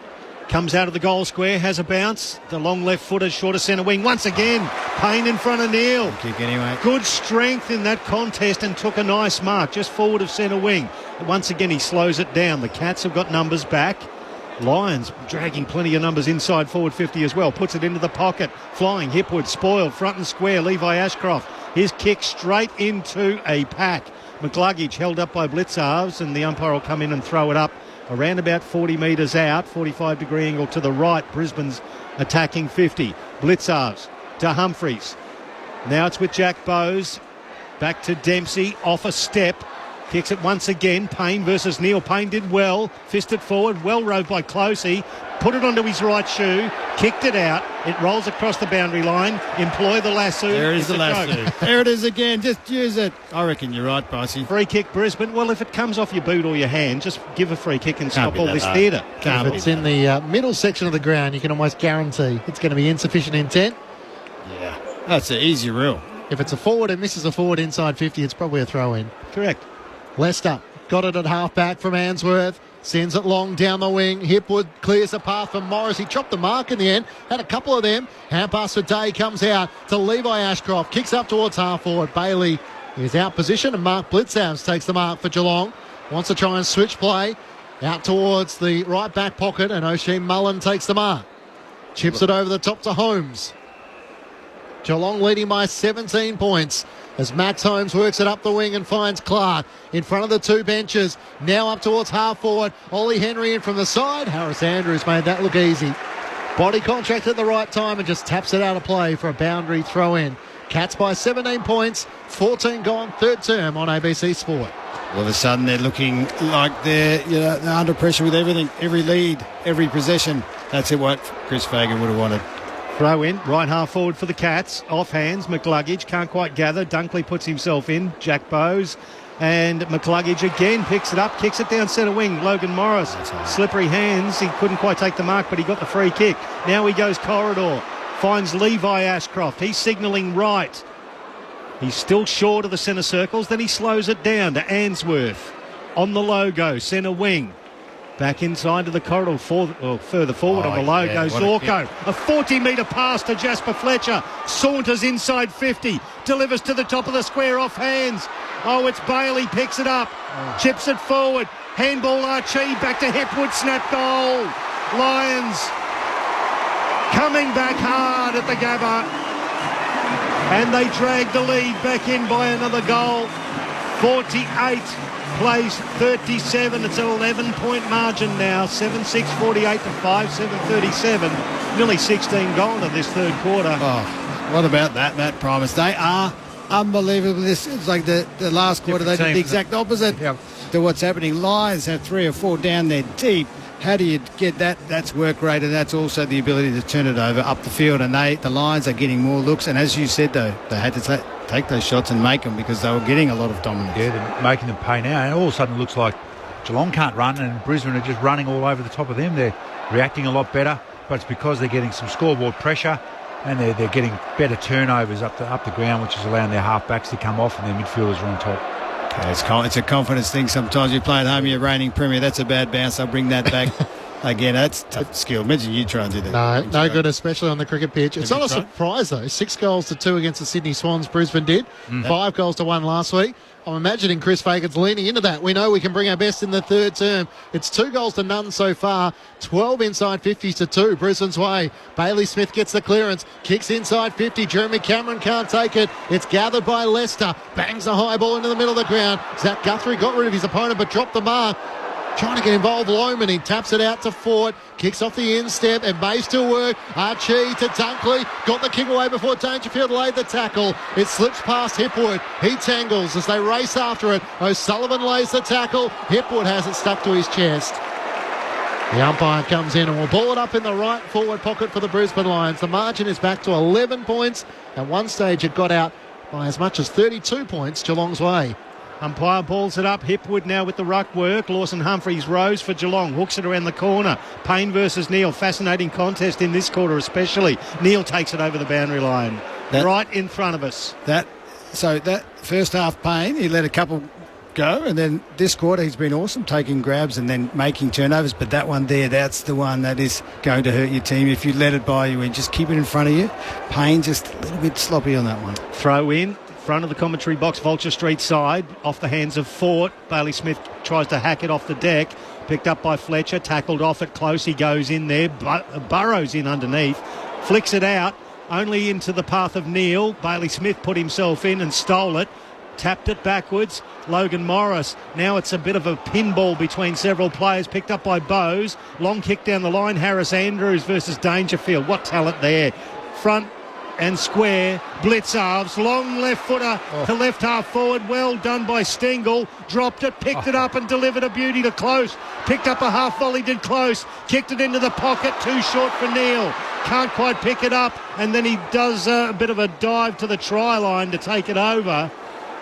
comes out of the goal square, has a bounce. The long left footer, short of centre wing. Once again, Payne in front of Neal. Kick anyway. Good strength in that contest and took a nice mark just forward of centre wing. Once again, he slows it down. The Cats have got numbers back. Lions dragging plenty of numbers inside forward 50 as well. Puts it into the pocket. Flying Hipwood, spoiled, front and square. Levi Ashcroft. His kick straight into a pack. McCluggage held up by Blitzarves, and the umpire will come in and throw it up around about 40 metres out, 45-degree angle to the right. Brisbane's attacking 50. Blitzarves to Humphreys. Now it's with Jack Bowes. Back to Dempsey, off a step. Kicks it once again. Payne versus Neal. Payne did well. Fisted forward. Well rode by Closey. Put it onto his right shoe. Kicked it out. It rolls across the boundary line. Employ the lasso. There is the lasso. There it is again. Just use it. I reckon you're right, Pricey. Free kick, Brisbane. Well, if it comes off your boot or your hand, just give a free kick and stop all this theatre. If it's in the middle section of the ground, you can almost guarantee it's going to be insufficient intent. Yeah. That's an easy rule. If it's a forward and misses a forward inside 50, it's probably a throw-in. Correct. Leicester got it at half-back from Answorth. Sends it long down the wing. Hipwood clears the path for Morris. He chopped the mark in the end. Had a couple of them. Hand pass for Day comes out to Levi Ashcroft. Kicks up towards half-forward. Bailey is out position, and Mark Blitzhouse takes the mark for Geelong. Wants to try and switch play. Out towards the right back pocket, and O'Shea Mullen takes the mark. Chips it over the top to Holmes. Geelong leading by 17 points as Max Holmes works it up the wing and finds Clark in front of the two benches. Now up towards half forward. Ollie Henry in from the side. Harris Andrews made that look easy. Body contract at the right time and just taps it out of play for a boundary throw in. Cats by 17 points, 14 gone, third term on ABC Sport. All of a sudden they're looking like they're under pressure with everything, every lead, every possession. That's what Chris Fagan would have wanted. Throw in, right half forward for the Cats. Off hands, McCluggage can't quite gather. Dunkley puts himself in. Jack Bowes. And McCluggage again picks it up, kicks it down centre wing. Logan Morris, slippery hands. He couldn't quite take the mark, but he got the free kick. Now he goes corridor, finds Levi Ashcroft. He's signalling right. He's still short of the centre circles. Then he slows it down to Answorth. On the logo, centre wing. Back inside to the corridor, further forward on the logo. Zorko, a 40-metre pass to Jasper Fletcher. Saunters inside 50. Delivers to the top of the square off hands. Oh, it's Bailey, picks it up. Chips it forward. Handball Archie, back to Hipwood, snap goal. Lions coming back hard at the Gabba. And they drag the lead back in by another goal. 48 plays 37. It's an 11-point margin now. 7-6, 48 to 5, 7-37. Nearly 16 gone in this third quarter. Oh, what about that, Matt Primus? They are unbelievable. It's like the last quarter they did the exact opposite to what's happening. Lions have 3 or 4 down there deep. How do you get that? That's work rate, and that's also the ability to turn it over up the field. And the Lions are getting more looks. And as you said, though, they had to take those shots and make them because they were getting a lot of dominance. Yeah, they're making them pay now. And all of a sudden it looks like Geelong can't run and Brisbane are just running all over the top of them. They're reacting a lot better, but it's because they're getting some scoreboard pressure and they're getting better turnovers up the ground, which is allowing their half-backs to come off and their midfielders are on top. Okay, it's a confidence thing. Sometimes you play at home, you're reigning premier. That's a bad bounce. I'll bring that back. Again, that's tough skill. Imagine you try and do that. No good, especially on the cricket pitch. It's not a surprise, though. 6 goals to 2 against the Sydney Swans, Brisbane did. 5 goals to 1 last week. I'm imagining Chris Fagan's leaning into that. We know we can bring our best in the third term. It's 2 goals to none so far. 12 inside 50s to 2. Brisbane's way. Bailey Smith gets the clearance. Kicks inside 50. Jeremy Cameron can't take it. It's gathered by Leicester. Bangs a high ball into the middle of the ground. Zach Guthrie got rid of his opponent but dropped the mark. Trying to get involved, Loman. He taps it out to Fort. Kicks off the instep and may still work. Archie to Dunkley. Got the kick away before Dangerfield laid the tackle. It slips past Hipwood. He tangles as they race after it. O'Sullivan lays the tackle. Hipwood has it stuck to his chest. The umpire comes in and will ball it up in the right forward pocket for the Brisbane Lions. The margin is back to 11 points. At one stage it got out by as much as 32 points Geelong's way. Umpire balls it up. Hipwood now with the ruck work. Lawson Humphries rose for Geelong. Hooks it around the corner. Payne versus Neale. Fascinating contest in this quarter especially. Neale takes it over the boundary line. Right in front of us. That first half Payne, he let a couple go. And then this quarter he's been awesome, taking grabs and then making turnovers. But that one there, that's the one that is going to hurt your team. If you let it by you and just keep it in front of you. Payne just a little bit sloppy on that one. Throw in. Front of the commentary box, Vulture Street side, off the hands of Fort. Bailey Smith tries to hack it off the deck. Picked up by Fletcher, tackled off it close. He goes in there, burrows in underneath, flicks it out, only into the path of Neale. Bailey Smith put himself in and stole it. Tapped it backwards. Logan Morris. Now it's a bit of a pinball between several players. Picked up by Bowes. Long kick down the line. Harris Andrews versus Dangerfield. What talent there. Front and square, blitz halves, long left footer to left half forward, well done by Stengel, dropped it, picked it up and delivered a beauty to Close, picked up a half volley, did Close, kicked it into the pocket, too short for Neale, can't quite pick it up, and then he does a bit of a dive to the try line to take it over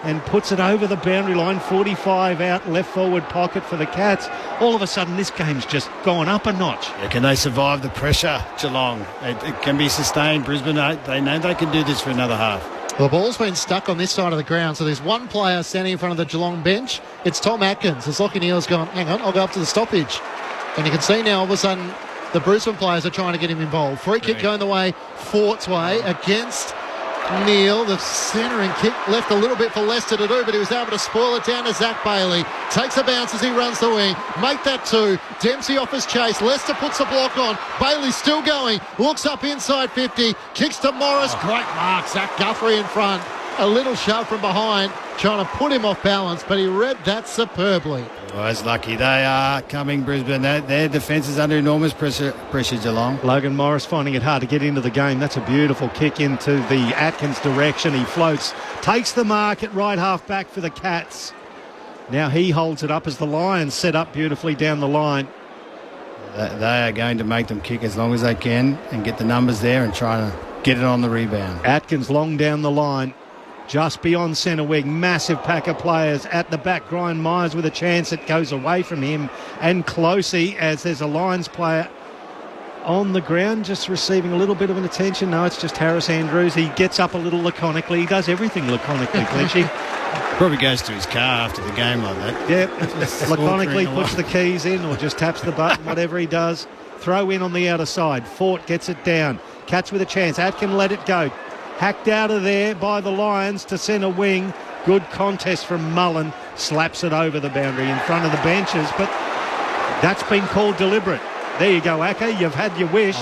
and puts it over the boundary line. 45 out, left forward pocket for the Cats. All of a sudden this game's just gone up a notch. Yeah, can they survive the pressure, Geelong? It can be sustained. Brisbane, they know they can do this for another half. The ball's been stuck on this side of the ground, so there's one player standing in front of the Geelong bench. It's Tom Atkins. As Lockie Neale's gone, hang on, I'll go up to the stoppage. And you can see now all of a sudden the Brisbane players are trying to get him involved. Free kick going the way, Fort's way against Neale. The centering kick left a little bit for Leicester to do, but he was able to spoil it down to Zach Bailey. Takes a bounce as he runs the wing. Make that 2. Dempsey off his chase. Leicester puts the block on. Bailey's still going. Looks up inside 50. Kicks to Morris. Great mark. Zach Guthrie in front. A little shove from behind, trying to put him off balance, but he read that superbly. Well, it's lucky. They are coming, Brisbane. Their defence is under enormous pressure, Geelong. Logan Morris finding it hard to get into the game. That's a beautiful kick into the Atkins direction. He floats, takes the mark at right half back for the Cats. Now he holds it up as the Lions set up beautifully down the line. They are going to make them kick as long as they can and get the numbers there and try to get it on the rebound. Atkins long down the line, just beyond centre wing. Massive pack of players at the back. Brian Myers with a chance. It goes away from him and Closey as there's a Lions player on the ground just receiving a little bit of an attention. No, it's just Harris Andrews. He gets up a little laconically. He does everything laconically, Clinchy. Probably goes to his car after the game like that. Yep, laconically puts the keys in or just taps the button, whatever he does. Throw in on the outer side. Fort gets it down. Cats with a chance. Atkin let it go. Hacked out of there by the Lions to centre wing. Good contest from Mullen. Slaps it over the boundary in front of the benches, but that's been called deliberate. There you go, Acker. You've had your wish.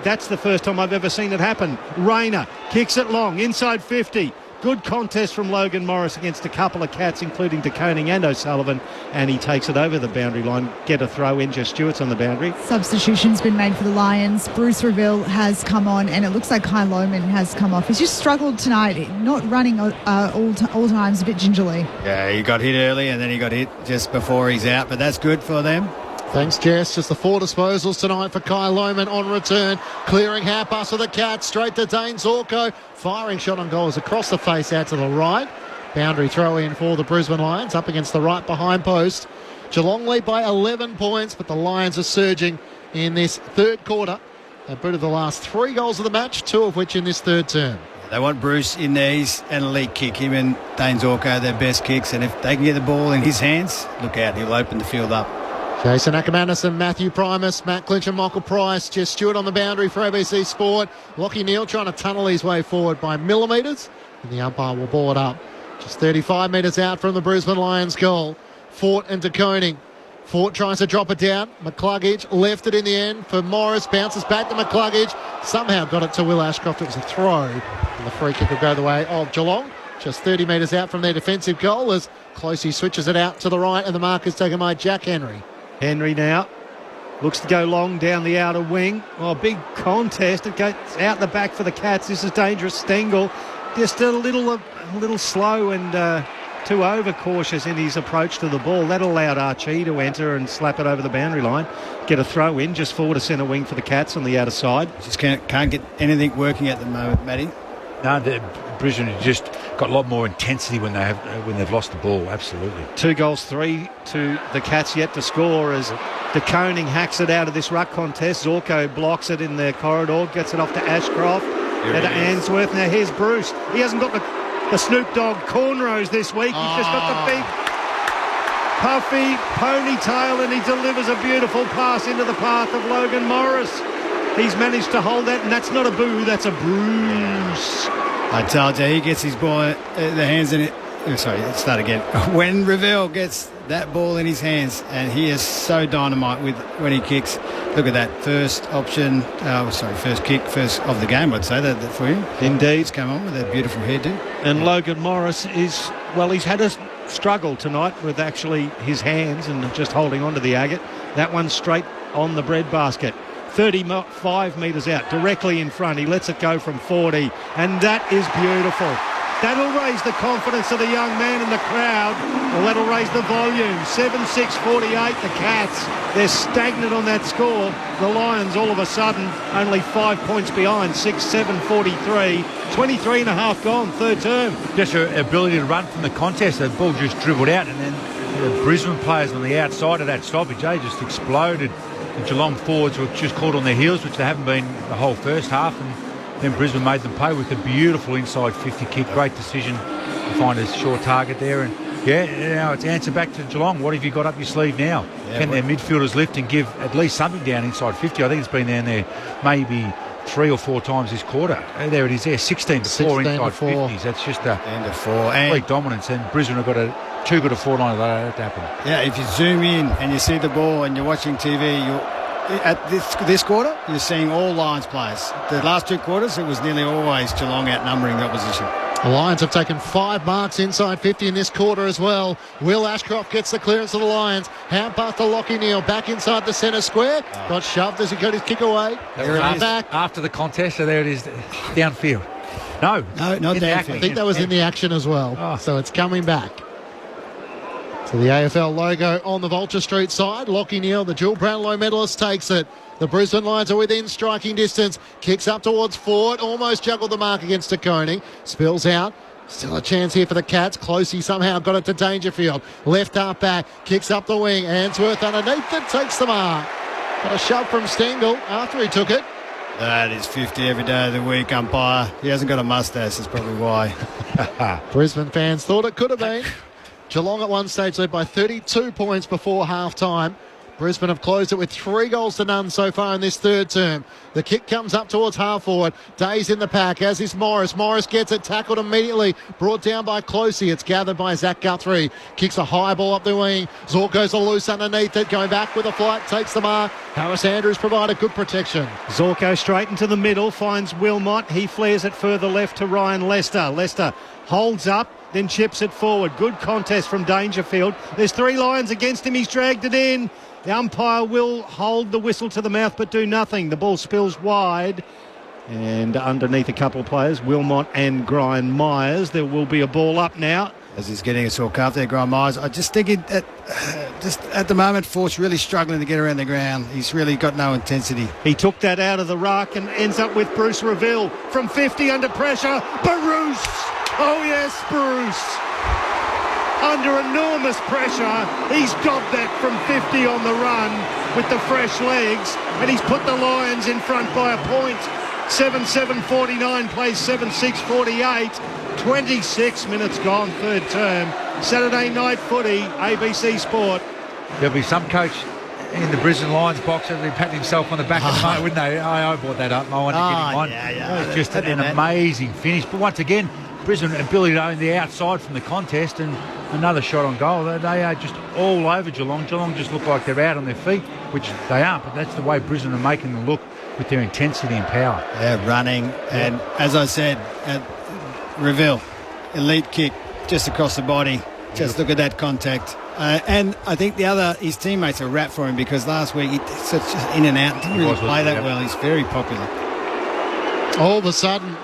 That's the first time I've ever seen it happen. Rayner kicks it long, inside 50. Good contest from Logan Morris against a couple of Cats, including De Koning and O'Sullivan, and he takes it over the boundary line. Get a throw in. Jess Stewart's on the boundary. Substitution's been made for the Lions. Bruce Reville has come on, and it looks like Kai Lohmann has come off. He's just struggled tonight, not running all times, a bit gingerly. Yeah, he got hit early, and then he got hit just before he's out, but that's good for them. Thanks, Jess. Just the 4 disposals tonight for Kai Lohmann on return. Clearing half pass for the Cats. Straight to Dane Zorko. Firing shot on goal is across the face out to the right. Boundary throw in for the Brisbane Lions up against the right behind post. Geelong lead by 11 points, but the Lions are surging in this third quarter. They booted the last 3 goals of the match, 2 of which in this third term. They want Bruce in there. He's an elite kick. Him and Dane Zorko, their best kicks, and if they can get the ball in his hands, look out, he'll open the field up. Jason Ackermanis, Matthew Primus, Matt Clinch and Michael Price. Jess Stewart on the boundary for ABC Sport. Lockie Neal trying to tunnel his way forward by millimetres, and the umpire will ball it up. Just 35 metres out from the Brisbane Lions goal. Fort and De Koning. Fort tries to drop it down. McCluggage left it in the end for Morris. Bounces back to McCluggage. Somehow got it to Will Ashcroft. It was a throw. And the free kick will go the way of Geelong. Just 30 metres out from their defensive goal as Closey switches it out to the right, and the mark is taken by Jack Henry. Henry now looks to go long down the outer wing. Oh, big contest. It goes out the back for the Cats. This is dangerous. Stengel just a little slow and too overcautious in his approach to the ball. That allowed Archie to enter and slap it over the boundary line. Get a throw in just forward to centre wing for the Cats on the outer side. Just can't get anything working at the moment, Matty. No, Brisbane have just got a lot more intensity when they've lost the ball. Absolutely. 2 goals, 3 to the Cats yet to score as De Koning hacks it out of this ruck contest. Zorko blocks it in the corridor, gets it off to Ashcroft, to Answorth. Now here's Bruce. He hasn't got the Snoop Dogg cornrows this week. He's just got the big puffy ponytail, and he delivers a beautiful pass into the path of Logan Morris. He's managed to hold that, and that's not a boo, that's a Bruce. I told you, he gets his ball, the hands in it. Oh, sorry, let's start again. When Revelle gets that ball in his hands, and he is so dynamite when he kicks. Look at that first option, first kick, first of the game, I'd say, that for him. Indeed. He's come on with that beautiful hairdo. And Logan Morris he's had a struggle tonight with actually his hands and just holding on to the agate. That one straight on the breadbasket. 35 metres out, directly in front. He lets it go from 40, and that is beautiful. That'll raise the confidence of the young man in the crowd, or that'll raise the volume. 7-6-48, the Cats. They're stagnant on that score. The Lions, all of a sudden, only 5 points behind, 6-7-43. 23 and a half gone, third term. Just her ability to run from the contest. The ball just dribbled out, and then the Brisbane players on the outside of that stoppage, they just exploded. The Geelong forwards were just caught on their heels, which they haven't been the whole first half, and then Brisbane made them pay with a beautiful inside 50 kick. Great decision to find a short target there. And now it's answer back to Geelong. What have you got up your sleeve now? Can their midfielders lift and give at least something down inside 50? I think it's been down there maybe 3 or 4 times this quarter. There it is there, 16-4 inside 50s. That's just a complete dominance, and Brisbane have got too good a fortnight of that to happen. Yeah, if you zoom in and you see the ball and you're watching TV, at this quarter, you're seeing all Lions players. The last 2 quarters, it was nearly always Geelong outnumbering the opposition. The Lions have taken 5 marks inside 50 in this quarter as well. Will Ashcroft gets the clearance of the Lions. Hand pass to Lockie Neal, back inside the centre square. Got shoved as he got his kick away. There it is. Back. After the contest, so there it is, downfield. No, not downfield. I think that was in the action as well. So it's coming back. So the AFL logo on the Vulture Street side. Lockie Neal, the dual Brownlow medalist, takes it. The Brisbane Lions are within striking distance. Kicks up towards Ford. Almost juggled the mark against Taccone. Spills out. Still a chance here for the Cats. Closey somehow got it to Dangerfield. Left half back. Kicks up the wing. Answorth underneath it. Takes the mark. Got a shove from Stengel after he took it. That is 50 every day of the week, umpire. He hasn't got a mustache. That's probably why. Brisbane fans thought it could have been. Geelong at one stage led by 32 points before half-time. Brisbane have closed it with 3 goals to none so far in this third term. The kick comes up towards half-forward. Day's in the pack, as is Morris. Morris gets it, tackled immediately. Brought down by Closey. It's gathered by Zach Guthrie. Kicks a high ball up the wing. Zorko's a loose underneath it. Going back with a flight, takes the mark. Harris Andrews provided good protection. Zorko straight into the middle, finds Wilmot. He flares it further left to Ryan Lester. Lester holds up, then chips it forward. Good contest from Dangerfield. There's 3 Lions against him. He's dragged it in. The umpire will hold the whistle to the mouth but do nothing. The ball spills wide. And underneath a couple of players, Wilmot and Brian Myers. There will be a ball up now. As he's getting a sore calf there, Brian Myers. I just think just at the moment, Force really struggling to get around the ground. He's really got no intensity. He took that out of the ruck and ends up with Bruce Reville from 50 under pressure. Bruce! Oh yes, Bruce! Under enormous pressure, he's got that from 50 on the run with the fresh legs, and he's put the Lions in front by a point. 7-7-49 plays 7-6-48. 26 minutes gone, third term. Saturday night footy, ABC Sport. There'll be some coach in the Brisbane Lions box that'll be patting himself on the back of the moment, wouldn't they? I brought that up. I wanted to get him on. Yeah. It was just an amazing finish. But once again, Brisbane ability to own the outside from the contest and another shot on goal. They are just all over Geelong. Geelong just look like they're out on their feet, which they aren't, but that's the way Brisbane are making them look with their intensity and power. Yeah, running. And as I said, Reville, elite kick just across the body. Just look at that contact. And I think his teammates are wrapped for him because last week he such in and out. Didn't really play that well. He's very popular. All of a sudden,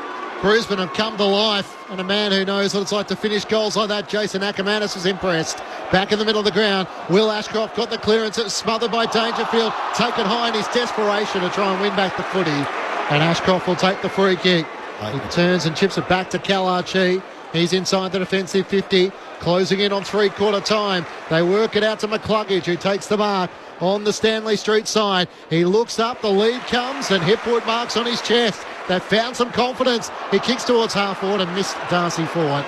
Brisbane have come to life, and a man who knows what it's like to finish goals like that, Jason Ackermanis, was impressed. Back in the middle of the ground, Will Ashcroft got the clearance. It was smothered by Dangerfield, taken high in his desperation to try and win back the footy, and Ashcroft will take the free kick. He turns and chips it back to Cal Archie. He's inside the defensive 50, closing in on three-quarter time. They work it out to McCluggage, who takes the mark on the Stanley Street side. He looks up, the lead comes, and Hipwood marks on his chest. They've found some confidence. He kicks towards half-forward and missed Darcy forward.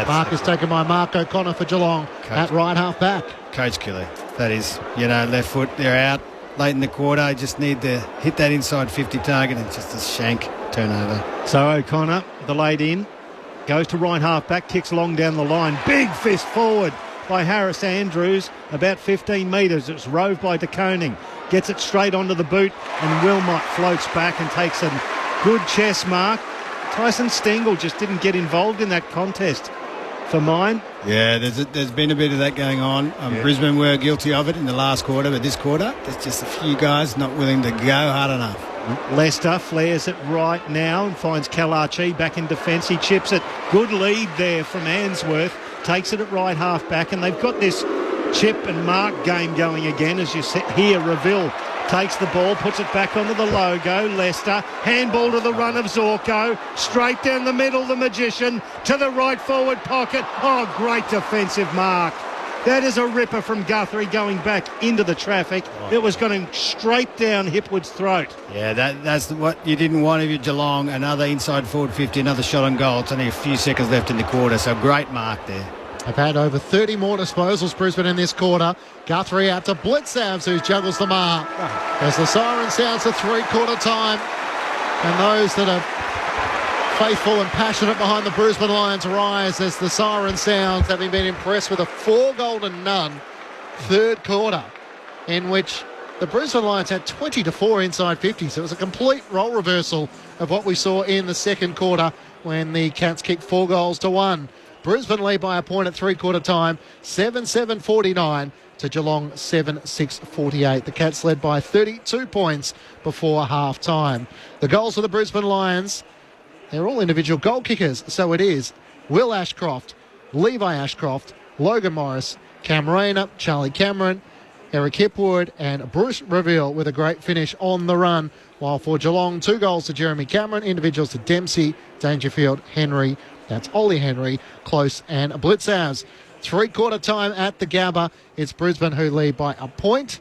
Mark is taken by Mark O'Connor for Geelong at right half-back. Coach killer. That is, left foot, they're out late in the quarter. Just need to hit that inside 50 target and just a shank turnover. So O'Connor, the laid in, goes to right half-back, kicks long down the line. Big fist forward by Harris Andrews, about 15 metres. It's roved by DeConing. Gets it straight onto the boot, and Wilmot floats back and takes a good chest mark. Tyson Stengel just didn't get involved in that contest for mine. Yeah, there's been a bit of that going on. Brisbane were guilty of it in the last quarter, but this quarter, there's just a few guys not willing to go hard enough. Lester flares it right now and finds Kalachi back in defence. He chips it. Good lead there from Answorth. Takes it at right half back, and they've got this chip and mark game going again. As you hear, Reville takes the ball, puts it back onto the logo. Lester, handball to the run of Zorko. Straight down the middle, the Magician to the right forward pocket. Oh, great defensive mark. That is a ripper from Guthrie going back into the traffic. It was going straight down Hipwood's throat. Yeah, that's what you didn't want if you're Geelong. Another inside forward 50, another shot on goal. It's only a few seconds left in the quarter, so great mark there. They've had over 30 more disposals, Brisbane, in this quarter. Guthrie out to Blitzavs, who juggles the mark. As the siren sounds to three-quarter time, and those that are faithful and passionate behind the Brisbane Lions rise as the siren sounds, having been impressed with a 4-0 third quarter, in which the Brisbane Lions had 20-4 inside 50. So it was a complete role reversal of what we saw in the second quarter when the Cats kicked 4-1. Brisbane lead by a point at three-quarter time, 7-7-49 to Geelong 7-6-48. The Cats led by 32 points before half-time. The goals of the Brisbane Lions, they're all individual goal kickers, so it is Will Ashcroft, Levi Ashcroft, Logan Morris Cam Rayner, Charlie Cameron, Eric Hipwood and Bruce Reveal with a great finish on the run. While for Geelong, 2 goals to Jeremy Cameron, individuals to Dempsey, Dangerfield, Henry, that's Ollie Henry, Close and Blitzaz. 3-quarter time at the Gabba. It's Brisbane who lead by a point.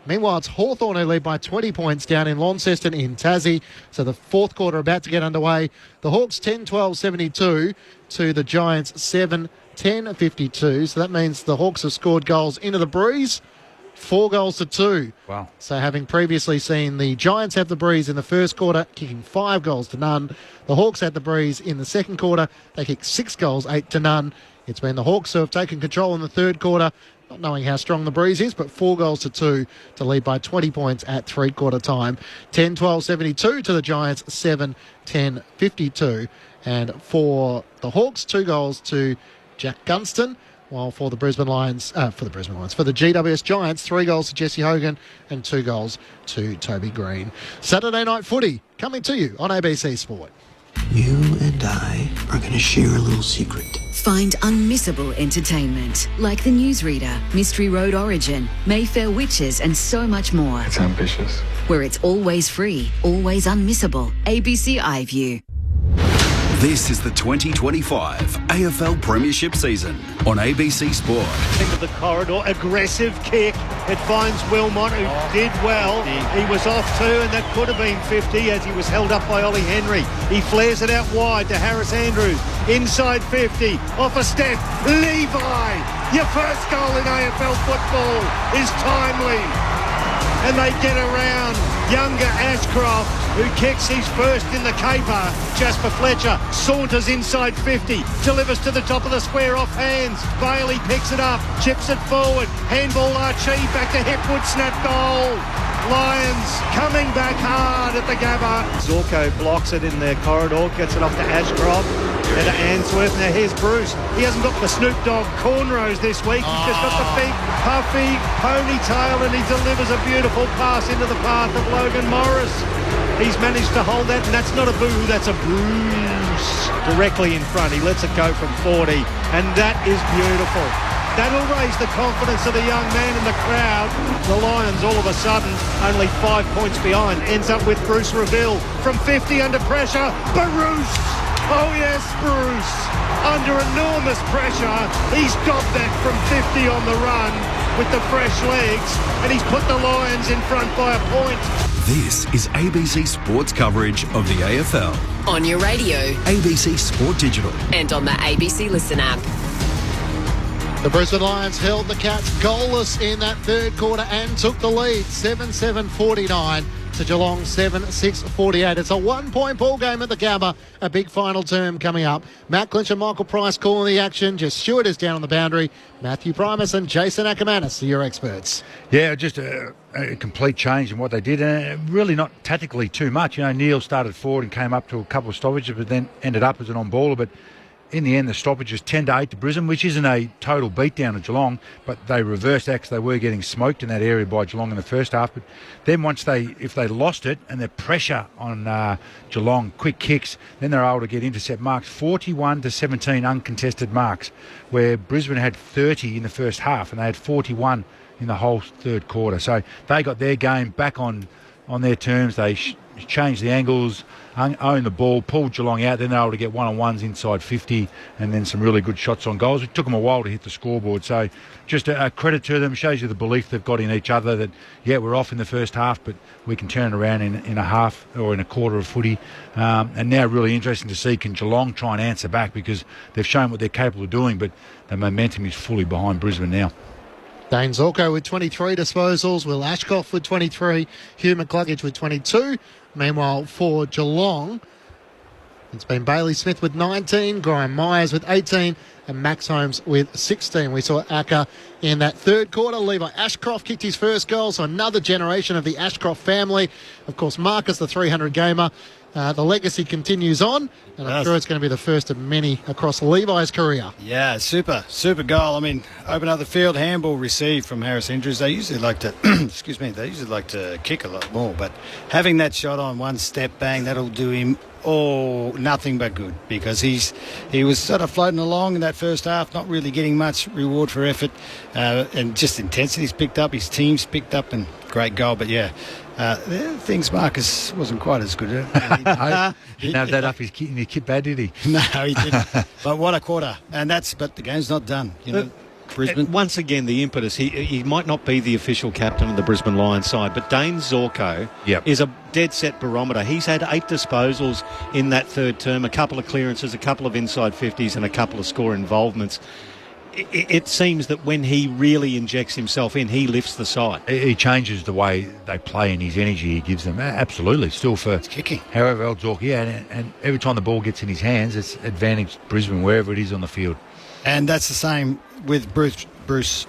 Meanwhile, it's Hawthorn who lead by 20 points down in Launceston in Tassie. So the fourth quarter about to get underway. The Hawks 10-12-72 to the Giants 7-10-52. So that means the Hawks have scored goals into the breeze. 4 goals to 2. Wow. So having previously seen the Giants have the breeze in the first quarter, kicking 5 goals to none. The Hawks had the breeze in the second quarter. They kicked 6 goals, 8 to none. It's been the Hawks who have taken control in the third quarter, not knowing how strong the breeze is, but 4 goals to 2 to lead by 20 points at 3-quarter time. 10-12-72 to the Giants, 7-10-52. And for the Hawks, 2 goals to Jack Gunston. While for the Brisbane Lions, for the GWS Giants, 3 goals to Jesse Hogan and 2 goals to Toby Green. Saturday night footy coming to you on ABC Sport. You and I are going to share a little secret. Find unmissable entertainment like The Newsreader, Mystery Road Origin, Mayfair Witches and so much more. It's ambitious. Where it's always free, always unmissable. ABC iView. This is the 2025 AFL Premiership season on ABC Sport. Into the corridor, aggressive kick. It finds Wilmot, who did well. He was off too, and that could have been 50 as he was held up by Ollie Henry. He flares it out wide to Harris Andrews. Inside 50, off a step. Levi, your first goal in AFL football is timely. And they get around younger Ashcroft, who kicks his first in the caper. Jasper Fletcher saunters inside 50, delivers to the top of the square off hands. Bailey picks it up, chips it forward. Handball Archie back to Hipwood, snap goal. Lions coming back hard at the Gabba. Zorko blocks it in the corridor, gets it off to Ashcroft, then to Answorth. Now here's Bruce. He hasn't got the Snoop Dogg cornrows this week. He's just got the big, puffy ponytail, and he delivers a beautiful pass into the path of Logan Morris. He's managed to hold that, and that's not a boo, that's a Bruce. Directly in front, he lets it go from 40, and that is beautiful. That'll raise the confidence of the young man in the crowd. The Lions, all of a sudden, only 5 points behind. Ends up with Bruce Reveal from 50 under pressure. Bruce! Oh yes, Bruce! Under enormous pressure. He's got that from 50 on the run with the fresh legs, and he's put the Lions in front by a point. This is ABC Sports coverage of the AFL. On your radio. ABC Sport Digital. And on the ABC Listen app. The Brisbane Lions held the Cats goalless in that third quarter and took the lead, 7-7-49 to Geelong 7-6-48. It's a 1-point ball game at the Gabba, a big final term coming up. Matt Clinch and Michael Price calling the action. Just Stewart is down on the boundary. Matthew Primus and Jason Ackermanis are your experts. Yeah, just a complete change in what they did, and really not tactically too much. You know, Neil started forward and came up to a couple of stoppages, but then ended up as an on-baller. But in the end, the stoppage is 10-8 to Brisbane, which isn't a total beatdown of Geelong, but they reversed that because they were getting smoked in that area by Geelong in the first half. But then if they lost it and the pressure on Geelong, quick kicks, then they're able to get intercept marks, 41-17 uncontested marks, where Brisbane had 30 in the first half and they had 41 in the whole third quarter. So they got their game back on their terms. They changed the angles, owned the ball, pulled Geelong out, then they were able to get one-on-ones inside 50 and then some really good shots on goals. It took them a while to hit the scoreboard. So just a credit to them, shows you the belief they've got in each other that, yeah, we're off in the first half, but we can turn it around in a half or in a quarter of footy. And now really interesting to see, can Geelong try and answer back, because they've shown what they're capable of doing, but the momentum is fully behind Brisbane now. Dane Zorko with 23 disposals, Will Ashcroft with 23, Hugh McCluggage with 22. Meanwhile, for Geelong, it's been Bailey Smith with 19, Graham Myers with 18, and Max Holmes with 16. We saw Acker in that third quarter. Levi Ashcroft kicked his first goal, so another generation of the Ashcroft family. Of course, Marcus, the 300-gamer. The legacy continues on, and I'm sure it's going to be the first of many across Levi's career. Yeah, super goal. I mean, open up the field, handball received from Harris Andrews. They usually like to, they usually like to kick a lot more, but having that shot on one step, bang, that'll do him nothing but good, because he was sort of floating along in that first half, not really getting much reward for effort, and just intensity's picked up, his team's picked up, and great goal. But things Marcus wasn't quite as good at. He didn't have that up in his kit bad, did he? No, he didn't. But what a quarter. But the game's not done, Brisbane. Once again, the impetus. He might not be the official captain of the Brisbane Lions side, but Dane Zorko is a dead set barometer. He's had 8 disposals in that third term, a couple of clearances, a couple of inside 50s and a couple of score involvements. It seems that when he really injects himself in, he lifts the side. He changes the way they play and his energy he gives them. Absolutely. Still for kicking. However else Zorko, and every time the ball gets in his hands, it's advantage Brisbane wherever it is on the field. And that's the same with Bruce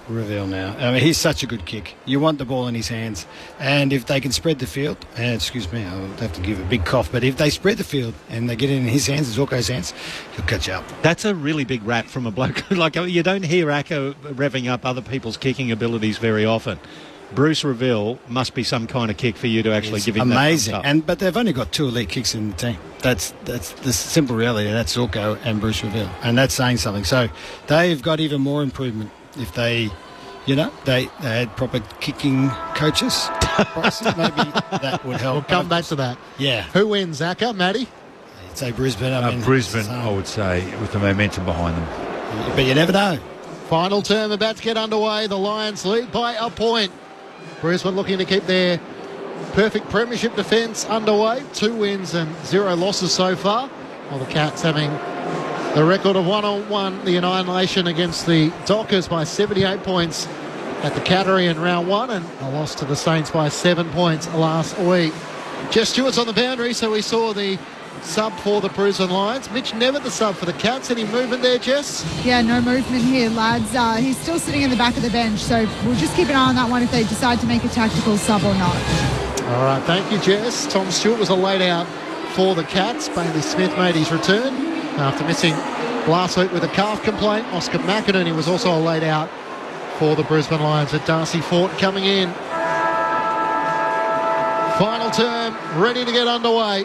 Revell now. I mean, he's such a good kick. You want the ball in his hands. And if they can spread the field, excuse me, I'll have to give a big cough, but if they spread the field and they get it in his hands, Zorko's hands, he'll catch up. That's a really big rap from a bloke. Like, you don't hear Acca revving up other people's kicking abilities very often. Bruce Revell must be some kind of kick for you to actually give him amazing. that. But they've only got 2 elite kicks in the team. That's the simple reality. That's Zorko and Bruce Revell, and that's saying something. So they've got even more improvement if they had proper kicking coaches. Maybe that would help. We'll come back to that. Yeah. Who wins, Acca? Matty? I'd say Brisbane. Brisbane, I would say, with the momentum behind them. But you never know. Final term about to get underway. The Lions lead by a point. Brisbane looking to keep their perfect premiership defence underway. 2 wins and 0 losses so far. While the Cats having the record of 1-on-1, the annihilation against the Dockers by 78 points at the Cattery in round 1, and a loss to the Saints by 7 points last week. Jess Stewart's on the boundary, so we saw the sub for the Brisbane Lions. Mitch Nevitt, the sub for the Cats. Any movement there, Jess? Yeah, no movement here, lads. He's still sitting in the back of the bench, so we'll just keep an eye on that one if they decide to make a tactical sub or not. All right, thank you, Jess. Tom Stewart was a laid out for the Cats. Bailey Smith made his return after missing last week with a calf complaint. Oscar McInerney was also a laid out for the Brisbane Lions, with Darcy Fort coming in. Final term, ready to get underway.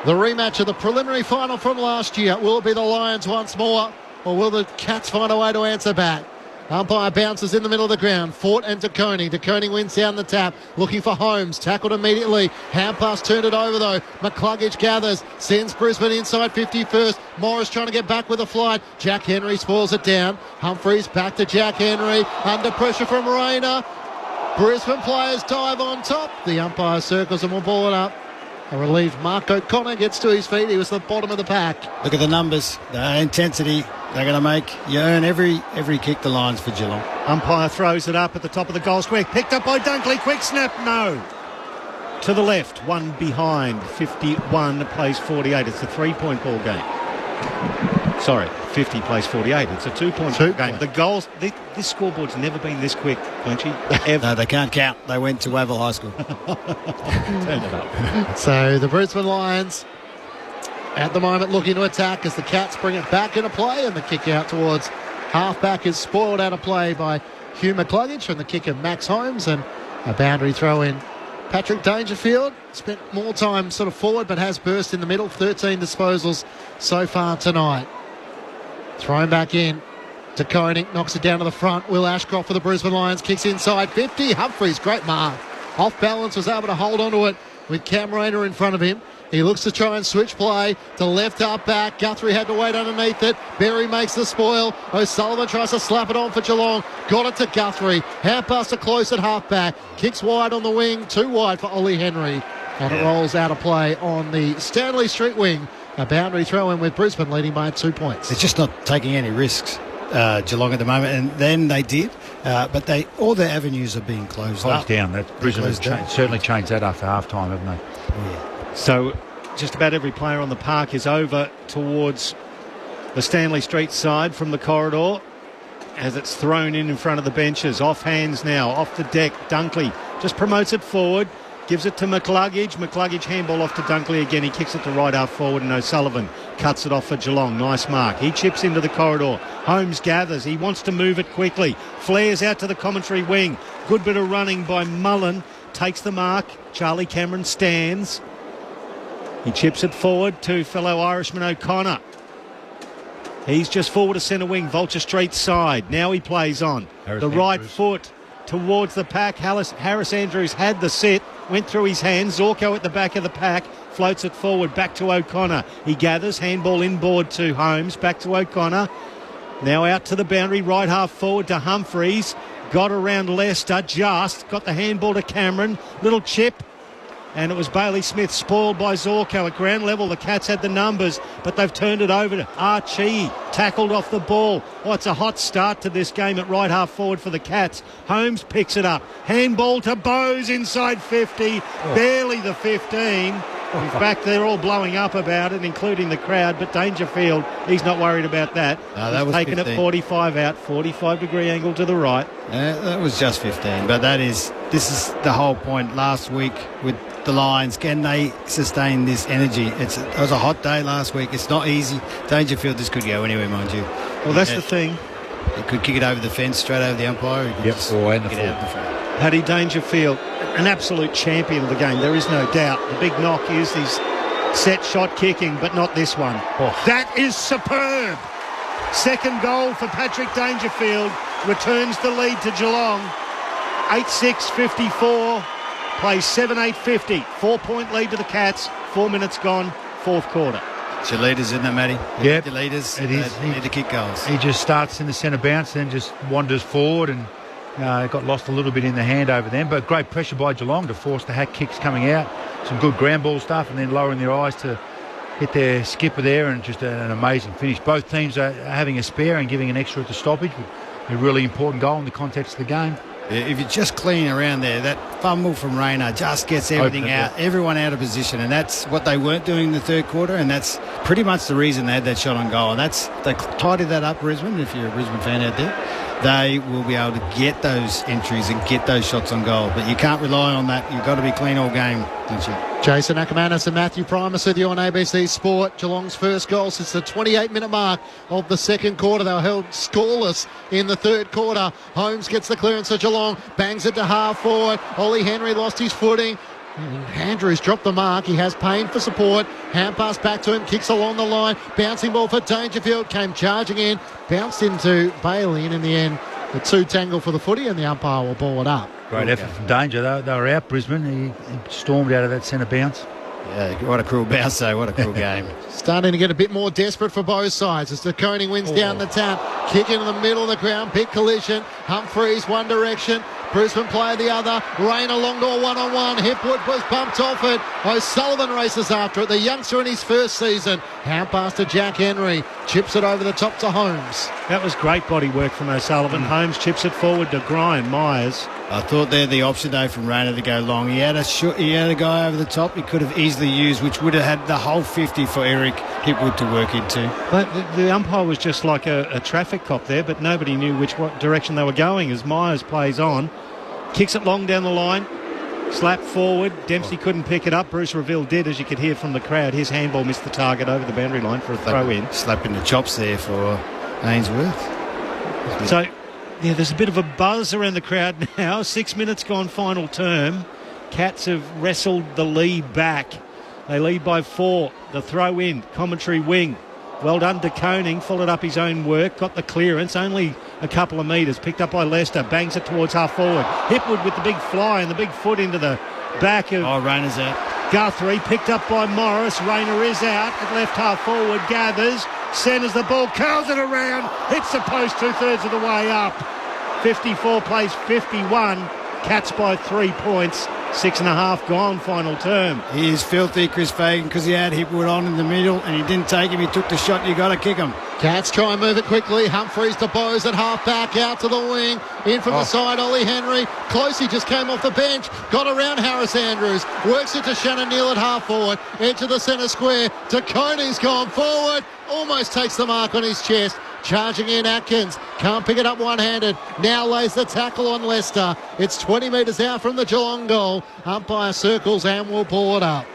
The rematch of the preliminary final from last year. Will it be the Lions once more, or will the Cats find a way to answer back? Umpire bounces in the middle of the ground. Fort and De Koning. De Koning wins down the tap, looking for Holmes. Tackled immediately. Hand pass turned it over though. McCluggage gathers, sends Brisbane inside 50 first. Morris trying to get back with a flight. Jack Henry spoils it down. Humphreys back to Jack Henry. Under pressure from Rayner. Brisbane players dive on top. The umpire circles and will ball it up. A relieved Mark O'Connor gets to his feet. He was the bottom of the pack. Look at the numbers, the intensity they're going to make. You earn every kick the Lions for Geelong. Umpire throws it up at the top of the goal square. Picked up by Dunkley. Quick snap. No. To the left. One behind. 51 plays 48. It's a 3-point ball game. Sorry, 50 plays 48. It's a 2-point ball game. The goals, this scoreboard's never been this quick, Clinchy. Ever. No, they can't count. They went to Wavell High School. Turn it up. So the Brisbane Lions at the moment looking to attack as the Cats bring it back into play, and the kick out towards half-back is spoiled out of play by Hugh McCluggage from the kick of Max Holmes, and a boundary throw in. Patrick Dangerfield spent more time sort of forward but has burst in the middle. 13 disposals so far tonight. Thrown back in. De Koning knocks it down to the front. Will Ashcroft for the Brisbane Lions kicks inside 50. Humphreys, great mark. Off balance, was able to hold on to it with Cam Rayner in front of him. He looks to try and switch play to left up back. Guthrie had to wait underneath it. Berry makes the spoil. O'Sullivan tries to slap it on for Geelong. Got it to Guthrie. Hand pass to close at half back. Kicks wide on the wing. Too wide for Ollie Henry. And it rolls out of play on the Stanley Street wing. A boundary throw in with Brisbane leading by 2 points. They're just not taking any risks, Geelong at the moment, and then they did. But all their avenues are being closed down. Brisbane has certainly changed that after half time, haven't they? Yeah. So just about every player on the park is over towards the Stanley Street side from the corridor as it's thrown in front of the benches. Off hands now, off the deck. Dunkley just promotes it forward, gives it to McCluggage. McCluggage handball off to Dunkley again. He kicks it to right half forward, and O'Sullivan cuts it off for Geelong. Nice mark. He chips into the corridor. Holmes gathers. He wants to move it quickly. Flares out to the commentary wing. Good bit of running by Mullen. Takes the mark. Charlie Cameron stands. He chips it forward to fellow Irishman O'Connor. He's just forward to centre wing, Vulture Street side. Now he plays on. Harris the right Andrews. foot towards the pack. Harris Andrews had the sit, went through his hands. Zorko at the back of the pack, floats it forward, back to O'Connor. He gathers, handball inboard to Holmes, back to O'Connor. Now out to the boundary, right half forward to Humphreys. Got around Leicester, just got the handball to Cameron. Little chip. And it was Bailey Smith spoiled by Zorko at ground level. The Cats had the numbers, but they've turned it over to Archie. Tackled off the ball. Oh, it's a hot start to this game at right half forward for the Cats. Holmes picks it up. Handball to Bowes inside 50. Barely the 15. In fact, they're all blowing up about it, including the crowd. But Dangerfield, he's not worried about that. No, that was taking 15. it 45 out, 45-degree angle to the right. That was just 15. But this is the whole point last week with the Lions. Can they sustain this energy? It was a hot day last week. It's not easy. Dangerfield, this could go anywhere, mind you. Well, that's the thing. He could kick it over the fence, straight over the umpire. He could just or in the get full. out the front. Paddy Dangerfield, an absolute champion of the game, there is no doubt. The big knock is his set shot kicking, but not this one. That is superb. Second goal for Patrick Dangerfield, returns the lead to Geelong. 8-6-54, plays 7-8-50. 4-point lead to the Cats, 4 minutes gone, fourth quarter. It's your leaders, isn't it, Matty? Yep. Your leaders, It is. they need to kick goals. He just starts in the centre bounce, then just wanders forward and got lost a little bit in the hand over them. But great pressure by Geelong to force the hack kicks coming out. Some good ground ball stuff and then lowering their eyes to hit their skipper there, and just an amazing finish. Both teams are having a spare and giving an extra at the stoppage. A really important goal in the context of the game. If you just clean around there, that fumble from Rayner just gets everything out, everyone out of position, and that's what they weren't doing in the third quarter, and that's pretty much the reason they had that shot on goal. And they tidied that up, Brisbane. If you're a Brisbane fan out there, they will be able to get those entries and get those shots on goal. But you can't rely on that. You've got to be clean all game, don't you? Jason Ackermanis and Matthew Primus with you on ABC Sport. Geelong's first goal since the 28-minute mark of the second quarter. They were held scoreless in the third quarter. Holmes gets the clearance to Geelong, bangs it to half forward. Ollie Henry lost his footing. Andrews dropped the mark. He has Payne for support. Hand pass back to him. Kicks along the line. Bouncing ball for Dangerfield. Came charging in. Bounced into Bailey. And in the end, the two tangle for the footy and the umpire will ball it up. Great effort from Danger. They were out, Brisbane. He stormed out of that centre bounce. Yeah, what a cruel bounce, though. What a cruel game. Starting to get a bit more desperate for both sides as the Koning wins down the tap. Kick into the middle of the ground. Big collision. Humphreys one direction. Brisbane player the other. Rayner long to a one-on-one. Hipwood was bumped off it. O'Sullivan races after it. The youngster in his first season. Hand pass to Jack Henry. Chips it over the top to Holmes. That was great body work from O'Sullivan. Holmes chips it forward to Brian Myers. I thought they're the option, though, from Rayner to go long. He had a guy over the top he could have easily used, which would have had the whole 50 for Eric Hipwood to work into. But the umpire was just like a traffic cop there, but nobody knew which direction they were going as Myers plays on. Kicks it long down the line. Slap forward. Dempsey couldn't pick it up. Bruce Reville did, as you could hear from the crowd. His handball missed the target over the boundary line for a throw-in. Slapping the chops there for Ainsworth. So, yeah, there's a bit of a buzz around the crowd now. 6 minutes gone, final term. Cats have wrestled the lead back. They lead by 4. The throw-in, commentary wing. Well done to Koning, followed up his own work, got the clearance, only a couple of metres, picked up by Leicester, bangs it towards half forward. Hipwood with the big fly and the big foot into the back of Rayner's out. Guthrie, picked up by Morris. Rayner is out at left half forward, gathers, centres the ball, curls it around, hits the post 2/3 of the way up. 54 plays 51, Cats by 3 points. 6.5 gone, final term. He is filthy, Chris Fagan, because he had Hipwood on in the middle and he didn't take him. He took the shot. You got to kick him. Cats try and move it quickly. Humphreys to Bowes at half back, out to the wing. In from the side, Ollie Henry. Close, he just came off the bench. Got around Harris Andrews. Works it to Shannon Neal at half forward. Edge of the centre square. To Koning's gone forward. Almost takes the mark on his chest. Charging in Atkins. Can't pick it up one-handed. Now lays the tackle on Leicester. It's 20 metres out from the Geelong goal. Umpire circles and will pull it up.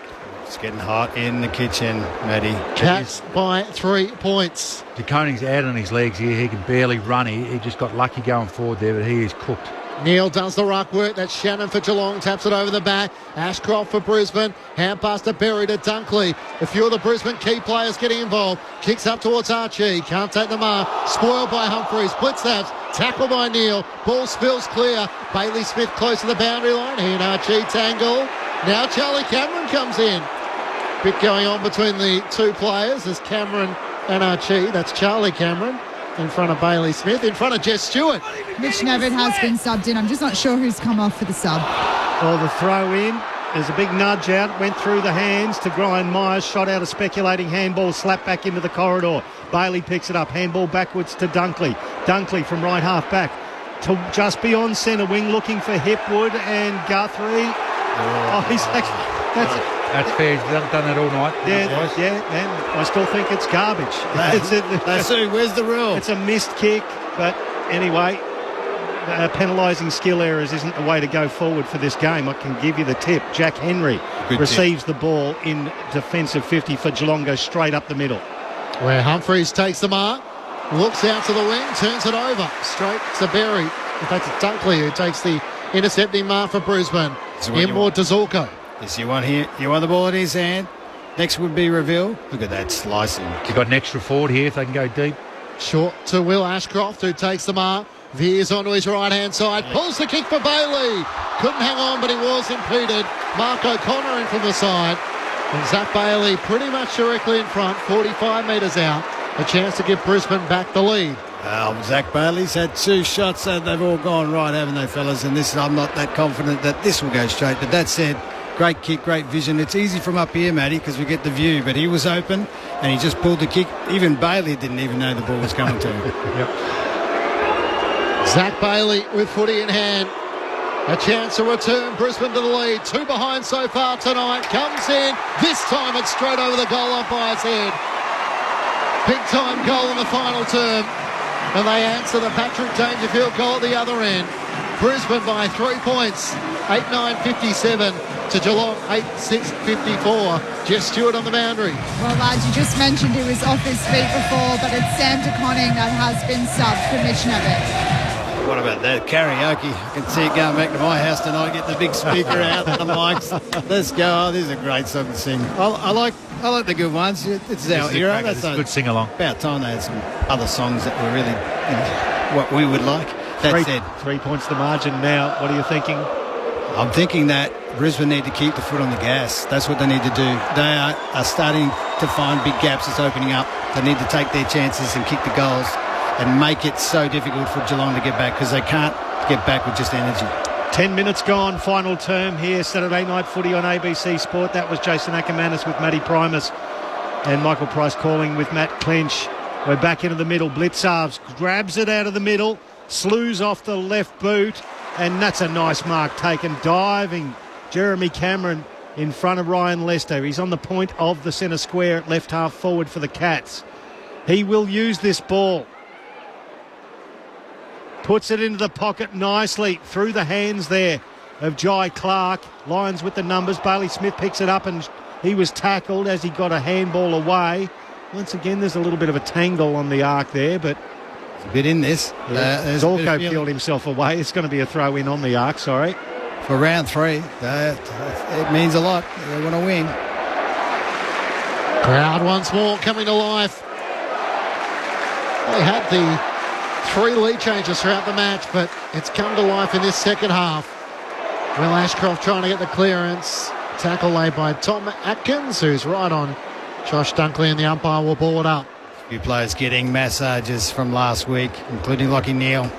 It's getting hot in the kitchen, Matty. Cats by 3 points. De Koning's out on his legs here. He can barely run. He just got lucky going forward there, but he is cooked. Neil does the ruck work. That's Shannon for Geelong. Taps it over the back. Ashcroft for Brisbane. Hand pass to Berry to Dunkley. A few of the Brisbane key players getting involved. Kicks up towards Archie. Can't take the mark. Spoiled by Humphreys. Blitz snaps. Tackle by Neil. Ball spills clear. Bailey Smith close to the boundary line. He and Archie tangle. Now Charlie Cameron comes in. Bit going on between the two players. There's Cameron and Archie. That's Charlie Cameron in front of Bailey Smith, in front of Jess Stewart. Mitch Nevitt has been subbed in. I'm just not sure who's come off for the sub. Well, the throw in, there's a big nudge out, went through the hands to Brian Myers, shot out a speculating handball, slapped back into the corridor. Bailey picks it up, handball backwards to Dunkley. Dunkley from right half back to just beyond centre wing, looking for Hipwood and Guthrie. He's actually... That's fair. He's done it all night. Yeah, and I still think it's garbage. That's it. Where's the rule? It's a missed kick, but anyway, penalising skill errors isn't the way to go forward for this game. I can give you the tip. Jack Henry receives the ball in defensive 50 for Geelong, goes straight up the middle. Where Humphreys takes the mark, looks out to the wing, turns it over, straight to Berry. In fact, it's Dunkley who takes the intercepting mark for Brisbane. Inward to Zorko. Yes, you want the ball in his hand. Next would be Reveal. Look at that slicing. You've got an extra forward here if they can go deep. Short to Will Ashcroft, who takes the mark. Veers onto his right-hand side. Pulls the kick for Bailey. Couldn't hang on, but he was impeded. Mark O'Connor in from the side. And Zach Bailey pretty much directly in front, 45 metres out. A chance to give Brisbane back the lead. Zach Bailey's had two shots and they've all gone right, haven't they, fellas? And I'm not that confident that this will go straight. But that said, great kick, great vision. It's easy from up here, Matty, because we get the view. But he was open and he just pulled the kick. Even Bailey didn't even know the ball was coming to him. Yep. Zach Bailey with footy in hand. A chance to return Brisbane to the lead. Two behind so far tonight. Comes in. This time it's straight over the goal umpire's head. Big time goal in the final term. And they answer the Patrick Dangerfield goal at the other end. Brisbane by 3 points. 8-9-57 to Geelong 8-6-54. Jess Stewart on the boundary. Well, lads, you just mentioned he was off his feet before, but it's Sam De Koning that has been subbed for Mitch Nevitt. What about that karaoke? I can see it going back to my house tonight. Get the big speaker out, the mics. Let's go. Oh, this is a great song to sing. I like the good ones. It's our era. That's a good sing along. About time they had some other songs that were really what we would like. That said, 3 points the margin now. What are you thinking? I'm thinking that Brisbane need to keep the foot on the gas. That's what they need to do. They are starting to find big gaps that's opening up. They need to take their chances and kick the goals and make it so difficult for Geelong to get back, because they can't get back with just energy. 10 minutes gone, final term here, Saturday night footy on ABC Sport. That was Jason Ackermanis with Matty Primus and Michael Price calling with Matt Clinch. We're back into the middle. Blitzarves grabs it out of the middle, slews off the left boot, and that's a nice mark taken. Diving Jeremy Cameron in front of Ryan Lester. He's on the point of the centre square at left half forward for the Cats. He will use this ball. Puts it into the pocket nicely through the hands there of Jai Clark. Lions with the numbers. Bailey Smith picks it up and he was tackled as he got a handball away. Once again, there's a little bit of a tangle on the arc there, but a bit in this. Zorko peeled himself away. It's going to be a throw in on the arc, sorry. For round 3, it means a lot. They want to win. Crowd once more coming to life. They had the 3 lead changes throughout the match, but it's come to life in this second half. Will Ashcroft trying to get the clearance. Tackle laid by Tom Atkins, who's right on Josh Dunkley, and the umpire will ball it up. A few players getting massages from last week, including Lockie Neal.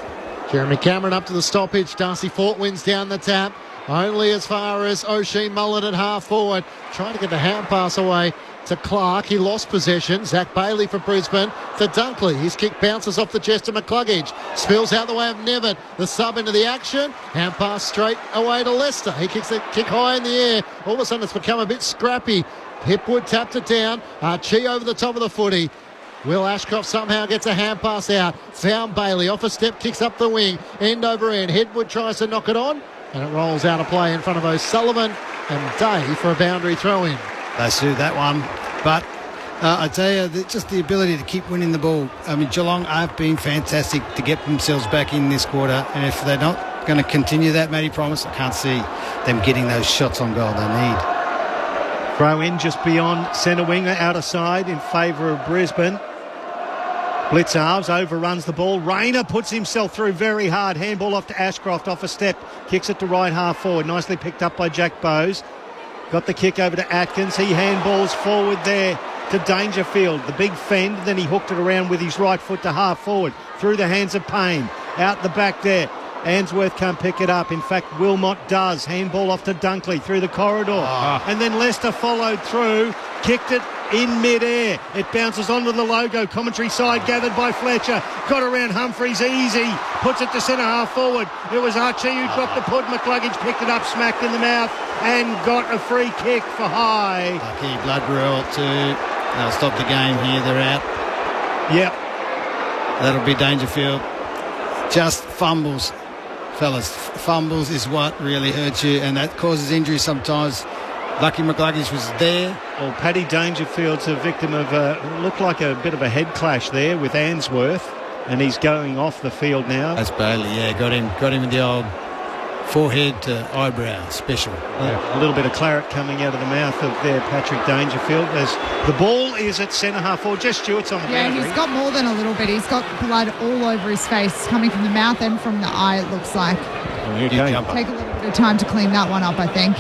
Jeremy Cameron up to the stoppage. Darcy Fort wins down the tap. Only as far as O'Shea Mullen at half forward. Trying to get the hand pass away to Clark. He lost possession. Zach Bailey for Brisbane to Dunkley. His kick bounces off the chest of McCluggage. Spills out the way of Nevitt. The sub into the action. Hand pass straight away to Lester. He kicks the kick high in the air. All of a sudden it's become a bit scrappy. Hipwood tapped it down. Archie over the top of the footy. Will Ashcroft somehow gets a hand pass out. Found Bailey. Off a step, kicks up the wing. End over end. Hipwood tries to knock it on. And it rolls out of play in front of O'Sullivan and Day for a boundary throw-in. They sued that one. But I tell you, just the ability to keep winning the ball. I mean, Geelong have been fantastic to get themselves back in this quarter. And if they're not going to continue that, Matty Promise? I can't see them getting those shots on goal they need. Throw in just beyond centre winger, outer side in favour of Brisbane. Blitzarves overruns the ball. Rayner puts himself through very hard. Handball off to Ashcroft off a step. Kicks it to right half forward. Nicely picked up by Jack Bowes. Got the kick over to Atkins. He handballs forward there to Dangerfield. The big fend. Then he hooked it around with his right foot to half forward. Through the hands of Payne. Out the back there. Answorth can't pick it up. In fact, Wilmot does. Handball off to Dunkley through the corridor. And then Leicester followed through. Kicked it in mid-air. It bounces onto the logo. Commentary side gathered by Fletcher. Got around Humphreys easy. Puts it to centre half forward. It was Archie who dropped the punt. McCluggage picked it up, smacked in the mouth and got a free kick for High. Lucky Bloodrell they'll stop the game here. They're out. Yep. That'll be Dangerfield. Just fumbles. Fellas, fumbles is what really hurts you, and that causes injury sometimes. Lucky McCluggage was there. Well, Paddy Dangerfield's a victim of looked like a bit of a head clash there with Answorth, and he's going off the field now. That's Bailey, yeah, got him in the old forehead to eyebrow special. A little bit of claret coming out of the mouth of their Patrick Dangerfield as the ball is at centre half forward. Just Stewart's on the boundary. Yeah, he's got more than a little bit. He's got blood all over his face, coming from the mouth and from the eye, it looks like. Take a little bit of time to clean that one up, I think.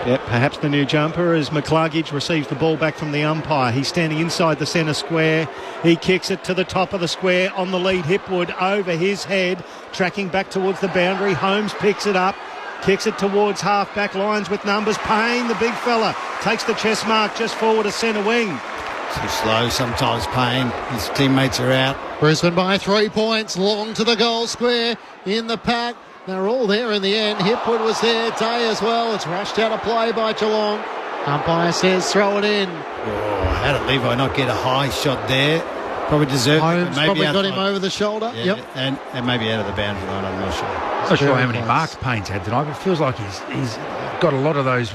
Yep, perhaps the new jumper as McCluggage receives the ball back from the umpire. He's standing inside the centre square. He kicks it to the top of the square on the lead. Hipwood over his head, tracking back towards the boundary. Holmes picks it up, kicks it towards half-back lines with numbers. Payne, the big fella, takes the chest mark just forward to centre wing. Too slow sometimes, Payne. His teammates are out. Brisbane by 3 points, long to the goal square in the pack. They're all there in the end. Hipwood was there, Day as well. It's rushed out of play by Geelong. Umpire says throw it in. Oh, how did Levi not get a high shot there? Probably deserved it. Holmes probably got him over the shoulder. Yeah, yep. And maybe out of the boundary line, I'm not sure. I'm not sure how many marks Payne's had tonight, but it feels like he's got a lot of those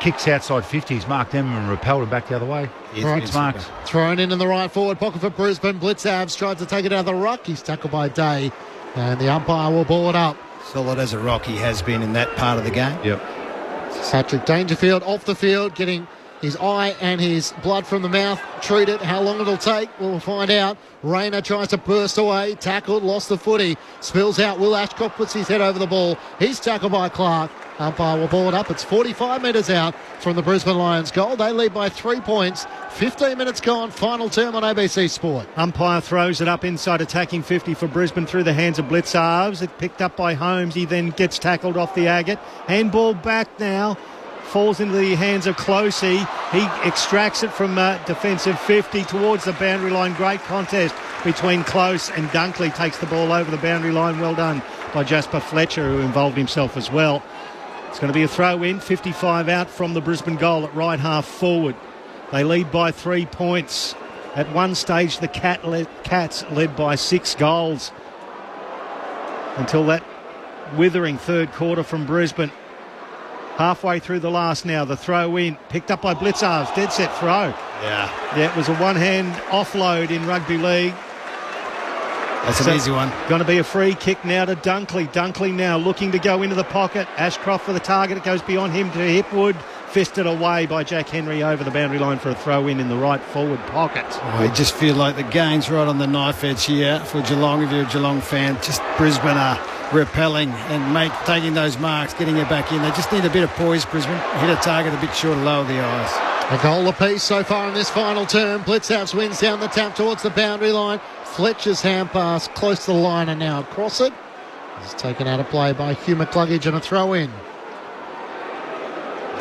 kicks outside 50. He's marked them and repelled them back the other way. Right. Marks. Thrown in the right forward pocket for Brisbane. Blitzarves tried to take it out of the ruck. He's tackled by Day. And the umpire will ball it up. Solid as a rock he has been in that part of the game. Yep. Patrick Dangerfield off the field, getting his eye and his blood from the mouth treated. How long it'll take, we'll find out. Rayner tries to burst away, tackled, lost the footy, spills out. Will Ashcroft puts his head over the ball. He's tackled by Clark. Umpire will ball it up. It's 45 metres out from the Brisbane Lions goal. They lead by 3 points. 15 minutes gone. Final term on ABC Sport. Umpire throws it up inside attacking 50 for Brisbane through the hands of Blitzarves. It's picked up by Holmes. He then gets tackled off the agate. Handball back now. Falls into the hands of Closey. He extracts it from defensive 50 towards the boundary line. Great contest between Close and Dunkley. Takes the ball over the boundary line. Well done by Jasper Fletcher, who involved himself as well. It's going to be a throw in, 55 out from the Brisbane goal at right half forward. They lead by 3 points. At one stage, the Cats led by 6 goals until that withering third quarter from Brisbane. Halfway through the last now, the throw in, picked up by Blitzarves, dead set throw. Yeah, it was a one-hand offload in rugby league. That's an easy one. Going to be a free kick now to Dunkley. Dunkley now looking to go into the pocket. Ashcroft for the target. It goes beyond him to Hipwood. Fisted away by Jack Henry over the boundary line for a throw-in in the right forward pocket. I just feel like the game's right on the knife edge here for Geelong. If you're a Geelong fan, just Brisbane are repelling and taking those marks, getting it back in. They just need a bit of poise, Brisbane. Hit a target a bit short, lower the eyes. A goal apiece so far in this final term. Blitzarves wins down the tap towards the boundary line. Fletcher's hand pass close to the line and now across it. It's taken out of play by Hugh McCluggage and a throw-in.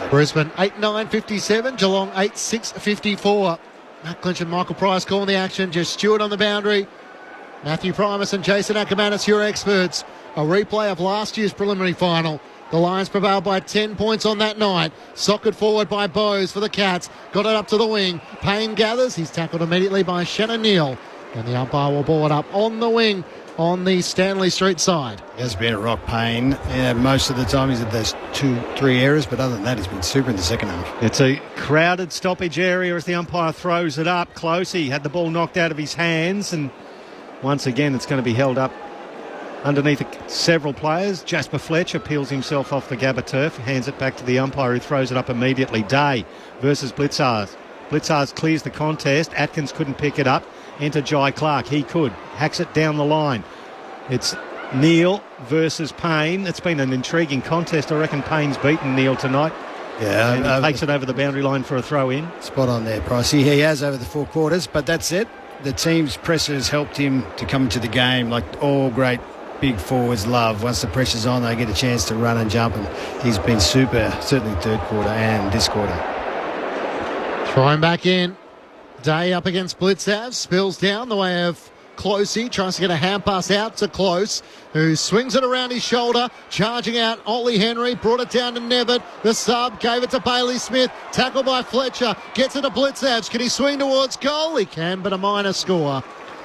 Brisbane 8-9-57, Geelong 8-6-54. Matt Clinch and Michael Price calling the action. Just Stewart on the boundary. Matthew Primus and Jason Ackermanis, your experts. A replay of last year's preliminary final. The Lions prevailed by 10 points on that night. Socket forward by Bowes for the Cats. Got it up to the wing. Payne gathers. He's tackled immediately by Shannon Neal. And the umpire will ball it up on the wing on the Stanley Street side. He has been a rock, Payne. Yeah, most of the time he's had those 2-3 errors, but other than that, he's been super in the second half. It's a crowded stoppage area as the umpire throws it up close. He had the ball knocked out of his hands, and once again it's going to be held up underneath several players. Jasper Fletcher peels himself off the Gabba turf, hands it back to the umpire who throws it up immediately. Day versus Blitzars. Blitzars clears the contest. Atkins couldn't pick it up. Enter Jai Clark. He could. Hacks it down the line. It's Neil versus Payne. It's been an intriguing contest. I reckon Payne's beaten Neil tonight. Yeah, and he takes it over the boundary line for a throw-in. Spot on there, Pricey. He has over the 4 quarters, but that's it. The team's pressure has helped him to come into the game like all great big forwards love. Once the pressure's on, they get a chance to run and jump, and he's been super, certainly third quarter and this quarter. Throwing back in. Day up against Blitzavs. Spills down the way of Closey. Tries to get a hand pass out to Close, who swings it around his shoulder. Charging out Ollie Henry. Brought it down to Nevitt. The sub gave it to Bailey Smith. Tackled by Fletcher. Gets it to Blitzavs. Can he swing towards goal? He can, but a minor score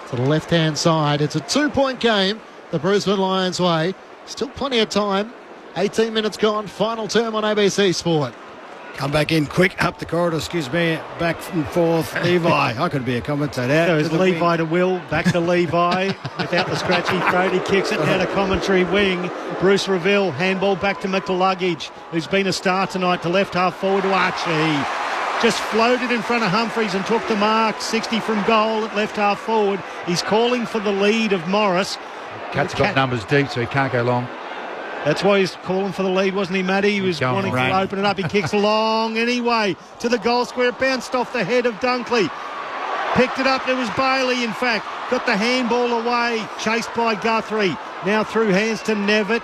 to the left-hand side. It's a 2-point game the Brisbane Lions way. Still plenty of time. 18 minutes gone. Final term on ABC Sport. Come back in quick, up the corridor, back and forth. Levi, I could be a commentator. So it's Levi to Will, back to Levi, without the scratchy throat, he kicks it down to commentary wing. Bruce Reville, handball back to McLuggage, who's been a star tonight, to left half forward to Archie. Just floated in front of Humphreys and took the mark, 60 from goal at left half forward. He's calling for the lead of Morris. Cat's got numbers deep, so he can't go long. That's why he's calling for the lead, wasn't he, Matty? He was wanting to open it up. He kicks long anyway to the goal square. It bounced off the head of Dunkley. Picked it up. There was Bailey, in fact. Got the handball away. Chased by Guthrie. Now through hands to Nevitt.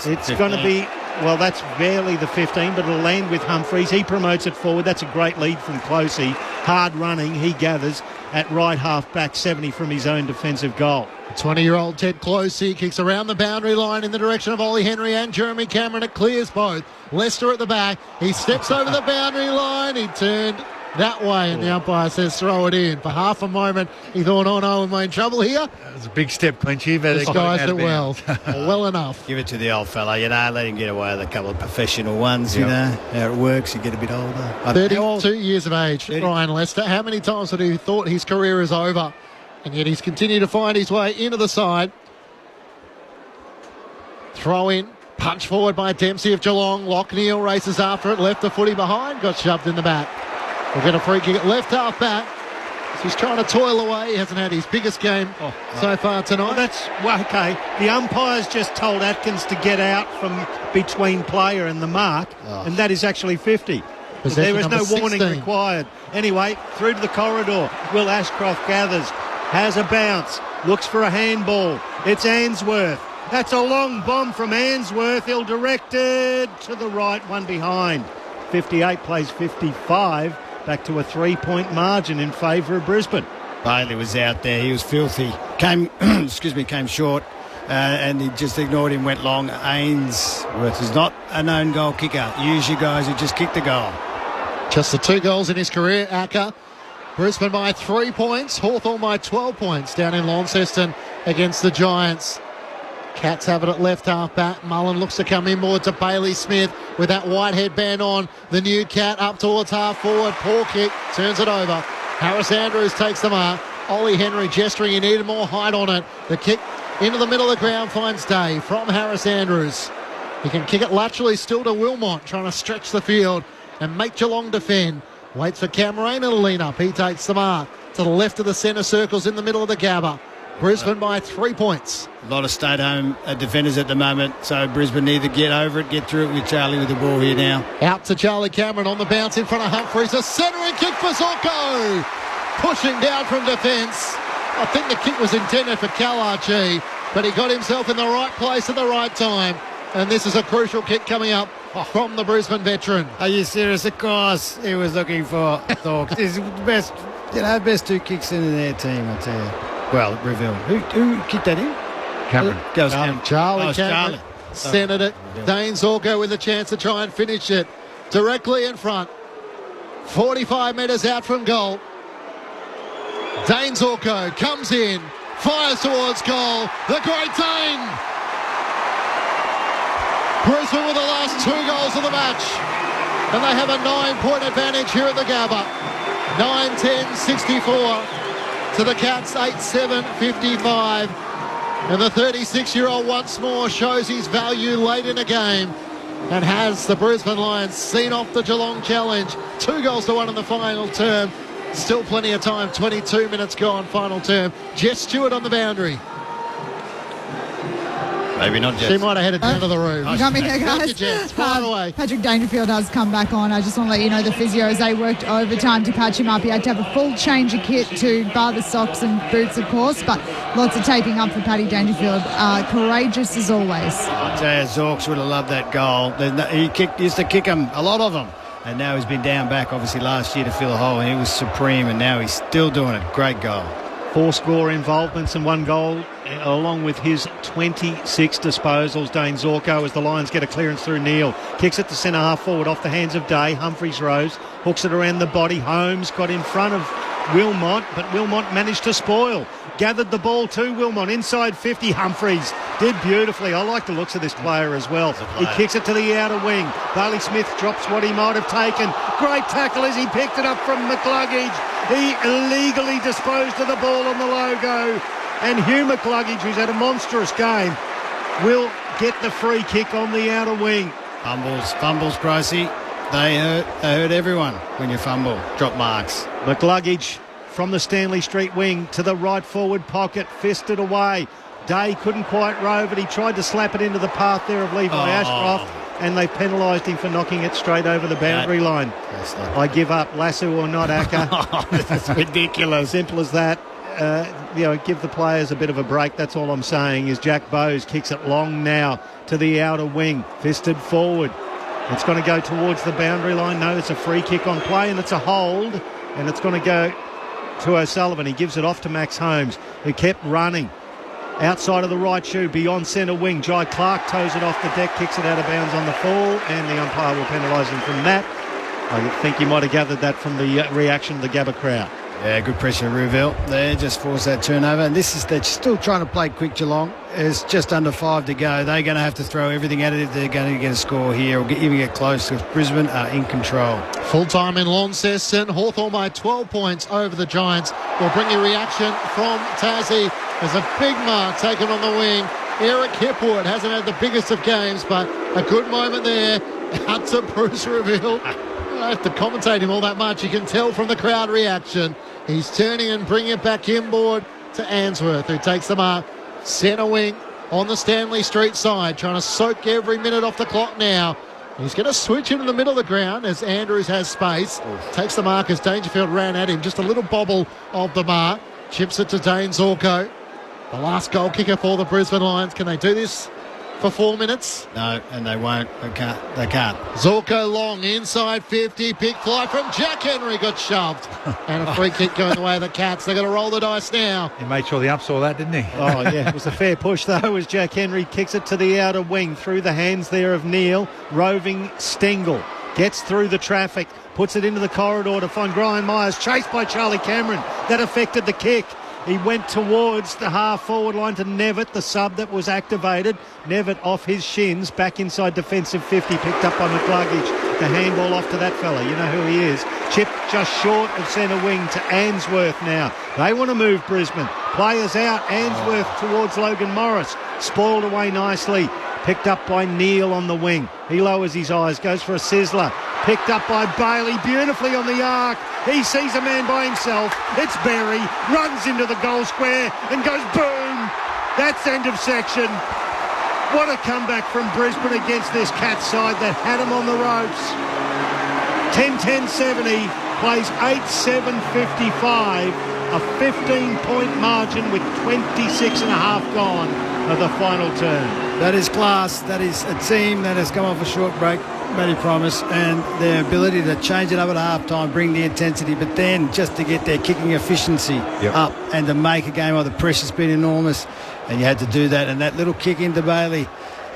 It's going to be, well, that's barely the 15, but it'll land with Humphreys. He promotes it forward. That's a great lead from Closey. Hard running, he gathers at right half back, 70 from his own defensive goal. 20-year-old Ted Closey kicks around the boundary line in the direction of Ollie Henry and Jeremy Cameron. It clears both. Lester at the back. He steps over the boundary line. He turned that way, and the umpire says throw it in. For half a moment, he thought, oh no, am I in trouble here? It was a big step, Clinchy. But disguised it well. Well enough. Give it to the old fella, let him get away with a couple of professional ones, how it works, you get a bit older. 32 years of age, Ryan Lester. How many times had he thought his career is over? And yet he's continued to find his way into the side. Throw in, punch forward by Dempsey of Geelong. Lockneil races after it, left the footy behind, got shoved in the back. We'll get a free kick at left half back. He's trying to toil away. He hasn't had his biggest game so far tonight. Okay. The umpire's just told Atkins to get out from between player and the mark, and that is actually 50. There is no warning required. Anyway, through to the corridor. Will Ashcroft gathers. Has a bounce, looks for a handball. It's Ainsworth. That's a long bomb from Ainsworth. He'll direct it to the right, one behind. 58 plays 55, back to a 3-point margin in favour of Brisbane. Bailey was out there. He was filthy. Came short, and he just ignored him, went long. Ainsworth is not a known goal kicker. Use your guys who just kick the goal. Just the 2 goals in his career, Acker. Brisbane by 3 points, Hawthorn by 12 points down in Launceston against the Giants. Cats have it at left half back. Mullen looks to come inboard to Bailey Smith with that white headband on. The new Cat up towards half forward. Poor kick, turns it over. Harris Andrews takes the mark. Ollie Henry gesturing he needed more height on it. The kick into the middle of the ground finds Day from Harris Andrews. He can kick it laterally still to Wilmot, trying to stretch the field and make Geelong defend. Waits for Cameron to lean up. He takes the mark to the left of the centre circles in the middle of the Gabba. Brisbane by 3 points. A lot of stay-at-home defenders at the moment, so Brisbane need to get over it, get through it with Charlie with the ball here now. Out to Charlie Cameron on the bounce in front of Humphreys. A centering kick for Zorko. Pushing down from defence. I think the kick was intended for Cal Archie, but he got himself in the right place at the right time. And this is a crucial kick coming up from the Brisbane veteran. Are you serious? Of course he was looking for Thorpe. His best 2 kicks in their team, I tell you. Well, Reville. Who kicked that in? Cameron. Charlie Cameron centred it. Dane Zorko with a chance to try and finish it. Directly in front. 45 metres out from goal. Dane Zorko comes in. Fires towards goal. The Great Dane. Brisbane with the last 2 goals of the match. And they have a 9-point advantage here at the Gabba. 9-10-64 to the Cats, 8-7-55. And the 36-year-old once more shows his value late in a game and has the Brisbane Lions seen off the Geelong challenge. 2-1 in the final term. Still plenty of time. 22 minutes gone, final term. Jess Stewart on the boundary. Maybe not Jess. She might have headed down to the room. You got me there, guys. Patrick Dangerfield has come back on. I just want to let you know the physios, they worked overtime to patch him up. He had to have a full change of kit to bar the socks and boots, of course, but lots of taping up for Paddy Dangerfield. Courageous as always. I tell you, Zorks would have loved that goal. He used to kick him, a lot of them. And now he's been down back, obviously, last year to fill a hole. He was supreme, and now he's still doing it. Great goal. 4 score involvements and 1 goal, along with his 26 disposals. Dane Zorko, as the Lions get a clearance through Neil. Kicks it to centre half forward off the hands of Day. Humphries rose, hooks it around the body. Holmes got in front of Wilmot, but Wilmot managed to spoil. Gathered the ball to Wilmot, inside 50. Humphries did beautifully. I like the looks of this player as well. He kicks it to the outer wing. Bailey Smith drops what he might have taken. Great tackle as he picked it up from McCluggage. He illegally disposed of the ball on the logo. And Hugh McCluggage, who's had a monstrous game, will get the free kick on the outer wing. Fumbles, Pricey. They hurt everyone when you fumble. Drop marks. McCluggage from the Stanley Street wing to the right forward pocket, fisted away. Day couldn't quite rove it. He tried to slap it into the path there of Levi Ashcroft, and they penalised him for knocking it straight over the boundary line. I give up, lasso or not, Acker. That's ridiculous. Simple as that. Give the players a bit of a break. That's all I'm saying. Is Jack Bowes kicks it long now to the outer wing, fisted forward. It's going to go towards the boundary line. No, it's a free kick on play, and it's a hold, and it's going to go to O'Sullivan. He gives it off to Max Holmes, who kept running outside of the right shoe, beyond centre wing. Jai Clark toes it off the deck, kicks it out of bounds on the fall, and the umpire will penalise him from that. I think you might have gathered that from the reaction of the Gabba crowd. Yeah, good pressure, Rouville. They just forced that turnover. And they're still trying to play quick, Geelong. There's just under 5 to go. They're going to have to throw everything at it if they're going to get a score here or even get close, because Brisbane are in control. Full time in Launceston. Hawthorn by 12 points over the Giants. We'll bring you reaction from Tassie. There's a big mark taken on the wing. Eric Hipwood hasn't had the biggest of games, but a good moment there. Out to Bruce Rouville. I have to commentate him all that much. You can tell from the crowd reaction. He's turning and bringing it back inboard to Answorth, who takes the mark. Centre wing on the Stanley Street side, trying to soak every minute off the clock now. He's going to switch into the middle of the ground as Andrews has space. Takes the mark as Dangerfield ran at him. Just a little bobble of the mark. Chips it to Dane Zorko. The last goal kicker for the Brisbane Lions. Can they do this for 4 minutes? No, and they won't. They can't. Zorko long, inside 50. Big fly from Jack Henry, got shoved. And a free kick going the way of the Cats. They're going to roll the dice now. He made sure the ump saw that, didn't he? Oh, yeah. It was a fair push, though, as Jack Henry kicks it to the outer wing through the hands there of Neil. Roving Stengel gets through the traffic, puts it into the corridor to find Brian Myers, chased by Charlie Cameron. That affected the kick. He went towards the half-forward line to Nevitt, the sub that was activated. Nevitt off his shins, back inside defensive 50, picked up by McCluggage. The handball off to that fella. You know who he is. Chip just short of centre wing to Answorth now. They want to move Brisbane. Players out. Answorth towards Logan Morris. Spoiled away nicely. Picked up by Neil on the wing. He lowers his eyes, goes for a sizzler. Picked up by Bailey, beautifully on the arc. He sees a man by himself. It's Berry, runs into the goal square and goes boom. That's end of section. What a comeback from Brisbane against this Cats side that had him on the ropes. 10-10-70, plays 8-7-55. A 15-point margin with 26 and a half gone of the final term. That is class. That is a team that has come off a short break, Matty Promise, and their ability to change it up at half-time, bring the intensity, but then just to get their kicking efficiency up and to make a game of the pressure's been enormous, and you had to do that. And that little kick into Bailey,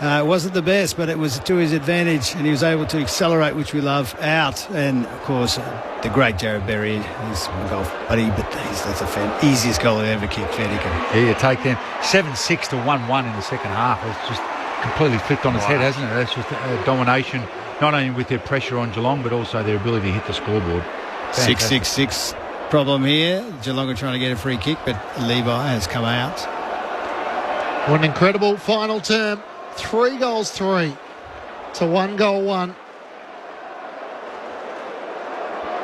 it wasn't the best, but it was to his advantage, and he was able to accelerate, which we love, out. And, of course, the great Jared Berry, he's my golf buddy, but that's the easiest goal I've ever kicked, fair dinkum. Yeah, you take them 7-6 to 1-1 in the second half. It's just completely flipped on its head, hasn't it? That's just a domination, not only with their pressure on Geelong, but also their ability to hit the scoreboard. 6-6-6 problem here. Geelong are trying to get a free kick, but Levi has come out. What an incredible final term. 3 goals 3 to 1 goal 1.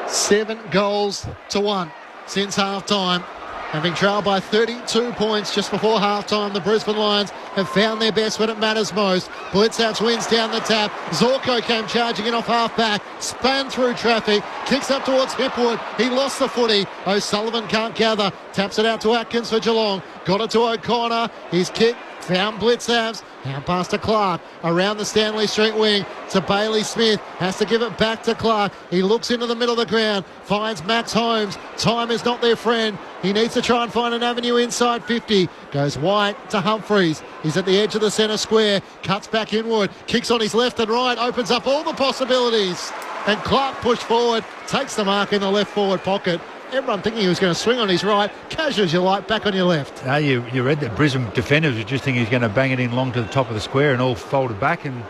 7 goals to 1 since half-time. Having trailed by 32 points just before half-time, the Brisbane Lions have found their best when it matters most. Blitzhouse wins down the tap. Zorko came charging in off half-back, span through traffic, kicks up towards Hipwood. He lost the footy. O'Sullivan can't gather. Taps it out to Atkins for Geelong. Got it to O'Connor. His kick found Blitzhouse. Now past to Clark, around the Stanley Street wing to Bailey Smith. Has to give it back to Clark. He looks into the middle of the ground, finds Max Holmes. Time is not their friend. He needs to try and find an avenue inside 50. Goes wide to Humphreys. He's at the edge of the centre square. Cuts back inward. Kicks on his left and right. Opens up all the possibilities. And Clark pushed forward. Takes the mark in the left forward pocket. Everyone thinking he was going to swing on his right. Casual as you like, back on your left. You read that Brisbane defenders were just thinking he's going to bang it in long to the top of the square and all folded back, and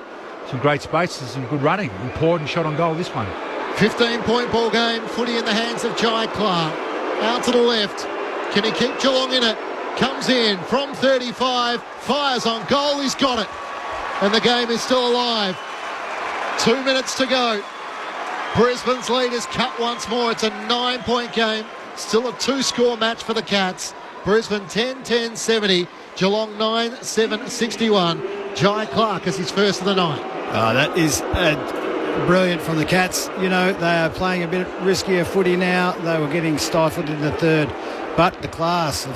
some great spaces and good running. Important shot on goal, this one. 15-point ball game. Footy in the hands of Jai Clark. Out to the left. Can he keep Geelong in it? Comes in from 35. Fires on goal. He's got it. And the game is still alive. 2 minutes to go. Brisbane's lead is cut once more. It's a 9-point game. Still a 2-score match for the Cats. Brisbane 10-10-70. Geelong 9-7-61. Jai Clark is his first of the night. Oh, that is brilliant from the Cats. You know, they are playing a bit riskier footy now. They were getting stifled in the third. But the class of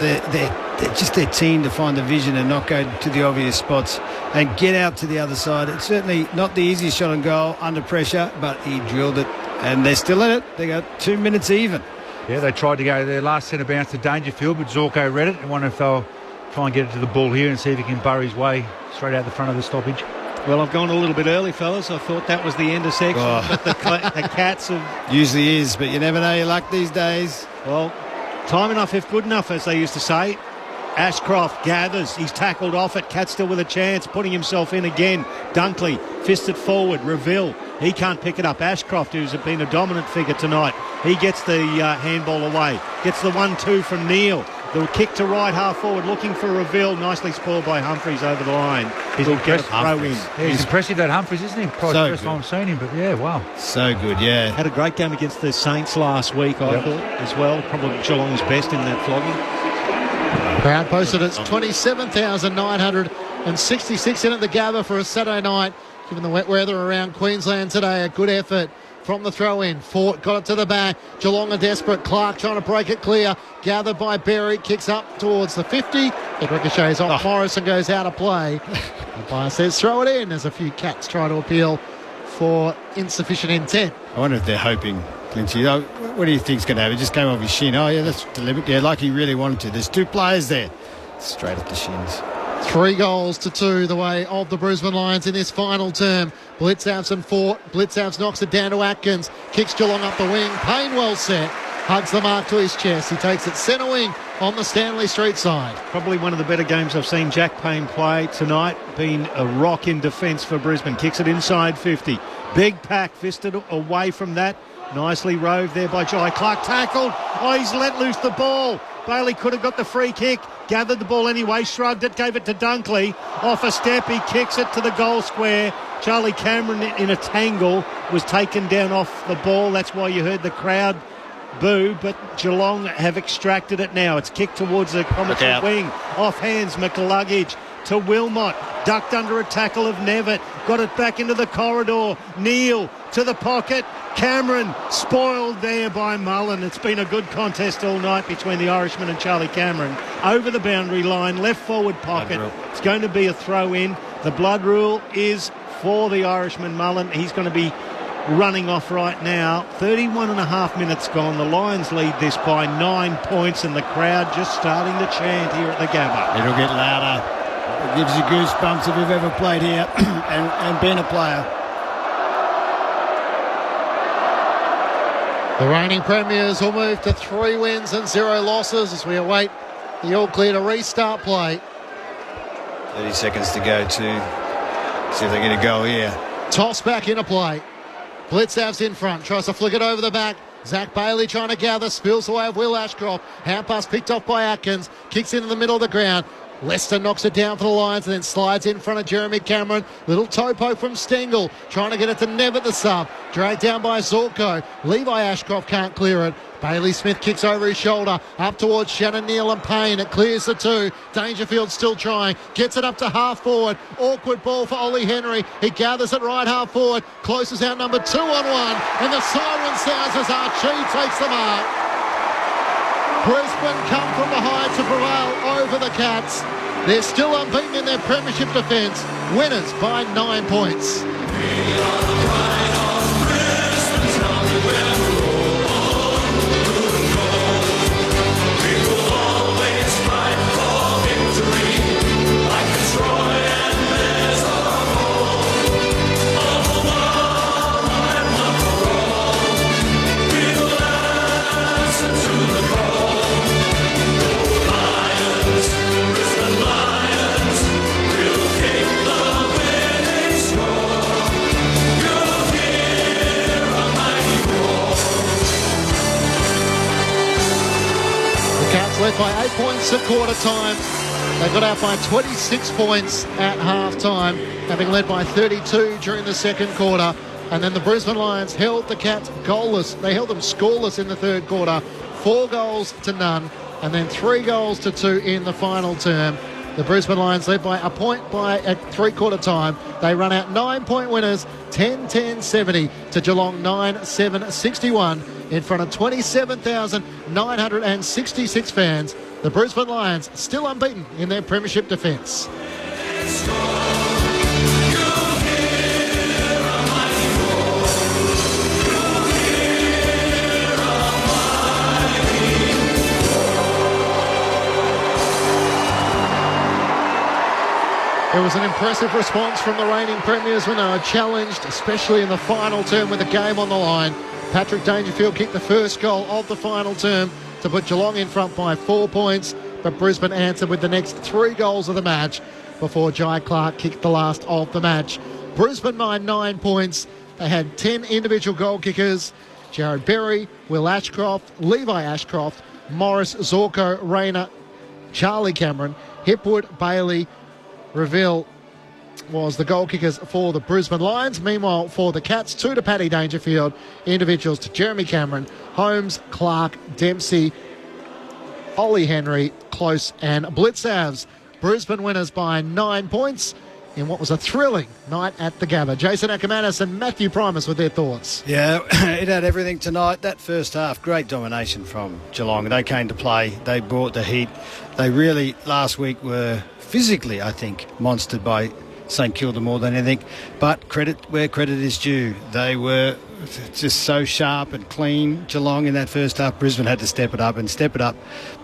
their team to find the vision and not go to the obvious spots and get out to the other side. It's certainly not the easiest shot on goal under pressure, but he drilled it, and they're still in it. They got 2 minutes even. Yeah, they tried to go their last centre bounce to Dangerfield, but Zorko read it. I wonder if they'll try and get it to the ball here and see if he can burrow his way straight out the front of the stoppage. Well, I've gone a little bit early, fellas. I thought that was the end of section, but the Cats have... Usually is, but you never know your luck these days. Well, time enough if good enough, as they used to say. Ashcroft gathers. He's tackled off it. Cat still with a chance, putting himself in again. Dunkley fisted forward. Reville, he can't pick it up. Ashcroft, who's been a dominant figure tonight, he gets the handball away. Gets the 1-2 from Neal. The kick to right half forward, looking for Reville. Nicely spoiled by Humphreys over the line. He's impressive. Throw in. Yeah, he's impressive, that Humphreys, isn't he? Probably the first time I've seen him, but yeah, wow. So good, yeah. Had a great game against the Saints last week, I thought, as well. Probably Geelong's best in that flogging. Crowd posted it's 27,966 in at the Gabba for a Saturday night. Given the wet weather around Queensland today, a good effort from the throw-in. Fort got it to the back. Geelong are desperate. Clark trying to break it clear. Gathered by Berry. Kicks up towards the 50. It ricochets off Morris and goes out of play. The umpire says throw it in as a few Cats try to appeal for insufficient intent. I wonder if they're hoping, Clinchy. What do you think's going to happen? It just came off his shin. Oh, yeah, that's deliberate. Yeah, like he really wanted to. There's 2 players there. Straight off the shins. 3 goals to 2 the way of the Brisbane Lions in this final term. Blitzhouse and Fort. Blitzhouse knocks it down to Atkins. Kicks Geelong up the wing. Payne well set. Hugs the mark to his chest. He takes it centre wing on the Stanley Street side. Probably one of the better games I've seen Jack Payne play tonight. Been a rock in defence for Brisbane. Kicks it inside 50. Big pack fisted away from that. Nicely roved there by Jai Clark. Tackled. Oh, he's let loose the ball. Bailey could have got the free kick. Gathered the ball anyway. Shrugged it. Gave it to Dunkley. Off a step. He kicks it to the goal square. Charlie Cameron in a tangle was taken down off the ball. That's why you heard the crowd boo. But Geelong have extracted it now. It's kicked towards the Commodore wing. Off hands. McLuggage to Wilmot. Ducked under a tackle of Nevitt. Got it back into the corridor. Neal to the pocket. Cameron spoiled there by Mullen. It's been a good contest all night between the Irishman and Charlie Cameron. Over the boundary line, left forward pocket. It's going to be a throw in. The blood rule is for the Irishman Mullen. He's going to be running off right now. 31 and a half minutes gone. The Lions lead this by 9 points, and the crowd just starting to chant here at the Gabba. It'll get louder. It gives you goosebumps if you've ever played here and been a player. The reigning premiers will move to 3 wins and 0 losses as we await the all clear to restart play. 30 seconds to go to see if they get a goal here. Toss back into play. Blitzhouse in front, tries to flick it over the back. Zach Bailey trying to gather, spills away of Will Ashcroft. Hand pass picked off by Atkins, kicks into the middle of the ground. Lester knocks it down for the Lions and then slides in front of Jeremy Cameron. Little toe poke from Stengel, trying to get it to Nevitt the sub. Dragged down by Zorko. Levi Ashcroft can't clear it. Bailey Smith kicks over his shoulder, up towards Shannon Neal and Payne. It clears the two. Dangerfield still trying. Gets it up to half forward. Awkward ball for Ollie Henry. He gathers it right half forward. Closes out number 2 on 1. And the siren sounds as Archie takes the mark. Brisbane come from behind to prevail over the Cats. They're still unbeaten in their premiership defence. Winners by 9 points. Led by 8 points at quarter time. They got out by 26 points at half time, having led by 32 during the second quarter. And then the Brisbane Lions held the Cats goalless. They held them scoreless in the third quarter, 4 goals to none, and then 3 goals to 2 in the final term. The Brisbane Lions led by a point at three-quarter time. They run out 9-point winners, 10-10-70 to Geelong 9-7-61 in front of 27,966 fans. The Brisbane Lions still unbeaten in their premiership defence. It was an impressive response from the reigning premiers when they were challenged, especially in the final term with the game on the line. Patrick Dangerfield kicked the first goal of the final term to put Geelong in front by 4 points, but Brisbane answered with the next 3 goals of the match before Jai Clark kicked the last of the match. Brisbane by 9 points. They had 10 individual goal kickers: Jared Berry, Will Ashcroft, Levi Ashcroft, Morris, Zorko, Rayner, Charlie Cameron, Hipwood, Bailey, Reville was the goal kickers for the Brisbane Lions. Meanwhile, for the Cats, 2 to Paddy Dangerfield, individuals to Jeremy Cameron, Holmes, Clark, Dempsey, Ollie Henry, Close and Blitzavs. Brisbane winners by 9 points in what was a thrilling night at the Gabba. Jason Ackermanis and Matthew Primus with their thoughts. Yeah, it had everything tonight. That first half, great domination from Geelong. They came to play. They brought the heat. They really, last week, were physically, I think, monstered by St Kilda more than anything. But credit where credit is due. They were just so sharp and clean. Geelong in that first half, Brisbane had to step it up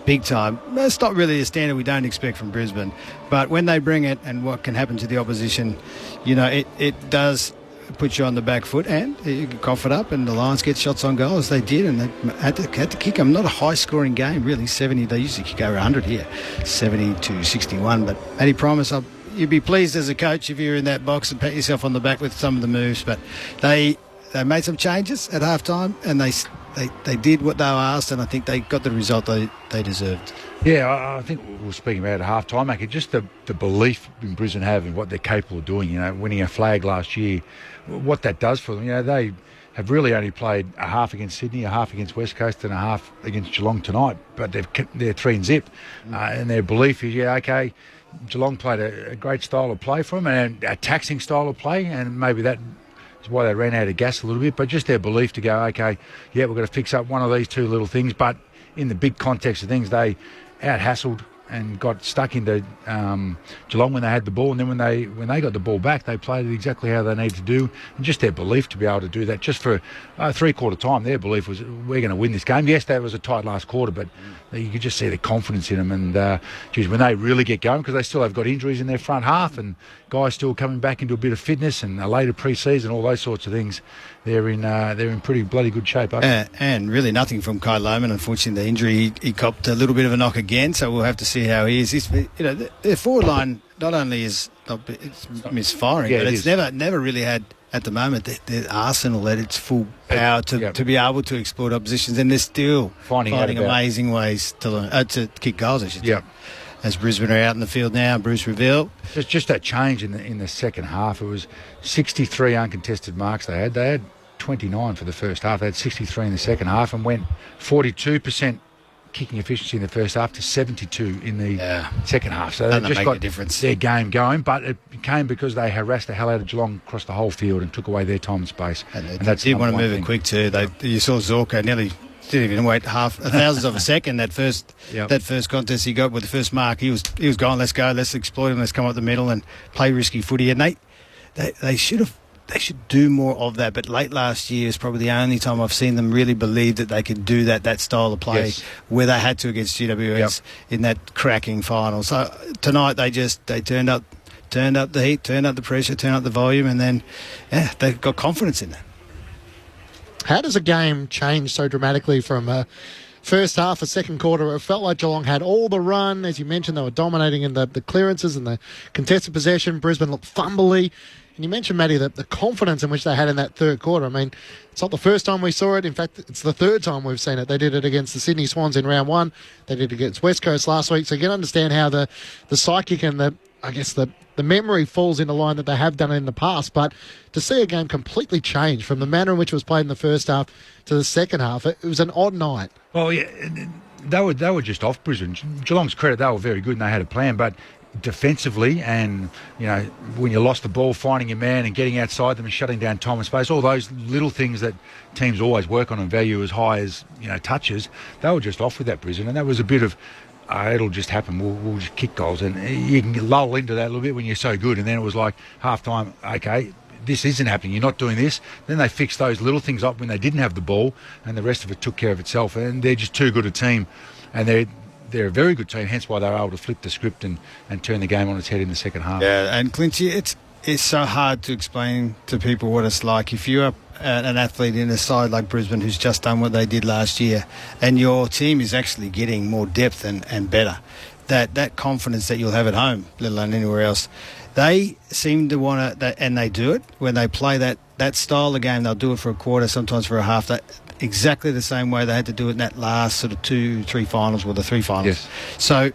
big time. That's not really a standard we don't expect from Brisbane. But when they bring it and what can happen to the opposition, you know, it does put you on the back foot and you can cough it up, and the Lions get shots on goal as they did, and they had to kick them. Not a high-scoring game, really. 70, they usually kick over 100 here, 70-61. But Matty Primus, you'd be pleased as a coach if you're in that box and pat yourself on the back with some of the moves. But they made some changes at half-time, and they did what they were asked, and I think they got the result they deserved. Yeah, I think we were speaking about at half-time, Mackie, just the belief in Brisbane have in what they're capable of doing. You know, winning a flag last year, what that does for them. You know, they have really only played a half against Sydney, a half against West Coast, and a half against Geelong tonight, but they're 3-0. And their belief is, okay, Geelong played a great style of play for them, and a taxing style of play, and maybe that is why they ran out of gas a little bit, but just their belief to go, okay, yeah, we're going to fix up one of these 2 little things, but in the big context of things, they out-hassled and got stuck into Geelong when they had the ball, and then when they got the ball back, they played it exactly how they needed to do, and just their belief to be able to do that just for three-quarter time. Their belief was, we're going to win this game. Yes, that was a tight last quarter, but you could just see the confidence in them, and when they really get going, because they still have got injuries in their front half, and guys still coming back into a bit of fitness, and a later pre-season, all those sorts of things, they're in pretty bloody good shape. And really nothing from Kai Lohmann. Unfortunately, the injury, he copped a little bit of a knock again, so we'll have to see how he is. Their forward line not only is it's misfiring, but it's never really had at the moment the arsenal at its full power to be able to exploit oppositions, and they're still finding amazing ways to kick goals, I should say. as Brisbane are out in the field now. Bruce Reville. It's just that change in the second half. It was 63 uncontested marks they had. They had 29 for the first half. They had 63 in the second half and went 42% kicking efficiency in the first half to 72 in the second half. So they just got their game going, but it came because they harassed the hell out of Geelong across the whole field and took away their time and space. And they did want to move it quick too. You saw Zorko nearly didn't even wait half a thousandth of a second. That first contest he got with the first mark, he was going, let's go, let's exploit him, let's come up the middle and play risky footy. And they should do more of that. But late last year is probably the only time I've seen them really believe that they could do that style of play where they had to against GWS in that cracking final. So tonight they turned up the heat, turned up the pressure, turned up the volume, and then they got confidence in that. How does a game change so dramatically from first half, a second quarter? It felt like Geelong had all the run. As you mentioned, they were dominating in the clearances and the contested possession. Brisbane looked fumbly. And you mentioned, Matty, the confidence in which they had in that third quarter. I mean, it's not the first time we saw it. In fact, it's the third time we've seen it. They did it against the Sydney Swans in round one. They did it against West Coast last week. So you can understand how the psychic and the memory falls into line that they have done in the past. But to see a game completely change from the manner in which it was played in the first half to the second half, it was an odd night. Well, yeah, they were just off Brisbane. Geelong's credit, they were very good and they had a plan, but defensively and, when you lost the ball, finding your man and getting outside them and shutting down time and space, all those little things that teams always work on and value as high as, touches, they were just off with that, Brisbane. And that was a bit of, it'll just happen, we'll just kick goals. And you can lull into that a little bit when you're so good. And then it was like half-time, okay, this isn't happening, you're not doing this. Then they fixed those little things up when they didn't have the ball and the rest of it took care of itself. And they're just too good a team. And they're a very good team, hence why they were able to flip the script and turn the game on its head in the second half. Yeah, and Clinchy, it's so hard to explain to people what it's like. If you're an athlete in a side like Brisbane who's just done what they did last year and your team is actually getting more depth and better, that confidence that you'll have at home, let alone anywhere else, they seem to want to, and they do it, when they play that style of game, they'll do it for a quarter, sometimes for a half, exactly the same way they had to do it in that last sort of 2-3 finals, or the 3 finals. Yes. So,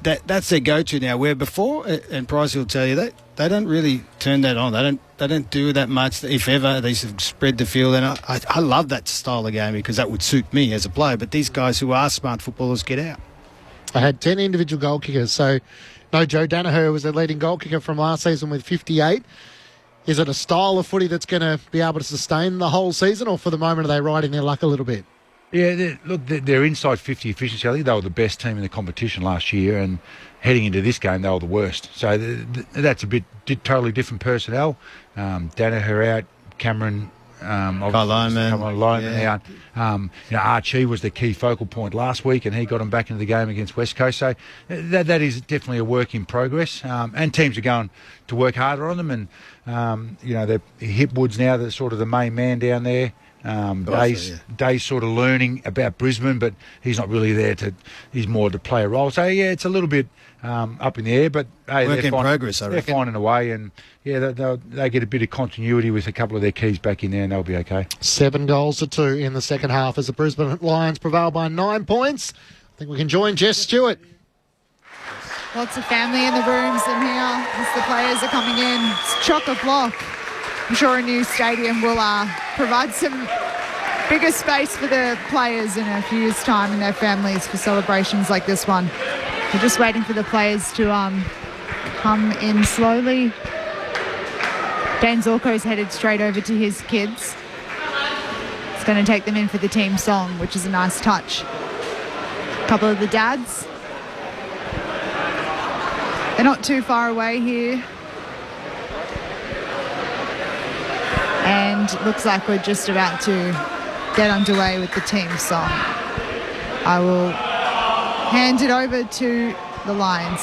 that's their go-to now. Where before, and Pricey will tell you that they don't really turn that on. They don't do that much. If ever, they sort of spread the field. And I love that style of game because that would suit me as a player. But these guys who are smart footballers get out. I had 10 individual goal kickers. So, no, Joe Danaher was their leading goal kicker from last season with 58. Is it a style of footy that's going to be able to sustain the whole season, or for the moment are they riding their luck a little bit? Yeah, they're inside 50 efficiency. I think they were the best team in the competition last year, and heading into this game, they were the worst. So that's a bit totally different personnel. Danaher out, Cameron... Loman out. Archie was the key focal point last week, and he got them back into the game against West Coast. So that is definitely a work in progress. And teams are going to work harder on them. And Hipwood's now the sort of the main man down there. Day's sort of learning about Brisbane, but he's not really there he's more to play a role. So yeah, it's a little bit up in the air, but hey, work in progress, I reckon. They're finding a way, and yeah, they get a bit of continuity with a couple of their keys back in there, and they'll be okay. 7-2 in the second half as the Brisbane Lions prevail by 9 points. I think we can join Jess Stewart. Lots of family in the rooms in here as the players are coming in. It's chock-a-block. I'm sure a new stadium will provide some bigger space for the players in a few years' time and their families for celebrations like this one. We're just waiting for the players to come in slowly. Dan Zorko's headed straight over to his kids. He's going to take them in for the team song, which is a nice touch. A couple of the dads. They're not too far away here. And looks like we're just about to get underway with the team song. I will hand it over to the Lions.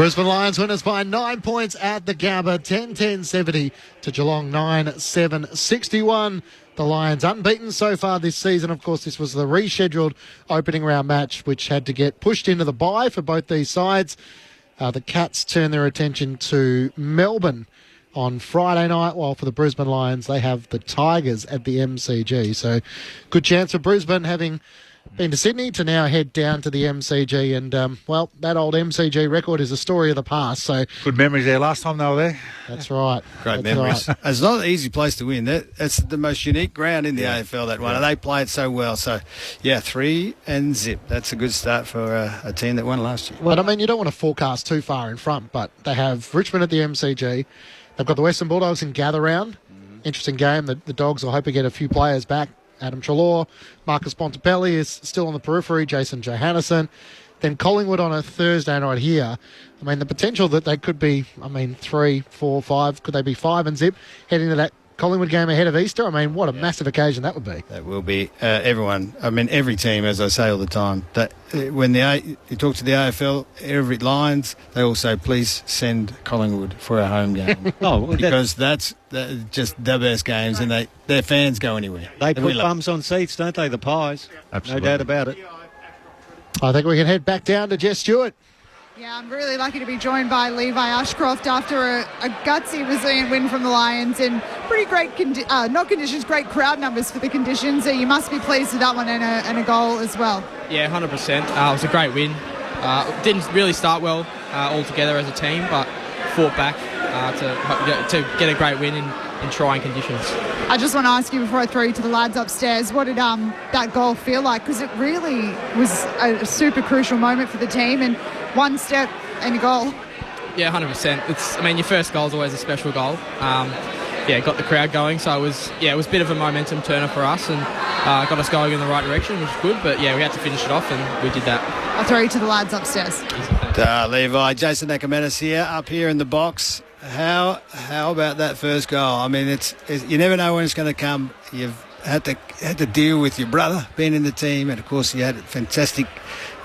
Brisbane Lions winners by 9 points at the Gabba, 10-10-70 to Geelong 9-7-61. The Lions unbeaten so far this season. Of course, this was the rescheduled opening round match, which had to get pushed into the bye for both these sides. The Cats turn their attention to Melbourne on Friday night, while for the Brisbane Lions, they have the Tigers at the MCG. So good chance for Brisbane, having been to Sydney, to now head down to the MCG. And, well, that old MCG record is a story of the past. So good memories there last time they were there. That's right. Great That's memories. right. It's not an easy place to win. It's the most unique ground in the AFL, that one. And they play it so well. So, 3-0. That's a good start for a team that won last year. Well, I mean, you don't want to forecast too far in front, but they have Richmond at the MCG. They've got the Western Bulldogs in gather round. Interesting game. The Dogs will hope to get a few players back. Adam Treloar, Marcus Bontempelli is still on the periphery, Jason Johannesson. Then Collingwood on a Thursday night here. I mean, the potential that they could be, 3, 4, 5, could they be 5-0 heading to that Collingwood game ahead of Easter? I mean, what a massive occasion that would be. That will be. Everyone, every team, as I say all the time, that when you talk to the AFL, every Lions, they all say, please send Collingwood for our home game. Because that's just the best games, and their fans go anywhere. They put bums on seats, don't they, the Pies? Absolutely. No doubt about it. I think we can head back down to Jess Stewart. Yeah, I'm really lucky to be joined by Levi Ashcroft after a gutsy resilient win from the Lions and pretty great, great crowd numbers for the conditions. So you must be pleased with that one and a goal as well. Yeah, 100%. It was a great win. Didn't really start well altogether as a team, but fought back to get a great win in trying conditions. I just want to ask you before I throw you to the lads upstairs, what did that goal feel like? Because it really was a super crucial moment for the team, and one step and a goal. Yeah, 100%. Your first goal is always a special goal. Got the crowd going, so it was a bit of a momentum turner for us, and got us going in the right direction, which is good. But we had to finish it off, and we did that. I'll throw you to the lads upstairs. Levi, Jason Nakametis here, up here in the box. How about that first goal? You never know when it's going to come. You've had to deal with your brother being in the team, and of course you had a fantastic,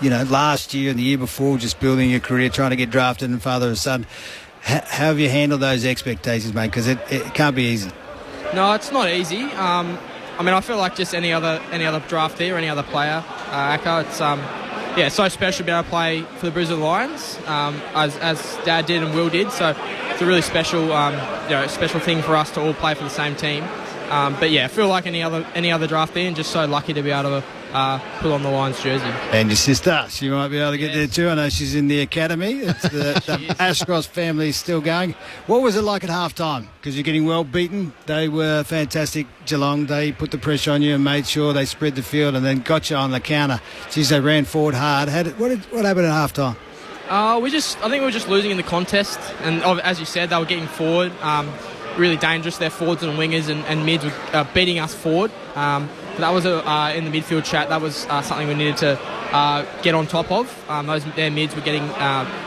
last year and the year before, just building your career, trying to get drafted and father and son. How have you handled those expectations, mate? Because it can't be easy. No, it's not easy. I feel like just any other draftee or any other player, Aka, it's so special to be able to play for the Brisbane Lions, as Dad did and Will did. So it's a really special, special thing for us to all play for the same team. I feel like any other draftee, and just so lucky to be able to put on the Lions jersey. And your sister, she might be able to get there too. I know she's in the academy. It's the Ashcroft family is still going. What was it like at half-time? Because you're getting well beaten. They were fantastic, Geelong. They put the pressure on you and made sure they spread the field and then got you on the counter. Geez, they ran forward hard. What happened at half-time? I think we were just losing in the contest, and as you said, they were getting forward. Really dangerous. Their forwards and wingers and mids were beating us forward. That was in the midfield chat. That was something we needed to get on top of. Their mids were getting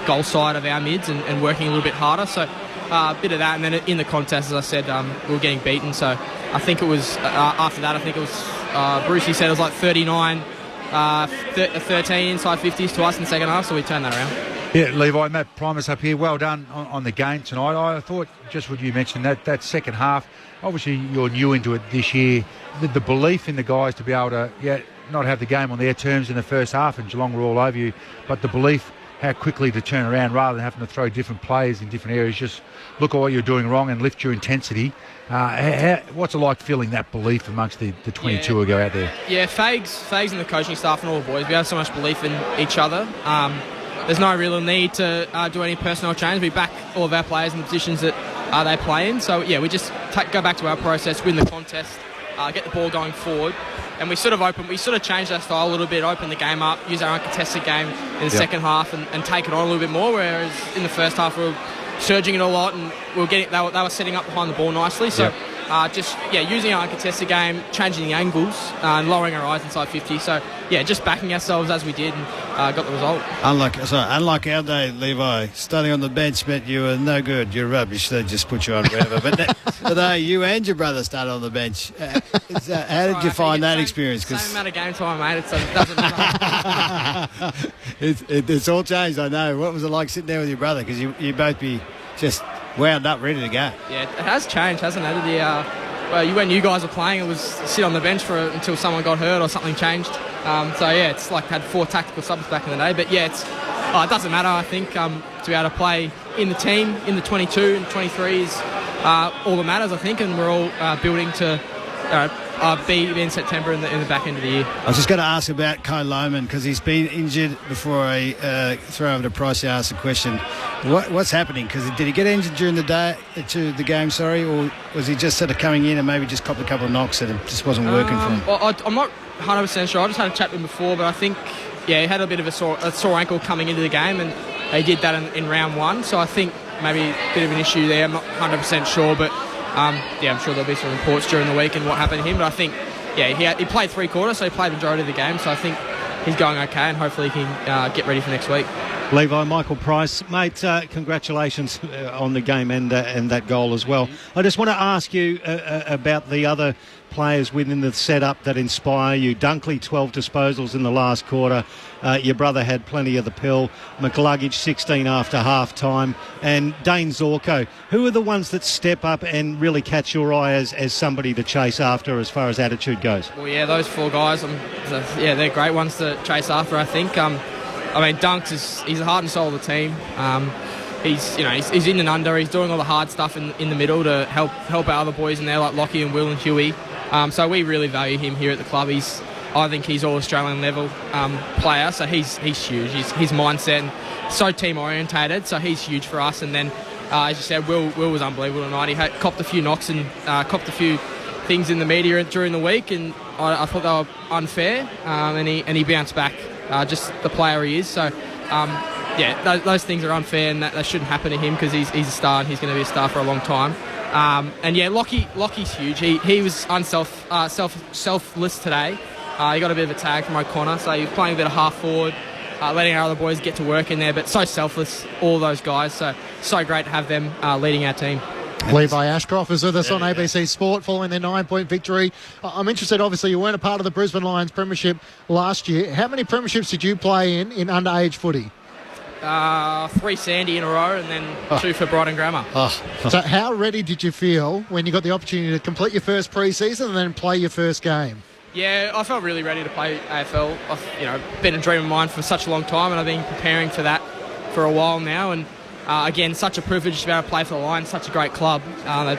goal side of our mids and working a little bit harder. So a bit of that, and then in the contest, as I said, we were getting beaten. So I think it was after that. I think it was Brucey said it was like 39. 13 inside 50s to us in the second half, so we turned that around. Yeah, Levi, Matt Primus up here, well done on the game tonight. I thought, just what you mentioned, that second half, obviously you're new into it this year, the belief in the guys to be able to not have the game on their terms in the first half, and Geelong were all over you, but the belief how quickly to turn around rather than having to throw different players in different areas, just look at what you're doing wrong and lift your intensity. What's it like feeling that belief amongst the 22 who go out there? Yeah, Fags and the coaching staff and all the boys, we have so much belief in each other. There's no real need to do any personnel change. We back all of our players in the positions that they play in. So, we just go back to our process, win the contest, get the ball going forward. And we sort of changed our style a little bit, open the game up, use our uncontested game in the second half and take it on a little bit more, whereas in the first half we were surging it a lot and they were setting up behind the ball nicely. So using our uncontested game, changing the angles, and lowering our eyes inside 50. So, just backing ourselves as we did and got the result. Unlike our day, Levi, starting on the bench meant you were no good. You're rubbish. They just put you on wherever. But today, you and your brother started on the bench. How did you find that experience? Same amount of game time, mate. So it doesn't matter. It's all changed, I know. What was it like sitting there with your brother? Because you both be just wound up, ready to go. Yeah, it has changed, hasn't it? When you guys were playing, it was sit on the bench until someone got hurt or something changed. It's like had 4 tactical subs back in the day. But it doesn't matter, I think, to be able to play in the team, in the 22 and 23 is all that matters, I think, and we're all building to be in September in the back end of the year. I was just going to ask about Kyle Lohman because he's been injured. Before I throw over to Price, I asked the question, what's happening? Because did he get injured during the game, or was he just sort of coming in and maybe just copped a couple of knocks and it just wasn't working for him? I'm not 100% sure. I just had a chat with him before, but I think he had a bit of a sore ankle coming into the game, and he did that in round 1. So I think maybe a bit of an issue there. I'm not 100% sure, but I'm sure there'll be some reports during the week and what happened to him. But I think, he played 3 quarters, so he played the majority of the game. So I think he's going okay, and hopefully he can get ready for next week. Levi, Michael Price, mate, congratulations on the game and that goal as well. I just want to ask you about the other players within the setup that inspire you. Dunkley, 12 disposals in the last quarter. Your brother had plenty of the pill. McLuggage, 16 after half-time. And Dane Zorko. Who are the ones that step up and really catch your eye as somebody to chase after as far as attitude goes? Well, those 4 guys, they're great ones to chase after, I think. Dunks he's the heart and soul of the team. He's in and under. He's doing all the hard stuff in the middle to help our other boys in there like Lockie and Will and Huey. So we really value him here at the club. I think he's all Australian level player. So he's huge. His mindset and so team orientated. So he's huge for us. And then as you said, Will was unbelievable tonight. He copped a few knocks and copped a few things in the media during the week, and I thought they were unfair. And he bounced back. Just the player he is. So, those things are unfair, and that shouldn't happen to him because he's a star and he's going to be a star for a long time. Lockie's huge. He was selfless today. He got a bit of a tag from O'Connor, so he was playing a bit of half forward, letting our other boys get to work in there, but so selfless, all those guys. So great to have them leading our team. Levi Ashcroft is with us on ABC Sport following their 9-point victory. I'm interested, obviously, you weren't a part of the Brisbane Lions premiership last year. How many premierships did you play in underage footy? 3 Sandy in a row and then 2 for Brighton Grammar. So how ready did you feel when you got the opportunity to complete your first pre-season and then play your first game? Yeah, I felt really ready to play AFL. I've been a dream of mine for such a long time, and I've been preparing for that for a while now. And again, such a privilege to be able to play for the Lions, such a great club. They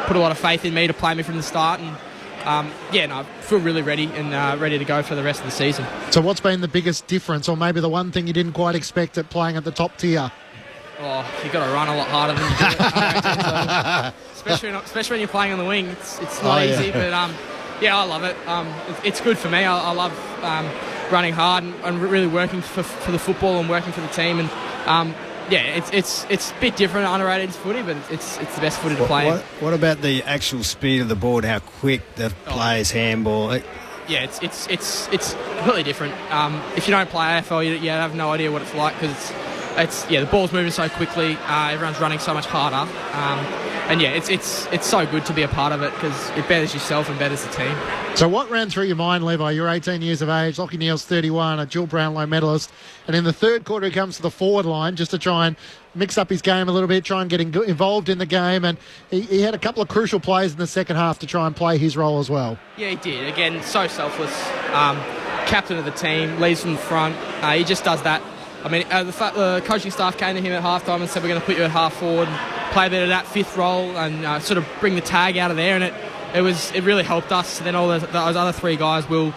put a lot of faith in me to play me from the start, and I feel really ready and ready to go for the rest of the season. So what's been the biggest difference, or maybe the one thing you didn't quite expect at playing at the top tier? You've got to run a lot harder than you do. Especially when you're playing on the wing. It's not easy, but I love it. It's good for me. I love running hard and really working for the football and working for the team. And it's a bit different underrated footy, but it's the best footy to play in. What about the actual speed of the board? How quick the players handball? Yeah, it's completely different. If you don't play AFL, you have no idea what it's like because the ball's moving so quickly. Everyone's running so much harder. It's so good to be a part of it because it betters yourself and betters the team. So what ran through your mind, Levi? You're 18 years of age, Lachie Neale's 31, a dual Brownlow medalist, and in the third quarter he comes to the forward line just to try and mix up his game a little bit, try and get involved in the game, and he had a couple of crucial plays in the second half to try and play his role as well. Yeah, he did. Again, so selfless. Captain of the team, leads from the front. He just does that. The coaching staff came to him at halftime and said, we're going to put you at half forward and play a bit of that fifth role and sort of bring the tag out of there, and it really helped us. Then all those other 3 guys, Will,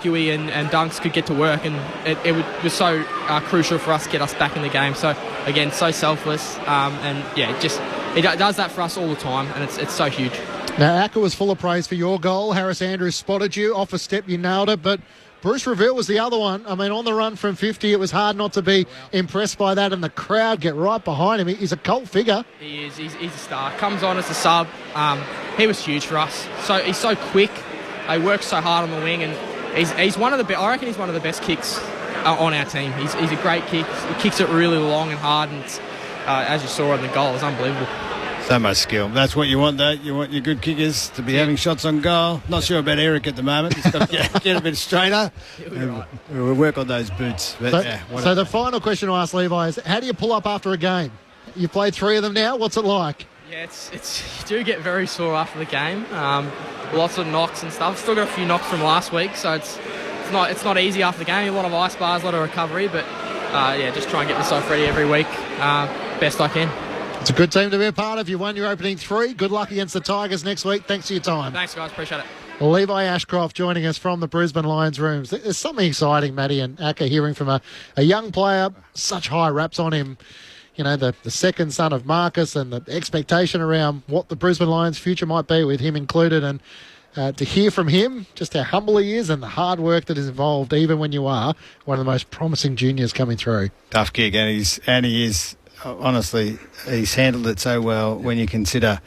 Huey and Dunks, could get to work, and it was so crucial for us to get us back in the game. So again, so selfless, he does that for us all the time, and it's so huge. Now, Acker was full of praise for your goal. Harris Andrews spotted you off a step, you nailed it, but Bruce Revere was the other one. I mean, on the run from 50, it was hard not to be impressed by that, and the crowd get right behind him. He's a cult figure. He is. He's a star. Comes on as a sub. He was huge for us. So he's so quick. He works so hard on the wing, and he's one of the. I reckon he's one of the best kicks on our team. He's a great kick. He kicks it really long and hard, and it's, as you saw in the goal, it's unbelievable. So much skill. That's what you want, though. You want your good kickers to be having shots on goal. Not sure about Eric at the moment. He's got to get a bit straighter. We'll work on those boots. But, so the final question I asked Levi is, how do you pull up after a game? You've played 3 of them now. What's it like? Yeah, it's you do get very sore after the game. Lots of knocks and stuff. Still got a few knocks from last week, so it's not easy after the game. A lot of ice bars, a lot of recovery, but just try and get myself ready every week, best I can. It's a good team to be a part of. You won your opening 3. Good luck against the Tigers next week. Thanks for your time. Thanks, guys. Appreciate it. Levi Ashcroft joining us from the Brisbane Lions rooms. There's something exciting, Matty and Akka, hearing from a young player, such high raps on him. You know, the second son of Marcus, and the expectation around what the Brisbane Lions' future might be with him included. And to hear from him just how humble he is and the hard work that is involved, even when you are one of the most promising juniors coming through. Tough gig, and he is. Honestly, he's handled it so well when you consider,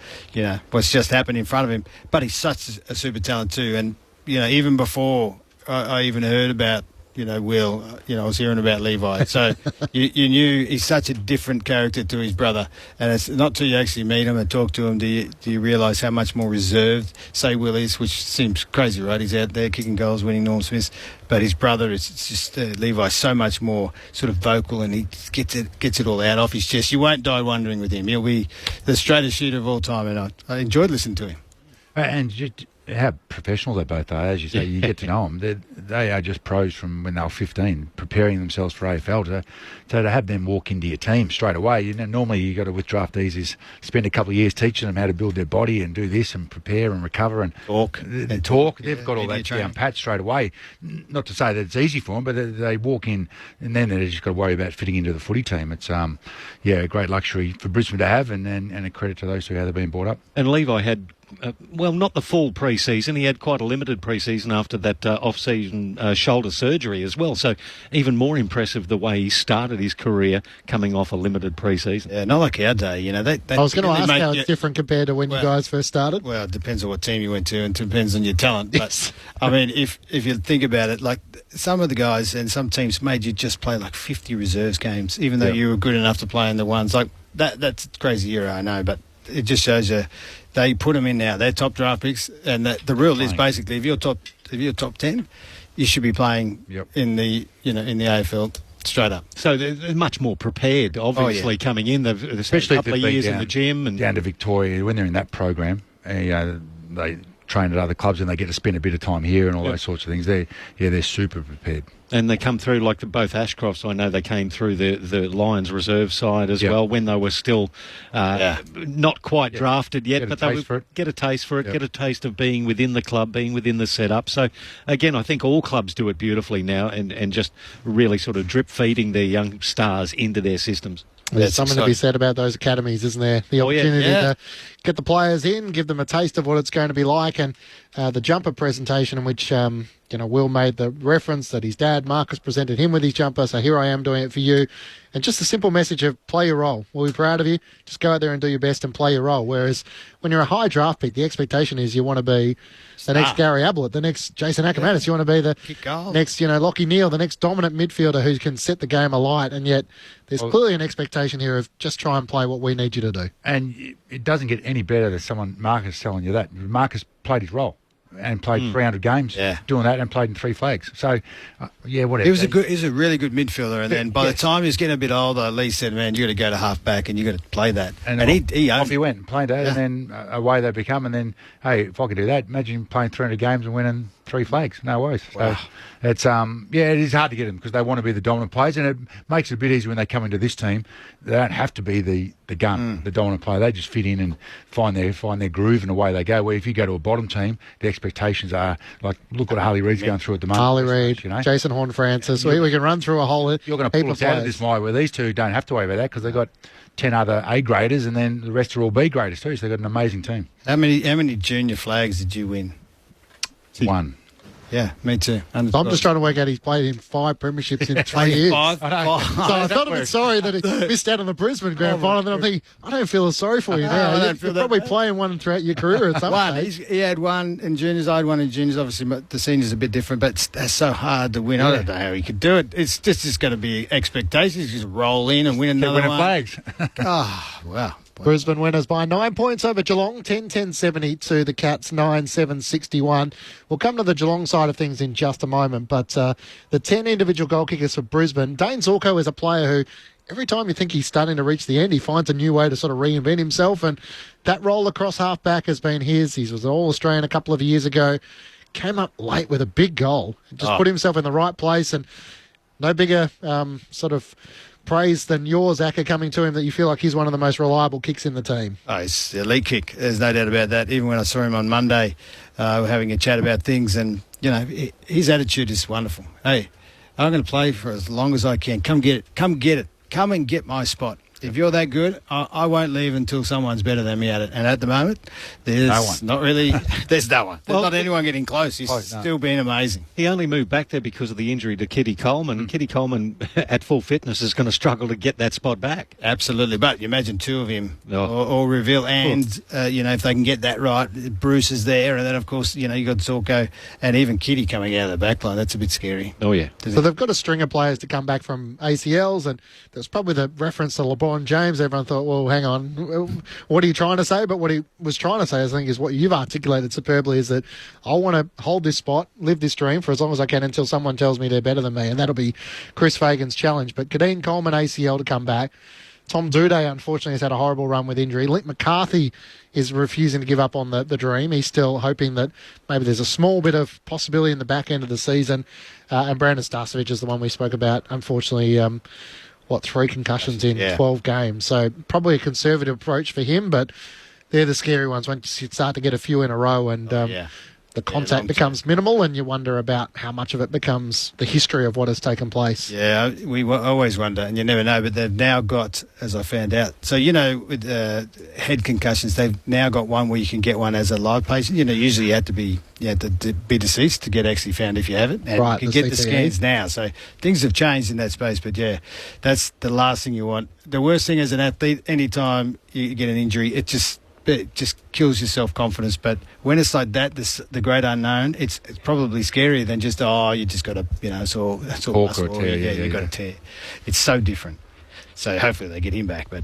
what's just happened in front of him. But he's such a super talent too. And, even before I even heard about, Will, I was hearing about Levi. So you knew he's such a different character to his brother. And it's not till you actually meet him and talk to him do you realise how much more reserved, say, Will is, which seems crazy, right? He's out there kicking goals, winning Norm Smiths. But his brother is just Levi's so much more sort of vocal, and he gets it all out off his chest. You won't die wondering with him. He'll be the straightest shooter of all time, and I enjoyed listening to him. And how professional they both are, as you say. You get to know them. They are just pros from when they were 15, preparing themselves for AFL. So to have them walk into your team straight away, normally you got to with draftees is spend a couple of years teaching them how to build their body and do this and prepare and recover and talk. They've got all that down pat straight away. Not to say that it's easy for them, but they walk in and then they just got to worry about fitting into the footy team. It's a great luxury for Brisbane to have, and a credit to those two how they've been brought up. And Levi had. Not the full pre-season. He had quite a limited pre-season after that off-season shoulder surgery as well. So even more impressive the way he started his career coming off a limited pre-season. Yeah, not like our day. I was going to ask how it's different compared to when you guys first started. Well, it depends on what team you went to and it depends on your talent. But, I mean, if you think about it, like some of the guys and some teams made you just play like 50 reserves games, even though you were good enough to play in the ones. Like that's a crazy era, I know, but it just shows you they put them in now. They're top draft picks, and the rule is basically if you're top 10, you should be playing in the in the AFL straight up. So they're much more prepared, obviously, coming in. They've especially a couple of years in the gym and down to Victoria when they're in that program. They train at other clubs and they get to spend a bit of time here and all those sorts of things. They're super prepared. And they come through like both Ashcrofts. I know they came through the Lions reserve side as well when they were still not quite drafted yet, but they would get a taste for it, get a taste of being within the club, being within the setup. So, again, I think all clubs do it beautifully now and just really sort of drip feeding their young stars into their systems. There's something to be said about those academies, isn't there? The opportunity to get the players in, give them a taste of what it's going to be like, and the jumper presentation in which Will made the reference that his dad, Marcus, presented him with his jumper, so here I am doing it for you. And just a simple message of play your role. We'll be proud of you. Just go out there and do your best and play your role. Whereas when you're a high draft pick, the expectation is you want to be the next Gary Ablett, the next Jason Ackermanis. You want to be the next, Lockie Neal, the next dominant midfielder who can set the game alight. And yet there's clearly an expectation here of just try and play what we need you to do. And it doesn't get any better than Marcus telling you that. Marcus played his role and played 300 games doing that and played in 3 flags. So, whatever. He was a really good midfielder, and then by the time he was getting a bit older, Lee said, man, you got to go to half-back and you got to play that. And he off he went and played that, and then away they become, and then, hey, if I could do that, imagine playing 300 games and winning 3 flags. No worries. Wow. So it's, it is hard to get them because they want to be the dominant players, and it makes it a bit easier when they come into this team. They don't have to be the gun, the dominant player. They just fit in and find their groove, and away they go. Where if you go to a bottom team, the expectations are like, look what Harley Reid's going through at the moment. Harley Reid, Jason Horne-Francis. We can run through a whole You're going to pull us out of this mire where these two don't have to worry about that because they've got 10 other A graders, and then the rest are all B graders too. So they've got an amazing team. How many junior flags did you win? 1. Yeah, me too. I'm just trying to work out he's played in 5 premierships in 3 years. Five. So I felt a bit sorry that he missed out on the Brisbane grand final. Then I'm thinking, I don't feel as sorry for you now. You're probably playing one throughout your career at some stage. He had one in juniors. I had one in juniors. Obviously, the seniors are a bit different, but that's so hard to win. I don't know how he could do it. It's just going to be expectations. Just roll in and win another one. Flags. Oh, wow. Brisbane winners by 9 points over Geelong, 10-10-72. The Cats 9-7-61. We'll come to the Geelong side of things in just a moment, but the 10 individual goal kickers for Brisbane. Dane Zorko is a player who, every time you think he's starting to reach the end, he finds a new way to sort of reinvent himself, and that role across half-back has been his. He was an All-Australian a couple of years ago, came up late with a big goal, just put himself in the right place, and no bigger sort of praise than yours, Aka, coming to him, that you feel like he's one of the most reliable kicks in the team. Oh, it's the elite kick. There's no doubt about that. Even when I saw him on Monday, we're having a chat about things, and, you know, his attitude is wonderful. Hey, I'm going to play for as long as I can. Come get it. Come get it. Come and get my spot. If you're that good, I won't leave until someone's better than me at it. And at the moment, there's no one. Not really. There's no one. There's not anyone getting close. He's still been amazing. He only moved back there because of the injury to Kitty Coleman. Kitty Coleman, at full fitness, is going to struggle to get that spot back. Absolutely. But you imagine 2 of him, or Reveal, and, you know, if they can get that right, Bruce is there. And then, of course, you know, you got Zorko and even Kitty coming out of the back line. That's a bit scary. Oh, yeah. So they've got a string of players to come back from ACLs, and there's probably the reference to LeBron James. Everyone thought, well, hang on, what are you trying to say? But what he was trying to say, I think, is what you've articulated superbly, is that I want to hold this spot, live this dream for as long as I can until someone tells me they're better than me, and that'll be Chris Fagan's challenge. But Kadeen Coleman, ACL to come back. Tom Duday, unfortunately, has had a horrible run with injury. Link McCarthy is refusing to give up on the dream. He's still hoping that maybe there's a small bit of possibility in the back end of the season. And Brandon Starcevic is the one we spoke about, unfortunately, 3 concussions in 12 games. So probably a conservative approach for him, but they're the scary ones once you start to get a few in a row, and the contact becomes minimal, and you wonder about how much of it becomes the history of what has taken place. Yeah, we always wonder, and you never know, but they've now got, as I found out, so, you know, with head concussions, they've now got one where you can get one as a live patient. You know, usually you had to be deceased to get actually found if you have it, and right, you can get the scans now. So things have changed in that space, but yeah, that's the last thing you want. The worst thing as an athlete, anytime you get an injury, it just kills your self-confidence. But when it's like that, the great unknown, it's probably scarier than just, you just got to, you know, it's all muscle. You got to tear. It's so different. So hopefully they get him back. But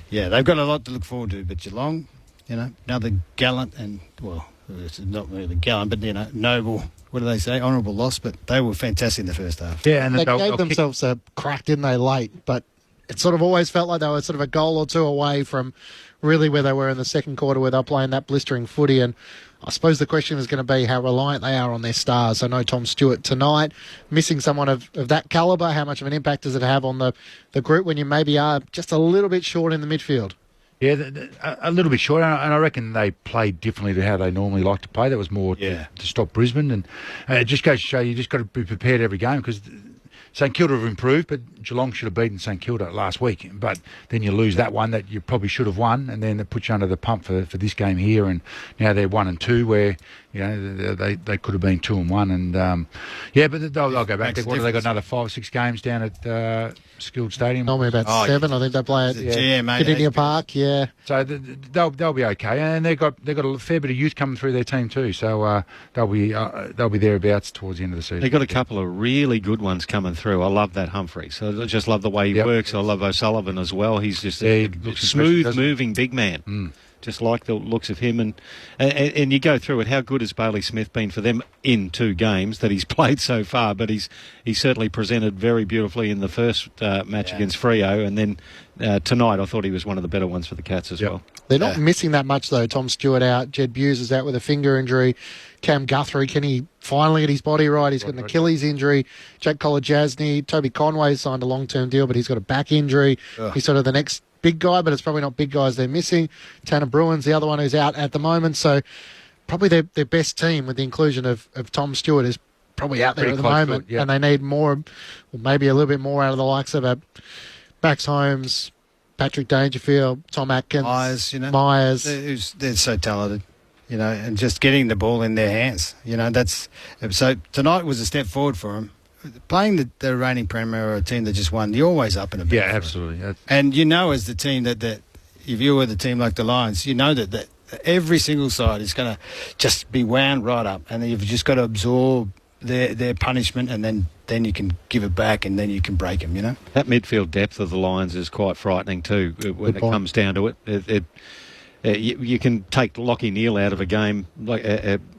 yeah, they've got a lot to look forward to. But Geelong, you know, another gallant and, well, it's not really gallant, but, you know, noble, what do they say, honourable loss. But they were fantastic in the first half. Yeah, and they gave themselves a crack, didn't they, late? But it sort of always felt like they were sort of a goal or 2 away from really where they were in the second quarter, where they're playing that blistering footy. And I suppose the question is going to be how reliant they are on their stars. I know Tom Stewart tonight, missing someone of that calibre, how much of an impact does it have on the group when you maybe are just a little bit short in the midfield? Yeah, a little bit short, and I reckon they played differently to how they normally like to play. That was more to stop Brisbane, and it just goes to show you just got to be prepared every game, because St Kilda have improved, but Geelong should have beaten St Kilda last week. But then you lose that one that you probably should have won, and then it puts you under the pump for this game here. And now they're 1-2, where, you know, they could have been 2-1. And but they'll go back. What have they got? Another 5 or 6 games down at Skilled Stadium. Normally about 7. I think they play at Kardinia Park. Yeah. So they'll be okay, and they've got a fair bit of youth coming through their team too. So they'll be thereabouts towards the end of the season. They've got a couple of really good ones coming through. I love that Humphrey. So I just love the way he works. I love O'Sullivan as well. He's just a smooth-moving big man. Just like the looks of him. And you go through it, how good has Bailey Smith been for them in 2 games that he's played so far? But he's certainly presented very beautifully in the first match against Freo. And then tonight I thought he was one of the better ones for the Cats as well. They're not missing that much, though. Tom Stewart out. Jed Buse is out with a finger injury. Cam Guthrie, can he finally get his body right? He's got an Achilles injury. Jake Kolajasny. Toby Conway signed a long-term deal, but he's got a back injury. He's sort of the next big guy, but it's probably not big guys they're missing. Tanner Bruin's the other one who's out at the moment. So probably their best team, with the inclusion of Tom Stewart, is probably out there at the moment. And they need more, or maybe a little bit more out of the likes of Max Holmes, Patrick Dangerfield, Tom Atkins, Myers. Myers. They're so talented. you know, and just getting the ball in their hands. You know, so tonight was a step forward for them. Playing the reigning Premier or a team that just won, you're always up in a bit. Yeah, absolutely. And you know, as the team that if you were the team like the Lions, you know that every single side is going to just be wound right up, and you've just got to absorb their punishment, and then you can give it back, and then you can break them, you know. That midfield depth of the Lions is quite frightening too when it comes down to it. You can take Lockie Neal out of a game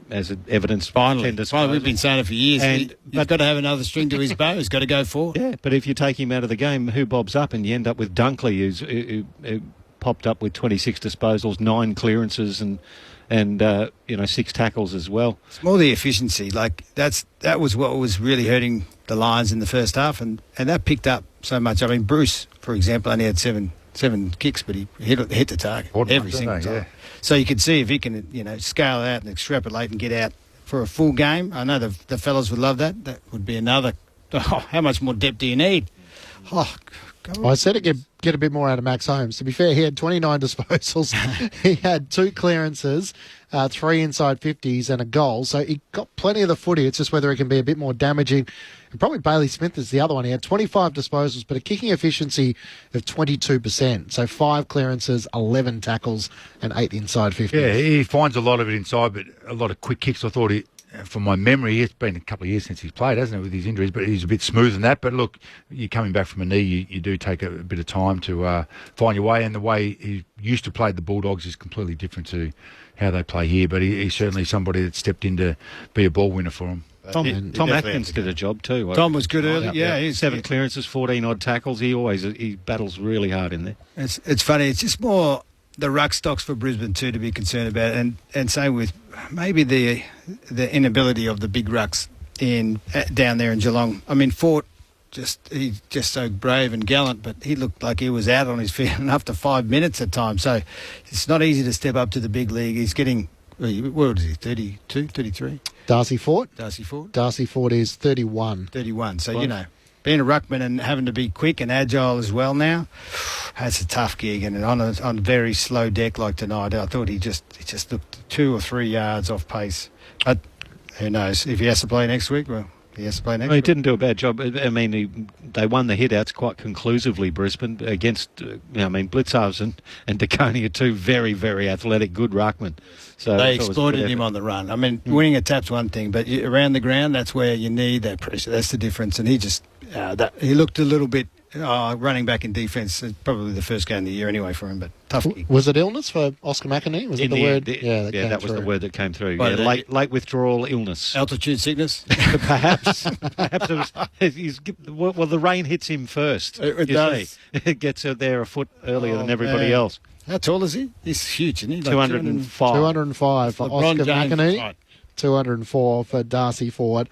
as evidence. Finally, we've been saying it for years. He's got to have another string to his bow. He's got to go forward. Yeah, but if you take him out of the game, who bobs up, and you end up with Dunkley, who popped up with 26 disposals, 9 clearances, and 6 tackles as well. It's more the efficiency. Like that was what was really hurting the Lions in the first half, and that picked up so much. I mean, Bruce, for example, only had seven kicks, but he hit the target every single time. Yeah. So you can see if he can, scale out and extrapolate and get out for a full game. I know the fellas would love that. That would be another. Oh, how much more depth do you need? Oh, I said to get a bit more out of Max Holmes. To be fair, he had 29 disposals. He had 2 clearances, 3 inside 50s and a goal. So he got plenty of the footy. It's just whether it can be a bit more damaging. And probably Bailey Smith is the other one. He had 25 disposals, but a kicking efficiency of 22%. So 5 clearances, 11 tackles and 8 inside 50s. Yeah, he finds a lot of it inside, but a lot of quick kicks. I thought from my memory, it's been a couple of years since he's played, hasn't it, with his injuries, but he's a bit smooth than that. But look, you're coming back from a knee, you do take a bit of time to find your way, and the way he used to play the Bulldogs is completely different to how they play here, but he's certainly somebody that stepped in to be a ball winner for him. Tom Atkins did a job too. Tom was good early. Yeah. 7 clearances, 14 odd tackles. He battles really hard in there. It's funny. It's just more the ruck stocks for Brisbane too to be concerned about, and same with maybe the inability of the big rucks down there in Geelong. I mean, Fort he's just so brave and gallant, but he looked like he was out on his feet after 5 minutes at times. So it's not easy to step up to the big league. He's getting, what is he, 32, 33? Darcy Fort is 31. 31. So, being a ruckman and having to be quick and agile as well now, that's a tough gig. And on a very slow deck like tonight, I thought he just looked 2 or 3 yards off pace. But who knows? If he has to play next week, well, he has to play next week. He didn't do a bad job. I mean, they won the hit-outs quite conclusively, Brisbane, against, Blitzhausen and DeConey are 2 very, very athletic, good ruckmen. So they exploited him on the run. I mean, winning a tap's one thing, but around the ground, that's where you need that pressure. That's the difference. And he just, he looked a little bit running back in defence. Probably the first game of the year anyway for him, but tough gig. Was it illness for Oscar McInerney? Was it the word? That was the word that came through. Late withdrawal illness. Altitude sickness? Perhaps it was, the rain hits him first. It does. It gets there a foot earlier than everybody else. How tall is he? He's huge, isn't he? 205. 205 for Oscar McInerney. Right. 204 for Darcy Ford.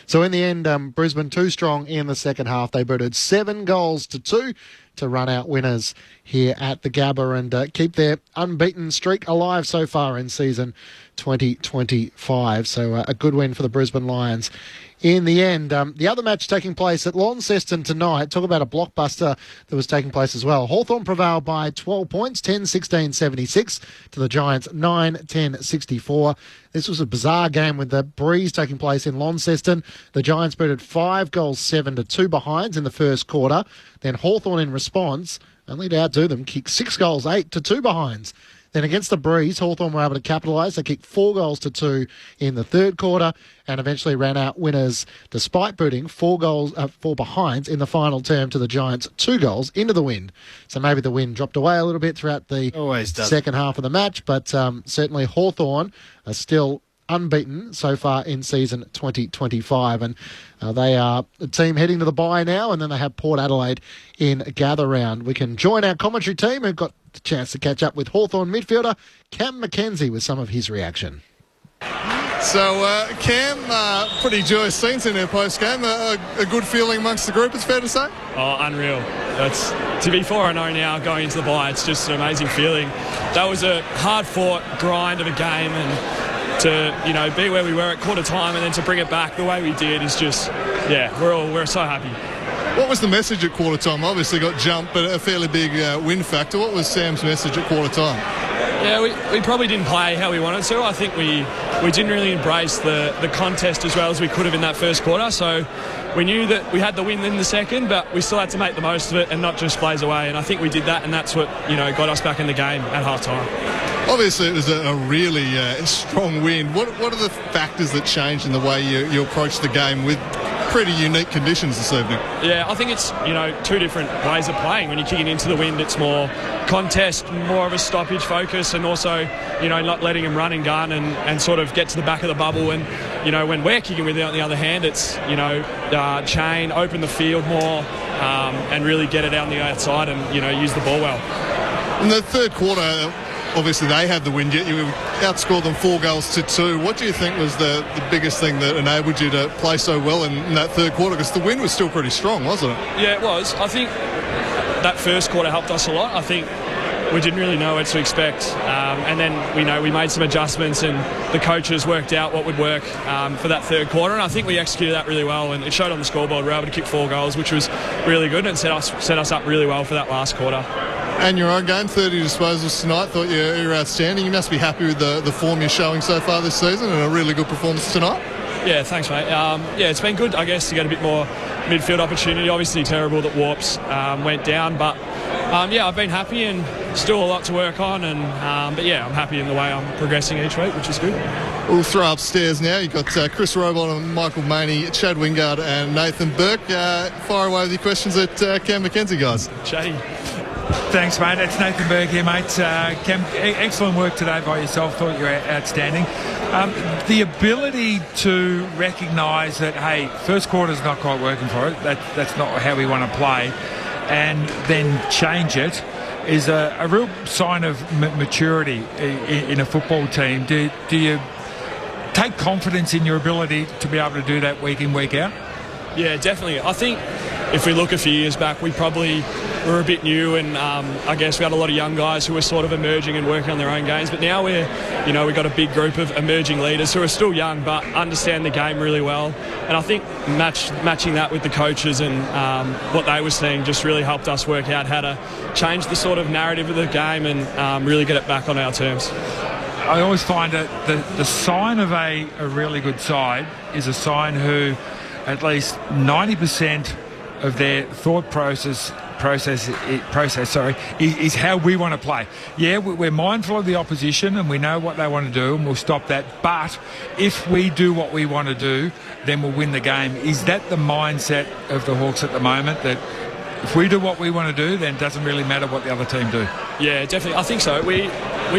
So in the end, Brisbane too strong in the second half. They booted 7 goals to 2 to run out winners here at the Gabba and keep their unbeaten streak alive so far in season 2025. So a good win for the Brisbane Lions. In the end, the other match taking place at Launceston tonight, talk about a blockbuster that was taking place as well. Hawthorn prevailed by 12 points, 10-16-76 to the Giants 9-10-64. This was a bizarre game with the breeze taking place in Launceston. The Giants booted 5 goals, 7 to 2 behinds in the first quarter. Then Hawthorn in response, only to outdo them, kicked 6 goals, 8 to 2 behinds. Then against the breeze, Hawthorn were able to capitalise. They kicked 4 goals to 2 in the third quarter and eventually ran out winners despite booting 4 behinds in the final term to the Giants 2 goals into the win. So maybe the win dropped away a little bit throughout the second half of the match, but certainly Hawthorn are still unbeaten so far in season 2025, and they are a team heading to the bye now, and then they have Port Adelaide in gather round. We can join our commentary team who've got the chance to catch up with Hawthorn midfielder Cam McKenzie with some of his reaction. So, Cam, pretty joyous scenes in their post-game. A good feeling amongst the group, it's fair to say? Oh, unreal. That's, to be 4-0 now, going into the bye, it's just an amazing feeling. That was a hard-fought grind of a game, and to be where we were at quarter time and then to bring it back the way we did is just, we're so happy. What was the message at quarter time? Obviously got jumped, but a fairly big win factor. What was Sam's message at quarter time? Yeah, we probably didn't play how we wanted to. I think we didn't really embrace the contest as well as we could have in that first quarter. So we knew that we had the win in the second, but we still had to make the most of it and not just blaze away. And I think we did that, and that's what got us back in the game at half time. Obviously, it was a really strong win. What are the factors that changed in the way you approached the game with pretty unique conditions this evening? Yeah, I think it's, two different ways of playing. When you're kicking into the wind, it's more contest, more of a stoppage focus, and also, not letting them run and gun and sort of get to the back of the bubble. And, when we're kicking with it, on the other hand, it's, chain, open the field more, and really get it out on the outside and, use the ball well. In the third quarter, obviously they had the win, yet you outscored them 4-2. What do you think was the biggest thing that enabled you to play so well in that third quarter? Because the win was still pretty strong, wasn't it? Yeah, it was. I think that first quarter helped us a lot. I think we didn't really know what to expect. And then, we made some adjustments and the coaches worked out what would work for that third quarter. And I think we executed that really well, and it showed on the scoreboard. We were able to kick 4 goals, which was really good, and set us up really well for that last quarter. And your own game, 30 disposals tonight. Thought you were outstanding. You must be happy with the form you're showing so far this season, and a really good performance tonight. Yeah, thanks, mate. It's been good, I guess, to get a bit more midfield opportunity. Obviously terrible that Warps went down, but I've been happy and still a lot to work on. And I'm happy in the way I'm progressing each week, which is good. We'll throw upstairs now. You've got Chris Robot and Michael Maney, Chad Wingard and Nathan Burke. Fire away with your questions at Cam McKenzie, guys. Chatty. Thanks, mate. It's Nathan Berg here, mate. Cam, excellent work today by yourself. Thought you were outstanding. The ability to recognise that, hey, first quarter's not quite working for it. That's not how we want to play, and then change it is a real sign of maturity in a football team. Do you take confidence in your ability to be able to do that week in, week out? Yeah, definitely. I think if we look a few years back, we probably were a bit new, and I guess we had a lot of young guys who were sort of emerging and working on their own games. But now we've got a big group of emerging leaders who are still young but understand the game really well. And I think matching that with the coaches and what they were seeing just really helped us work out how to change the sort of narrative of the game and really get it back on our terms. I always find that the sign of a really good side is a sign who at least 90% of their thought process is how we want to play. Yeah, we're mindful of the opposition and we know what they want to do and we'll stop that. But if we do what we want to do, then we'll win the game. Is that the mindset of the Hawks at the moment, that if we do what we want to do, then it doesn't really matter what the other team do? Yeah, definitely. I think so. We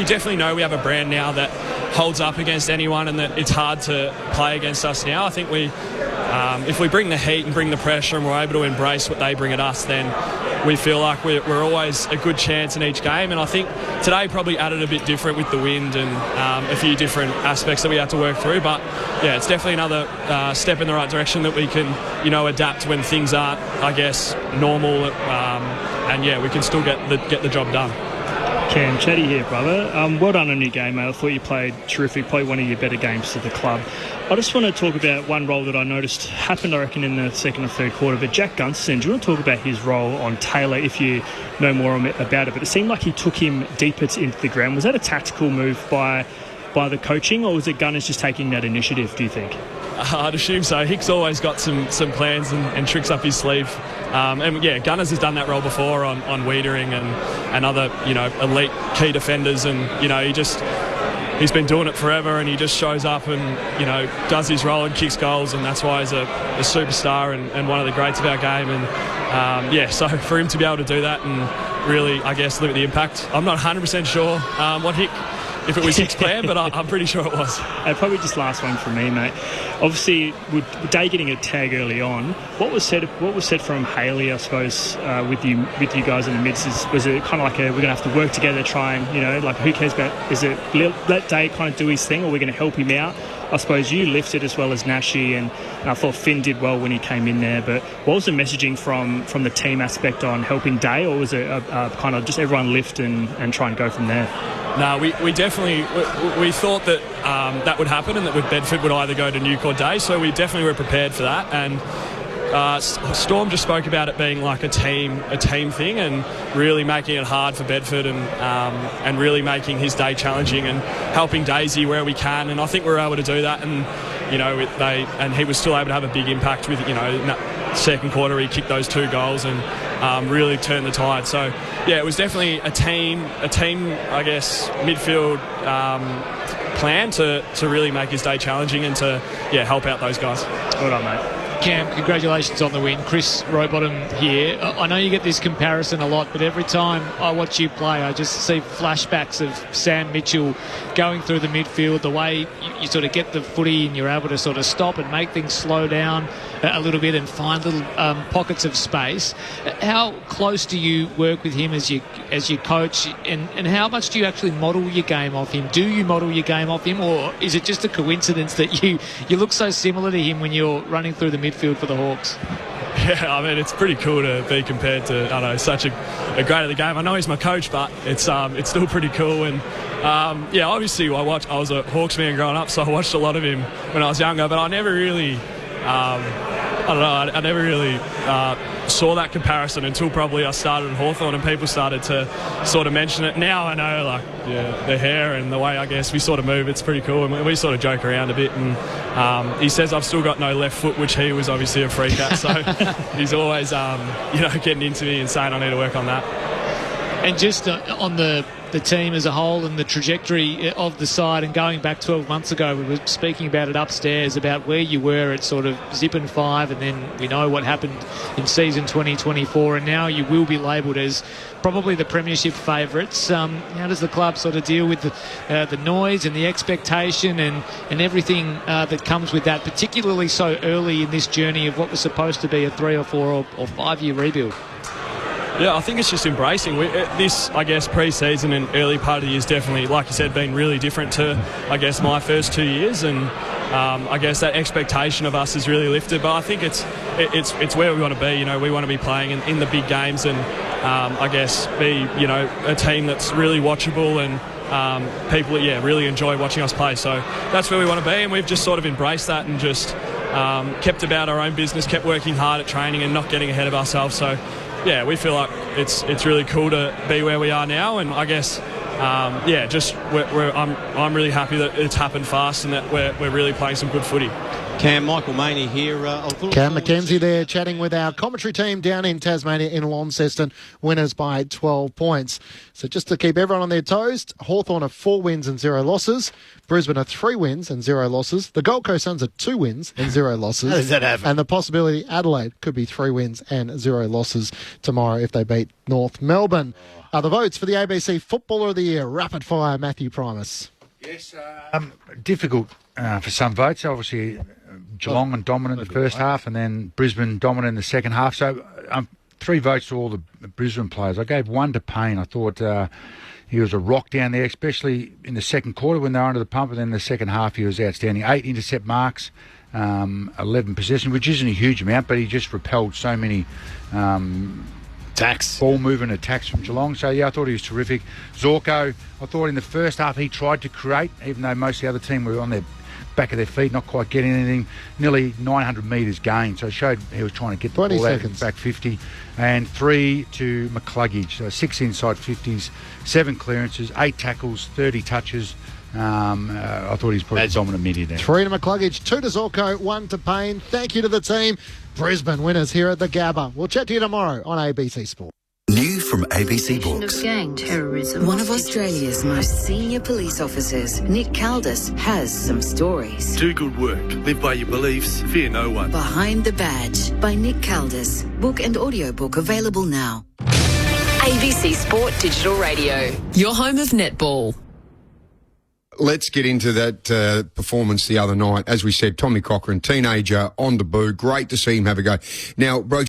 definitely know we have a brand now that holds up against anyone and that it's hard to play against us now. I think if we bring the heat and bring the pressure and we're able to embrace what they bring at us, then we feel like we're always a good chance in each game. And I think today probably added a bit different with the wind and a few different aspects that we had to work through. But yeah, it's definitely another step in the right direction that we can, adapt when things aren't, I guess, normal. And yeah, we can still get the job done. Cam, Chatty here, brother. Well done on your game, mate. I thought you played terrific, probably one of your better games for the club. I just want to talk about one role that I noticed happened, I reckon, in the second or third quarter. But Jack Gunston, do you want to talk about his role on Taylor, if you know more about it? But it seemed like he took him deeper into the ground. Was that a tactical move by the coaching, or was it Gunners just taking that initiative, do you think? I'd assume so. Hick's always got some plans and tricks up his sleeve. And yeah, Gunners has done that role before on Wiedering and other, elite key defenders. And, he's been doing it forever, and he just shows up and, does his role and kicks goals. And that's why he's a superstar and one of the greats of our game. And so for him to be able to do that and really, I guess, limit the impact, I'm not 100% sure if it was Hick's plan, but I'm pretty sure it was. Probably just last one from me, mate. Obviously, with Day getting a tag early on, what was said from Haley, I suppose, with you guys in the midst? Was it kind of like we're going to have to work together, try and, who cares about, is it let Day kind of do his thing, or we're going to help him out? I suppose you lifted as well as Nashi, and I thought Finn did well when he came in there. But what was the messaging from the team aspect on helping Day, or was it kind of just everyone lift and try and go from there? No, we definitely we thought that that would happen, and that Bedford would either go to Nuke or Day, so we definitely were prepared for that. And Storm just spoke about it being like a team thing, and really making it hard for Bedford, and really making his day challenging and helping Daisy where we can. And I think we were able to do that, and he was still able to have a big impact with, in that second quarter he kicked those 2 goals and really turned the tide. So yeah, it was definitely a team I guess midfield plan to really make his day challenging and to help out those guys. Well done, mate. Cam, congratulations on the win. Chris Rowbottom here. I know you get this comparison a lot, but every time I watch you play, I just see flashbacks of Sam Mitchell going through the midfield, the way you sort of get the footy and you're able to sort of stop and make things slow down a little bit and find little pockets of space. How close do you work with him as your coach, and how much do you actually model your game off him? Do you model your game off him, or is it just a coincidence that you look so similar to him when you're running through the midfield for the Hawks? Yeah, I mean, it's pretty cool to be compared to, such a great of the game. I know he's my coach, but it's still pretty cool. And obviously I was a Hawks fan growing up, so I watched a lot of him when I was younger, but I never really I never really saw that comparison until probably I started at Hawthorn and people started to sort of mention it. Now I know, the hair and the way I guess we sort of move, it's pretty cool, and we sort of joke around a bit. And he says I've still got no left foot, which he was obviously a freak at, so he's always getting into me and saying I need to work on that. And just on the team as a whole and the trajectory of the side, and going back 12 months ago, we were speaking about it upstairs, about where you were at sort of zip and 5, and then we know what happened in season 2024, and now you will be labelled as probably the premiership favourites. How does the club sort of deal with the noise and the expectation and everything that comes with that, particularly so early in this journey of what was supposed to be a 3 or 4 or 5 year rebuild? Yeah, I think it's just embracing. This, I guess, pre-season and early part of the year is definitely, like you said, been really different to, I guess, my first 2 years. And I guess that expectation of us has really lifted. But I think it's where we want to be. We want to be playing in the big games and, I guess, be, a team that's really watchable and people, really enjoy watching us play. So that's where we want to be, and we've just sort of embraced that and just kept about our own business, kept working hard at training and not getting ahead of ourselves. So yeah, we feel like it's really cool to be where we are now, and I guess I'm really happy that it's happened fast and that we're really playing some good footy. Cam, Michael Maney here. Cam McKenzie there chatting with our commentary team down in Tasmania in Launceston, winners by 12 points. So just to keep everyone on their toes, Hawthorn are 4 wins and 0 losses. Brisbane are 3 wins and 0 losses. The Gold Coast Suns are 2 wins and 0 losses. How does that happen? And the possibility Adelaide could be 3 wins and 0 losses tomorrow if they beat North Melbourne. The votes for the ABC Footballer of the Year, rapid fire, Matthew Primus. Yes, difficult for some votes. Obviously, Geelong and dominant in the first half, and then Brisbane dominant in the second half. So 3 votes to all the Brisbane players. I gave 1 to Payne. I thought he was a rock down there, especially in the second quarter when they were under the pump, and then in the second half he was outstanding. 8 intercept marks, 11 possession, which isn't a huge amount, but he just repelled so many ball movement attacks from Geelong. So yeah, I thought he was terrific. Zorko, I thought in the first half he tried to create, even though most of the other team were on their back of their feet, not quite getting anything. Nearly 900 metres gained, so it showed he was trying to get the ball out in back 50. And 3 to McCluggage, so 6 inside 50s, 7 clearances, 8 tackles, 30 touches. I thought he was probably the dominant mid there. 3 to McCluggage, 2 to Zorko, 1 to Payne. Thank you to the team. Brisbane winners here at the Gabba. We'll chat to you tomorrow on ABC Sport. New from ABC Books. Gang terrorism. One of Australia's most senior police officers, Nick Caldis, has some stories. Do good work. Live by your beliefs. Fear no one. Behind the Badge by Nick Caldis. Book and audiobook available now. ABC Sport Digital Radio. Your home of netball. Let's get into that performance the other night. As we said, Tommy Cochrane, teenager on debut. Great to see him have a go. Now, bro,